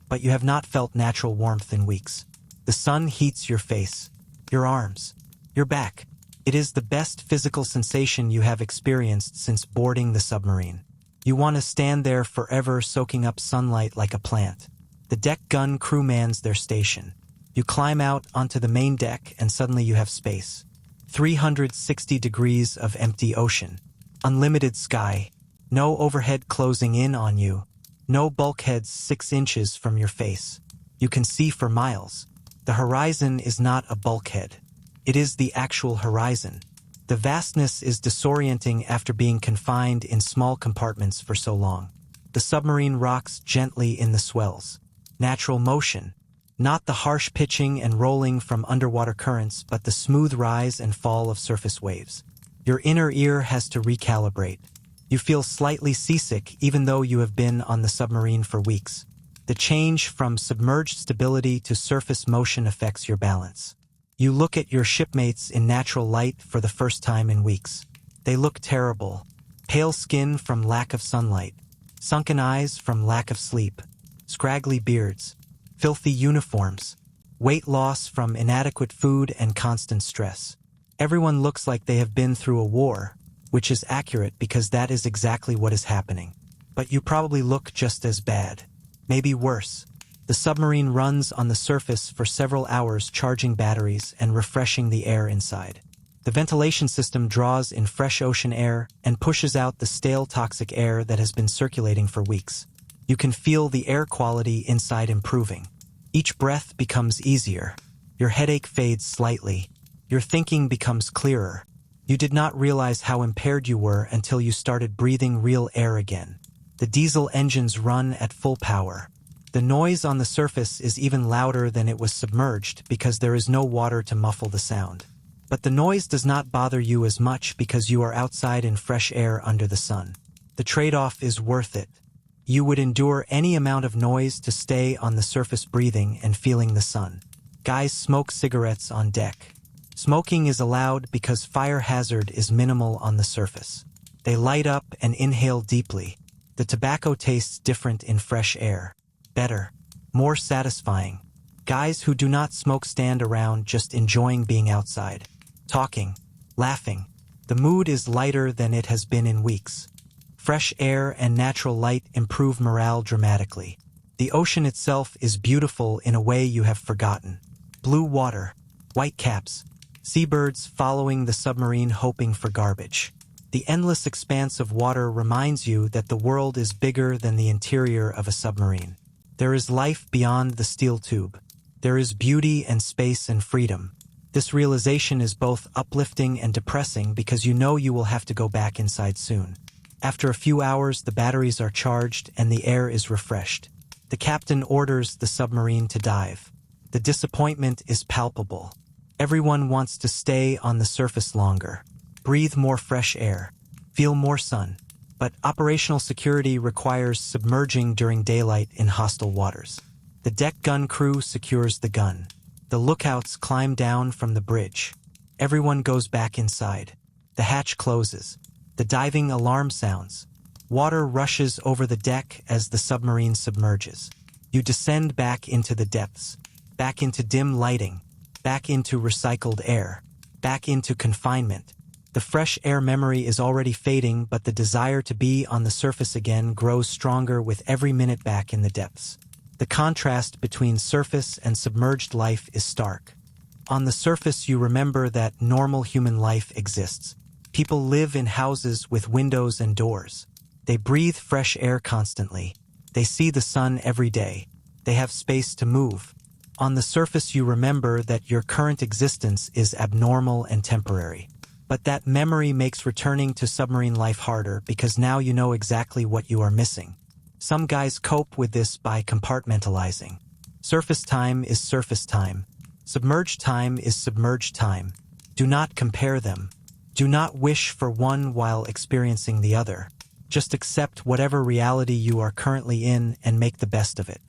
but you have not felt natural warmth in weeks. The sun heats your face, your arms, your back. It is the best physical sensation you have experienced since boarding the submarine. You want to stand there forever, soaking up sunlight like a plant. The deck gun crew mans their station. You climb out onto the main deck and suddenly you have space. 360 degrees of empty ocean. Unlimited sky. No overhead closing in on you. No bulkheads 6 inches from your face. You can see for miles. The horizon is not a bulkhead. It is the actual horizon. The vastness is disorienting after being confined in small compartments for so long. The submarine rocks gently in the swells. Natural motion. Not the harsh pitching and rolling from underwater currents, but the smooth rise and fall of surface waves. Your inner ear has to recalibrate. You feel slightly seasick even though you have been on the submarine for weeks. The change from submerged stability to surface motion affects your balance. You look at your shipmates in natural light for the first time in weeks. They look terrible. Pale skin from lack of sunlight. Sunken eyes from lack of sleep. Scraggly beards. Filthy uniforms. Weight loss from inadequate food and constant stress. Everyone looks like they have been through a war, which is accurate because that is exactly what is happening. But you probably look just as bad. Maybe worse. The submarine runs on the surface for several hours charging batteries and refreshing the air inside. The ventilation system draws in fresh ocean air and pushes out the stale toxic air that has been circulating for weeks. You can feel the air quality inside improving. Each breath becomes easier. Your headache fades slightly. Your thinking becomes clearer. You did not realize how impaired you were until you started breathing real air again. The diesel engines run at full power. The noise on the surface is even louder than it was submerged because there is no water to muffle the sound. But the noise does not bother you as much because you are outside in fresh air under the sun. The trade-off is worth it. You would endure any amount of noise to stay on the surface breathing and feeling the sun. Guys smoke cigarettes on deck. Smoking is allowed because fire hazard is minimal on the surface. They light up and inhale deeply. The tobacco tastes different in fresh air. Better. More satisfying. Guys who do not smoke stand around just enjoying being outside. Talking. Laughing. The mood is lighter than it has been in weeks. Fresh air and natural light improve morale dramatically. The ocean itself is beautiful in a way you have forgotten. Blue water. White caps. Seabirds following the submarine hoping for garbage. The endless expanse of water reminds you that the world is bigger than the interior of a submarine. There is life beyond the steel tube. There is beauty and space and freedom. This realization is both uplifting and depressing because you know you will have to go back inside soon. After a few hours, the batteries are charged and the air is refreshed. The captain orders the submarine to dive. The disappointment is palpable. Everyone wants to stay on the surface longer. Breathe more fresh air, feel more sun, but operational security requires submerging during daylight in hostile waters. The deck gun crew secures the gun. The lookouts climb down from the bridge. Everyone goes back inside. The hatch closes. The diving alarm sounds. Water rushes over the deck as the submarine submerges. You descend back into the depths, back into dim lighting, back into recycled air, back into confinement. The fresh air memory is already fading, but the desire to be on the surface again grows stronger with every minute back in the depths. The contrast between surface and submerged life is stark. On the surface, you remember that normal human life exists. People live in houses with windows and doors. They breathe fresh air constantly. They see the sun every day. They have space to move. On the surface, you remember that your current existence is abnormal and temporary. But that memory makes returning to submarine life harder because now you know exactly what you are missing. Some guys cope with this by compartmentalizing. Surface time is surface time. Submerged time is submerged time. Do not compare them. Do not wish for one while experiencing the other. Just accept whatever reality you are currently in and make the best of it.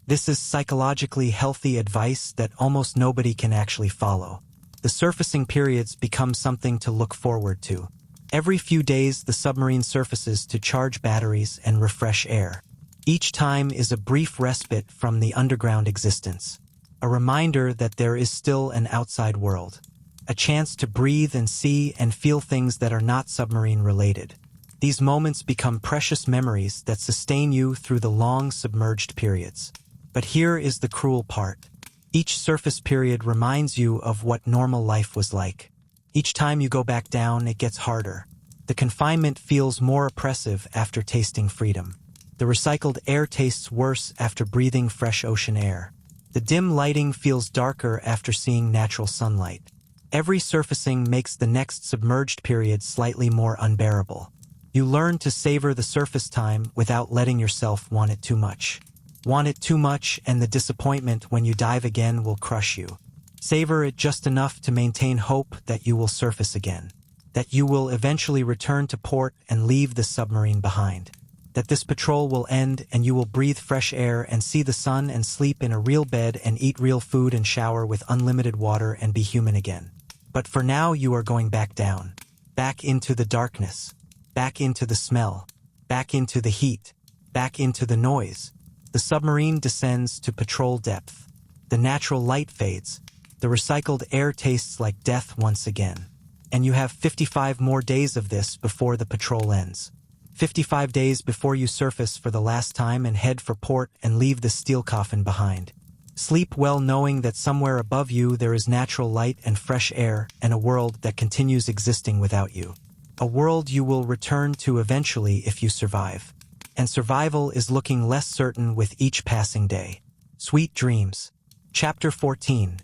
This is psychologically healthy advice that almost nobody can actually follow. The surfacing periods become something to look forward to. Every few days, the submarine surfaces to charge batteries and refresh air. Each time is a brief respite from the underground existence. A reminder that there is still an outside world. A chance to breathe and see and feel things that are not submarine related. These moments become precious memories that sustain you through the long submerged periods. But here is the cruel part. Each surface period reminds you of what normal life was like. Each time you go back down, it gets harder. The confinement feels more oppressive after tasting freedom. The recycled air tastes worse after breathing fresh ocean air. The dim lighting feels darker after seeing natural sunlight. Every surfacing makes the next submerged period slightly more unbearable. You learn to savor the surface time without letting yourself want it too much. Want it too much, and the disappointment when you dive again will crush you. Savor it just enough to maintain hope that you will surface again, that you will eventually return to port and leave the submarine behind, that this patrol will end and you will breathe fresh air and see the sun and sleep in a real bed and eat real food and shower with unlimited water and be human again. But for now you are going back down, back into the darkness, back into the smell, back into the heat, back into the noise. The submarine descends to patrol depth. The natural light fades. The recycled air tastes like death once again. And you have 55 more days of this before the patrol ends. 55 days before you surface for the last time and head for port and leave the steel coffin behind. Sleep well knowing that somewhere above you there is natural light and fresh air and a world that continues existing without you. A world you will return to eventually if you survive. And survival is looking less certain with each passing day. Sweet dreams. Chapter 14.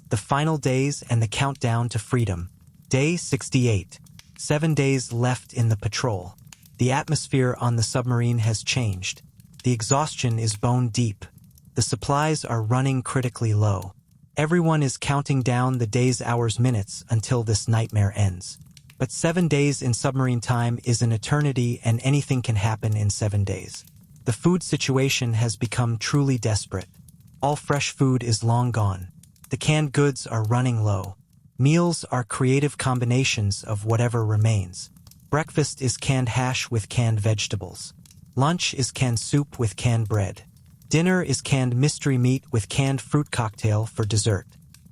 The final days and the countdown to freedom. Day 68. 7 days left in the patrol. The atmosphere on the submarine has changed. The exhaustion is bone deep. The supplies are running critically low. Everyone is counting down the days, hours, minutes until this nightmare ends. But 7 days in submarine time is an eternity, and anything can happen in 7 days. The food situation has become truly desperate. All fresh food is long gone. The canned goods are running low. Meals are creative combinations of whatever remains. Breakfast is canned hash with canned vegetables. Lunch is canned soup with canned bread. Dinner is canned mystery meat with canned fruit cocktail for dessert.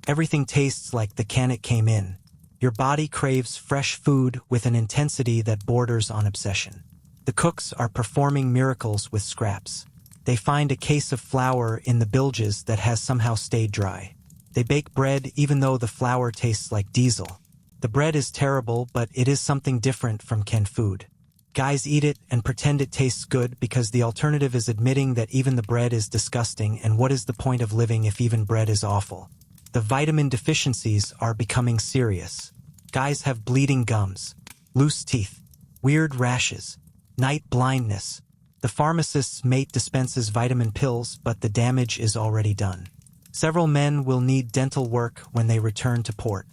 Everything tastes like the can it came in. Your body craves fresh food with an intensity that borders on obsession. The cooks are performing miracles with scraps. They find a case of flour in the bilges that has somehow stayed dry. They bake bread even though the flour tastes like diesel. The bread is terrible, but it is something different from canned food. Guys eat it and pretend it tastes good because the alternative is admitting that even the bread is disgusting, and what is the point of living if even bread is awful? The vitamin deficiencies are becoming serious. Guys have bleeding gums, loose teeth, weird rashes, night blindness. The pharmacist's mate dispenses vitamin pills, but the damage is already done. Several men will need dental work when they return to port.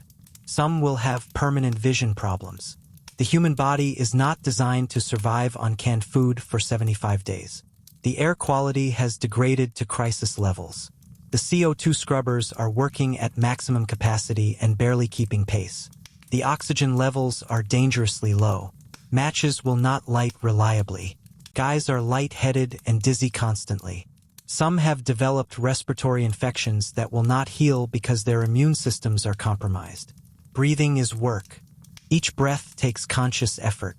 Some will have permanent vision problems. The human body is not designed to survive on canned food for 75 days. The air quality has degraded to crisis levels. The CO2 scrubbers are working at maximum capacity and barely keeping pace. The oxygen levels are dangerously low. Matches will not light reliably. Guys are lightheaded and dizzy constantly. Some have developed respiratory infections that will not heal because their immune systems are compromised. Breathing is work. Each breath takes conscious effort.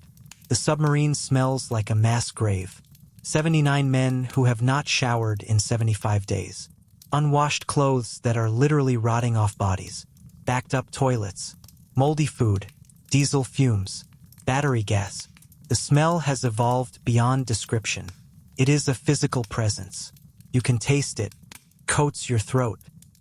The submarine smells like a mass grave. 79 men who have not showered in 75 days. Unwashed clothes that are literally rotting off bodies. Backed up toilets. Moldy food. Diesel fumes. Battery gas. The smell has evolved beyond description. It is a physical presence. You can taste it. Coats your throat.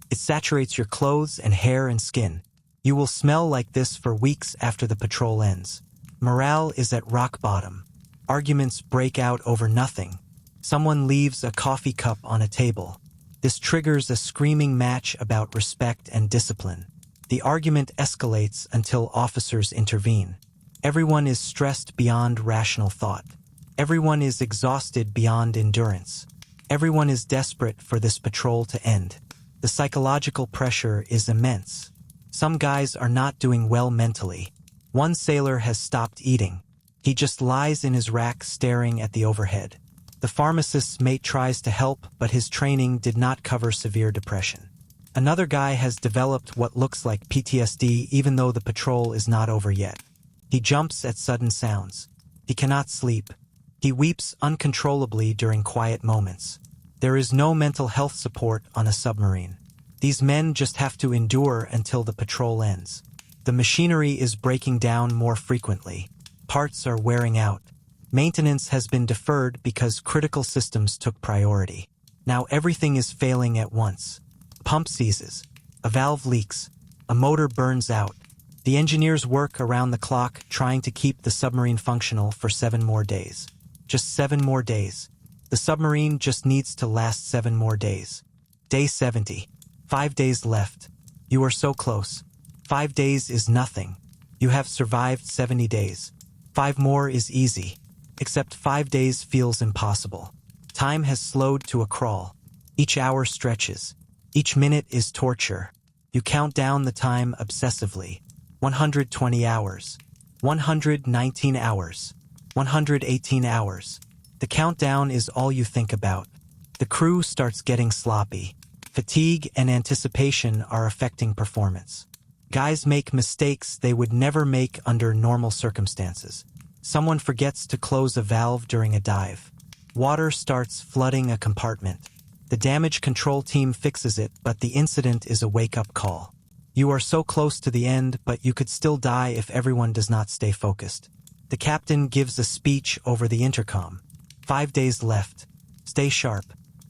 It saturates your clothes and hair and skin. You will smell like this for weeks after the patrol ends. Morale is at rock bottom. Arguments break out over nothing. Someone leaves a coffee cup on a table. This triggers a screaming match about respect and discipline. The argument escalates until officers intervene. Everyone is stressed beyond rational thought. Everyone is exhausted beyond endurance. Everyone is desperate for this patrol to end. The psychological pressure is immense. Some guys are not doing well mentally. One sailor has stopped eating. He just lies in his rack staring at the overhead. The pharmacist's mate tries to help, but his training did not cover severe depression. Another guy has developed what looks like PTSD even though the patrol is not over yet. He jumps at sudden sounds. He cannot sleep. He weeps uncontrollably during quiet moments. There is no mental health support on a submarine. These men just have to endure until the patrol ends. The machinery is breaking down more frequently. Parts are wearing out. Maintenance has been deferred because critical systems took priority. Now everything is failing at once. Pump seizes. A valve leaks. A motor burns out. The engineers work around the clock trying to keep the submarine functional for 7 more days. Just 7 more days. The submarine just needs to last 7 more days. Day 70. 5 days left. You are so close. 5 days is nothing. You have survived 70 days. 5 more is easy. Except 5 days feels impossible. Time has slowed to a crawl. Each hour stretches. Each minute is torture. You count down the time obsessively. 120 hours. 119 hours. 118 hours. The countdown is all you think about. The crew starts getting sloppy. Fatigue and anticipation are affecting performance. Guys make mistakes they would never make under normal circumstances. Someone forgets to close a valve during a dive. Water starts flooding a compartment. The damage control team fixes it, but the incident is a wake-up call. You are so close to the end, but you could still die if everyone does not stay focused. The captain gives a speech over the intercom. 5 days left. Stay sharp.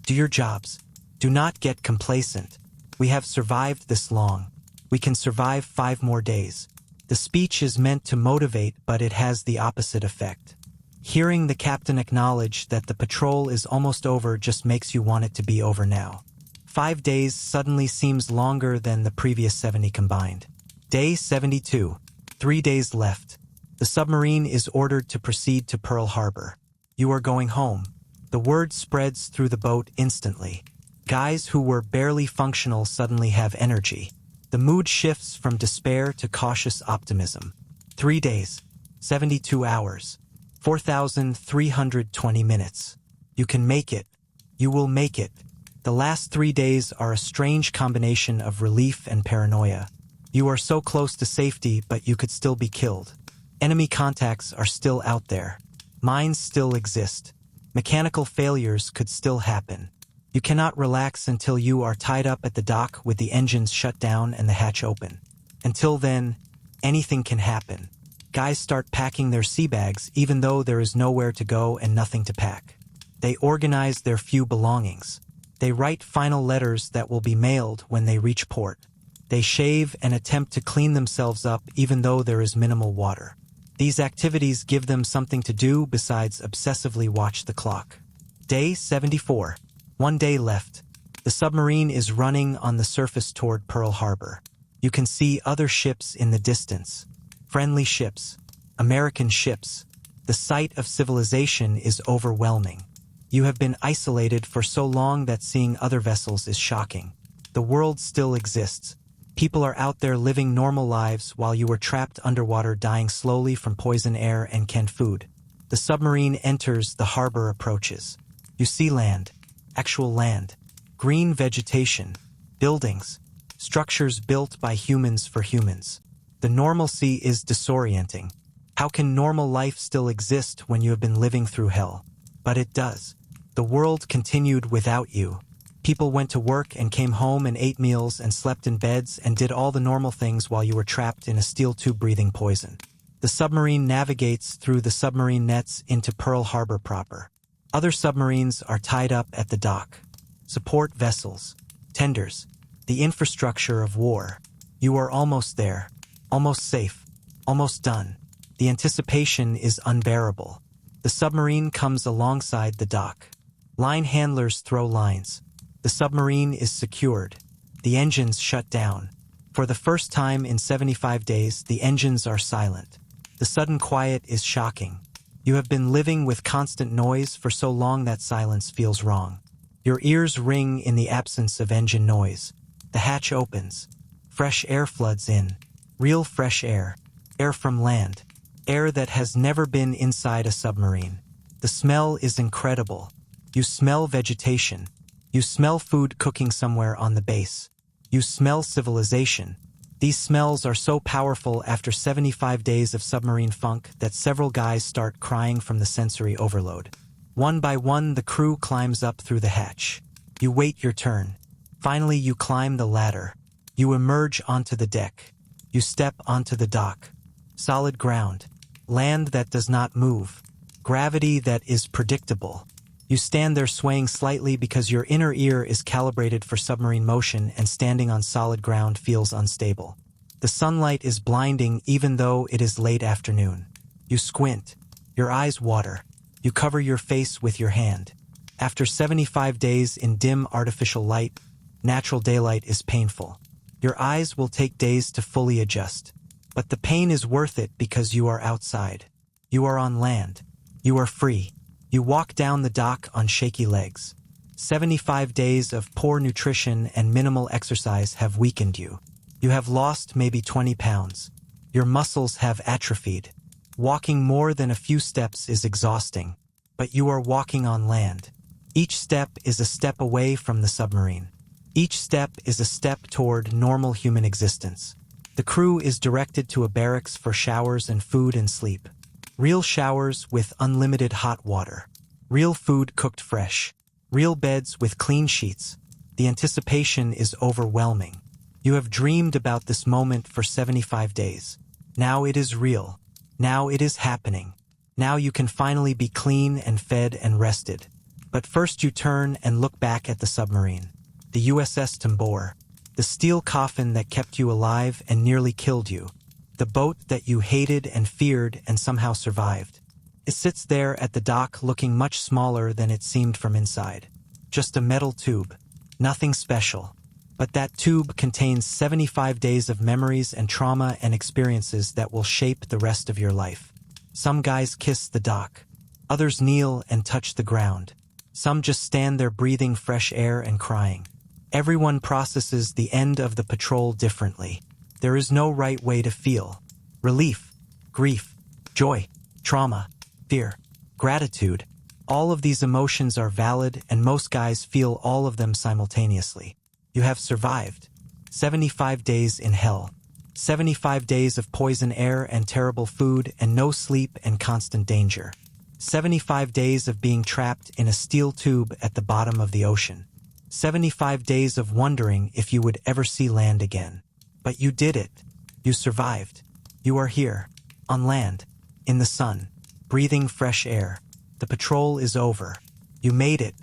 Do your jobs. Do not get complacent. We have survived this long. We can survive 5 more days. The speech is meant to motivate, but it has the opposite effect. Hearing the captain acknowledge that the patrol is almost over just makes you want it to be over now. 5 days suddenly seems longer than the previous 70 combined. Day 72. 3 days left. The submarine is ordered to proceed to Pearl Harbor. You are going home. The word spreads through the boat instantly. Guys who were barely functional suddenly have energy. The mood shifts from despair to cautious optimism. 3 days. 72 hours. 4,320 minutes. You can make it. You will make it. The last 3 days are a strange combination of relief and paranoia. You are so close to safety, but you could still be killed. Enemy contacts are still out there. Mines still exist. Mechanical failures could still happen. You cannot relax until you are tied up at the dock with the engines shut down and the hatch open. Until then, anything can happen. Guys start packing their sea bags even though there is nowhere to go and nothing to pack. They organize their few belongings. They write final letters that will be mailed when they reach port. They shave and attempt to clean themselves up even though there is minimal water. These activities give them something to do besides obsessively watch the clock. Day 74. 1 day left. The submarine is running on the surface toward Pearl Harbor. You can see other ships in the distance. Friendly ships. American ships. The sight of civilization is overwhelming. You have been isolated for so long that seeing other vessels is shocking. The world still exists. People are out there living normal lives while you were trapped underwater dying slowly from poison air and canned food. The submarine enters, the harbor approaches. You see land. Actual land. Green vegetation. Buildings. Structures built by humans for humans. The normalcy is disorienting. How can normal life still exist when you have been living through hell? But it does. The world continued without you. People went to work and came home and ate meals and slept in beds and did all the normal things while you were trapped in a steel tube breathing poison. The submarine navigates through the submarine nets into Pearl Harbor proper. Other submarines are tied up at the dock. Support vessels. Tenders. The infrastructure of war. You are almost there. Almost safe. Almost done. The anticipation is unbearable. The submarine comes alongside the dock. Line handlers throw lines. The submarine is secured. The engines shut down. For the first time in 75 days, the engines are silent. The sudden quiet is shocking. You have been living with constant noise for so long that silence feels wrong. Your ears ring in the absence of engine noise. The hatch opens. Fresh air floods in. Real fresh air. Air from land. Air that has never been inside a submarine. The smell is incredible. You smell vegetation. You smell food cooking somewhere on the base. You smell civilization. These smells are so powerful after 75 days of submarine funk that several guys start crying from the sensory overload. One by one, the crew climbs up through the hatch. You wait your turn. Finally, you climb the ladder. You emerge onto the deck. You step onto the dock. Solid ground. Land that does not move. Gravity that is predictable. You stand there swaying slightly because your inner ear is calibrated for submarine motion and standing on solid ground feels unstable. The sunlight is blinding even though it is late afternoon. You squint. Your eyes water. You cover your face with your hand. After 75 days in dim artificial light, natural daylight is painful. Your eyes will take days to fully adjust. But the pain is worth it because you are outside. You are on land. You are free. You walk down the dock on shaky legs. 75 days of poor nutrition and minimal exercise have weakened you. You have lost maybe 20 pounds. Your muscles have atrophied. Walking more than a few steps is exhausting, but you are walking on land. Each step is a step away from the submarine. Each step is a step toward normal human existence. The crew is directed to a barracks for showers and food and sleep. Real showers with unlimited hot water. Real food cooked fresh. Real beds with clean sheets. The anticipation is overwhelming. You have dreamed about this moment for 75 days. Now it is real. Now it is happening. Now you can finally be clean and fed and rested. But first you turn and look back at the submarine. The USS Tambor. The steel coffin that kept you alive and nearly killed you. The boat that you hated and feared and somehow survived. It sits there at the dock looking much smaller than it seemed from inside. Just a metal tube. Nothing special. But that tube contains 75 days of memories and trauma and experiences that will shape the rest of your life. Some guys kiss the dock. Others kneel and touch the ground. Some just stand there breathing fresh air and crying. Everyone processes the end of the patrol differently. There is no right way to feel. Relief, grief, joy, trauma, fear, gratitude. All of these emotions are valid and most guys feel all of them simultaneously. You have survived. 75 days in hell. 75 days of poison air and terrible food and no sleep and constant danger. 75 days of being trapped in a steel tube at the bottom of the ocean. 75 days of wondering if you would ever see land again. But you did it. You survived. You are here, on land, in the sun, breathing fresh air. The patrol is over. You made it.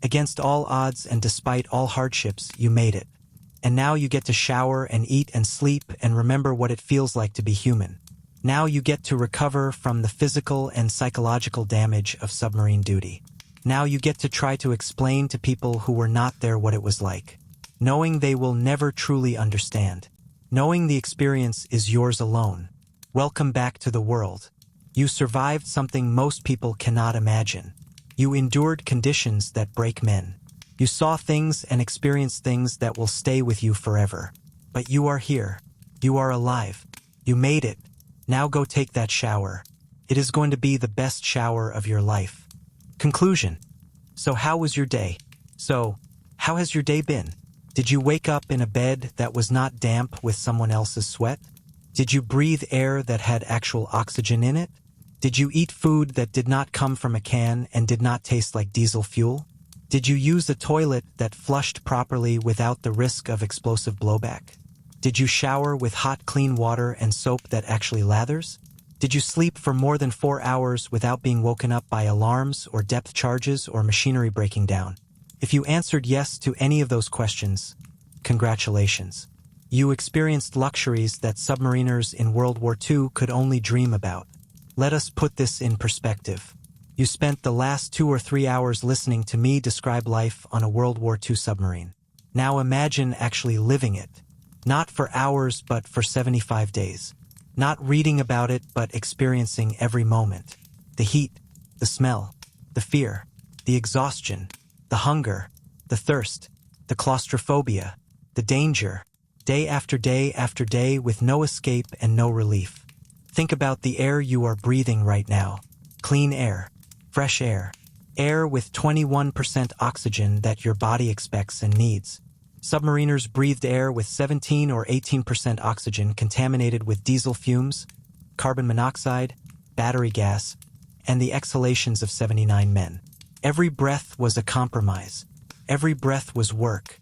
Against all odds and despite all hardships, you made it. And now you get to shower and eat and sleep and remember what it feels like to be human. Now you get to recover from the physical and psychological damage of submarine duty. Now you get to try to explain to people who were not there what it was like. Knowing they will never truly understand. Knowing the experience is yours alone. Welcome back to the world. You survived something most people cannot imagine. You endured conditions that break men. You saw things and experienced things that will stay with you forever. But you are here. You are alive. You made it. Now go take that shower. It is going to be the best shower of your life. Conclusion. So how was your day? How has your day been? Did you wake up in a bed that was not damp with someone else's sweat? Did you breathe air that had actual oxygen in it? Did you eat food that did not come from a can and did not taste like diesel fuel? Did you use a toilet that flushed properly without the risk of explosive blowback? Did you shower with hot, clean water and soap that actually lathers? Did you sleep for more than 4 hours without being woken up by alarms or depth charges or machinery breaking down? If you answered yes to any of those questions, congratulations. You experienced luxuries that submariners in World War II could only dream about. Let us put this in perspective. You spent the last 2 or 3 hours listening to me describe life on a World War II submarine. Now imagine actually living it. Not for hours, but for 75 days. Not reading about it, but experiencing every moment. The heat, the smell, the fear, the exhaustion, the hunger, the thirst, the claustrophobia, the danger, day after day with no escape and no relief. Think about the air you are breathing right now. Clean air, fresh air, air with 21% oxygen that your body expects and needs. Submariners breathed air with 17 or 18% oxygen contaminated with diesel fumes, carbon monoxide, battery gas, and the exhalations of 79 men. Every breath was a compromise. Every breath was work.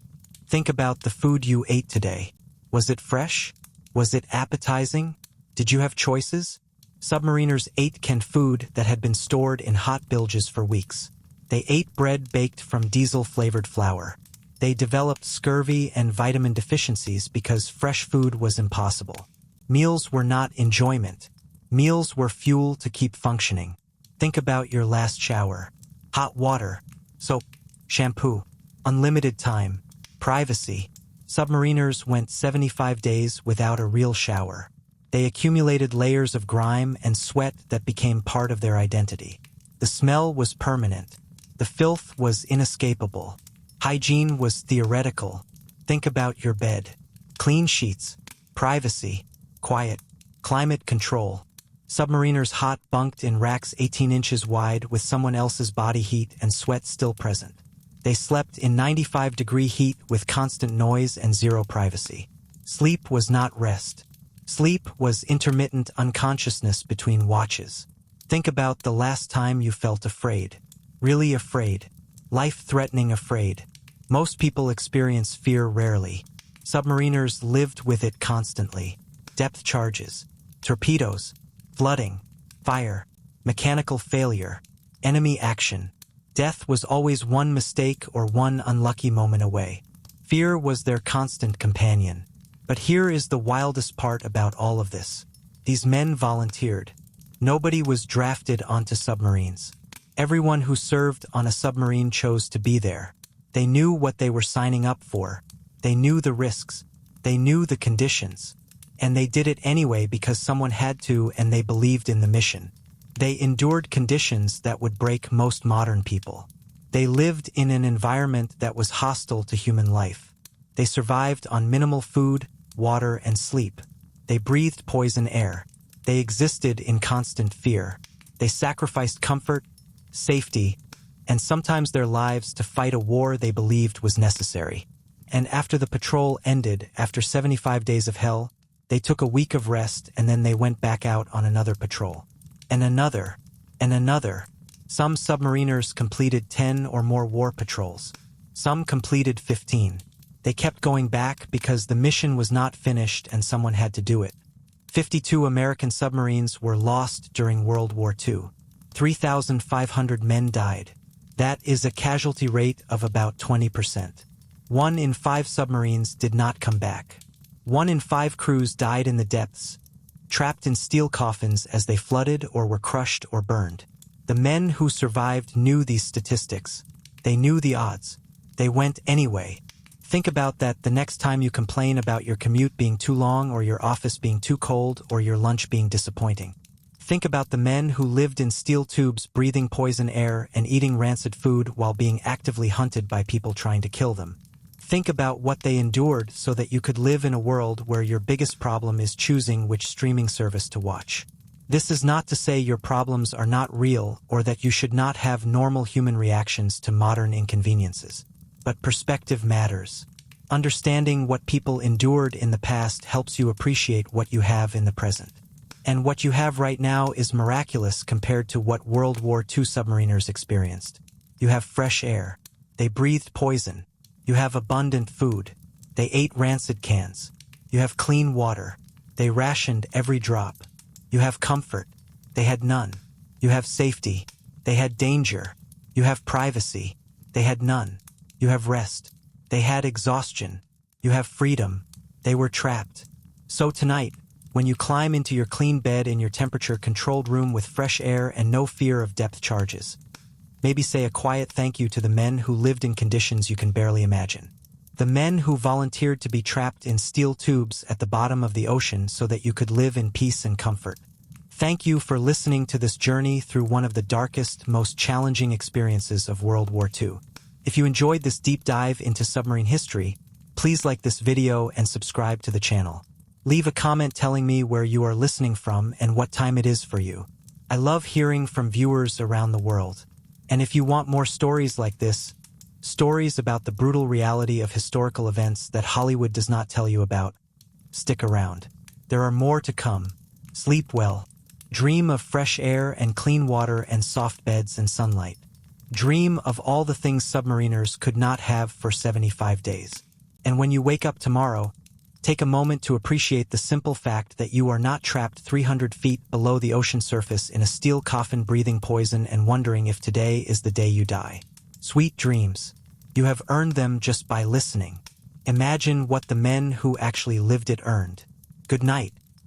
Think about the food you ate today. Was it fresh? Was it appetizing? Did you have choices? Submariners ate canned food that had been stored in hot bilges for weeks. They ate bread baked from diesel-flavored flour. They developed scurvy and vitamin deficiencies because fresh food was impossible. Meals were not enjoyment. Meals were fuel to keep functioning. Think about your last shower. Hot water, Soap, shampoo, unlimited time, privacy. Submariners went 75 days without a real shower. They accumulated layers of grime and sweat that became part of their identity. The smell was permanent. The filth was inescapable. Hygiene was theoretical. Think about your bed. Clean sheets, privacy, quiet, climate control. Submariners hot bunked in racks 18 inches wide with someone else's body heat and sweat still present. They slept in 95-degree heat with constant noise and zero privacy. Sleep was not rest. Sleep was intermittent unconsciousness between watches. Think about the last time you felt afraid. Really afraid. Life-threatening afraid. Most people experience fear rarely. Submariners lived with it constantly. Depth charges, torpedoes, flooding, fire, mechanical failure, enemy action. Death was always one mistake or one unlucky moment away. Fear was their constant companion. But here is the wildest part about all of this. These men volunteered. Nobody was drafted onto submarines. Everyone who served on a submarine chose to be there. They knew what they were signing up for. They knew the risks. They knew the conditions. And they did it anyway because someone had to, and they believed in the mission. They endured conditions that would break most modern people. They lived in an environment that was hostile to human life. They survived on minimal food, water, and sleep. They breathed poison air. They existed in constant fear. They sacrificed comfort, safety, and sometimes their lives to fight a war they believed was necessary. And after the patrol ended, after 75 days of hell, they took a week of rest and then they went back out on another patrol. And another, and another. Some submariners completed 10 or more war patrols. Some completed 15. They kept going back because the mission was not finished and someone had to do it. 52 American submarines were lost during World War II. 3,500 men died. That is a casualty rate of about 20%. 1 in 5 submarines did not come back. 1 in 5 crews died in the depths, trapped in steel coffins as they flooded or were crushed or burned. The men who survived knew these statistics. They knew the odds. They went anyway. Think about that the next time you complain about your commute being too long or your office being too cold or your lunch being disappointing. Think about the men who lived in steel tubes breathing poison air and eating rancid food while being actively hunted by people trying to kill them. Think about what they endured so that you could live in a world where your biggest problem is choosing which streaming service to watch. This is not to say your problems are not real or that you should not have normal human reactions to modern inconveniences. But perspective matters. Understanding what people endured in the past helps you appreciate what you have in the present. And what you have right now is miraculous compared to what World War II submariners experienced. You have fresh air. They breathed poison. You have abundant food. They ate rancid cans. You have clean water. They rationed every drop. You have comfort. They had none. You have safety. They had danger. You have privacy. They had none. You have rest. They had exhaustion. You have freedom. They were trapped. So tonight, when you climb into your clean bed in your temperature-controlled room with fresh air and no fear of depth charges, maybe say a quiet thank you to the men who lived in conditions you can barely imagine. The men who volunteered to be trapped in steel tubes at the bottom of the ocean so that you could live in peace and comfort. Thank you for listening to this journey through one of the darkest, most challenging experiences of World War II. If you enjoyed this deep dive into submarine history, please like this video and subscribe to the channel. Leave a comment telling me where you are listening from and what time it is for you. I love hearing from viewers around the world. And if you want more stories like this, stories about the brutal reality of historical events that Hollywood does not tell you about, stick around. There are more to come. Sleep well. Dream of fresh air and clean water and soft beds and sunlight. Dream of all the things submariners could not have for 75 days. And when you wake up tomorrow, take a moment to appreciate the simple fact that you are not trapped 300 feet below the ocean surface in a steel coffin breathing poison and wondering if today is the day you die. Sweet dreams. You have earned them just by listening. Imagine what the men who actually lived it earned. Good night.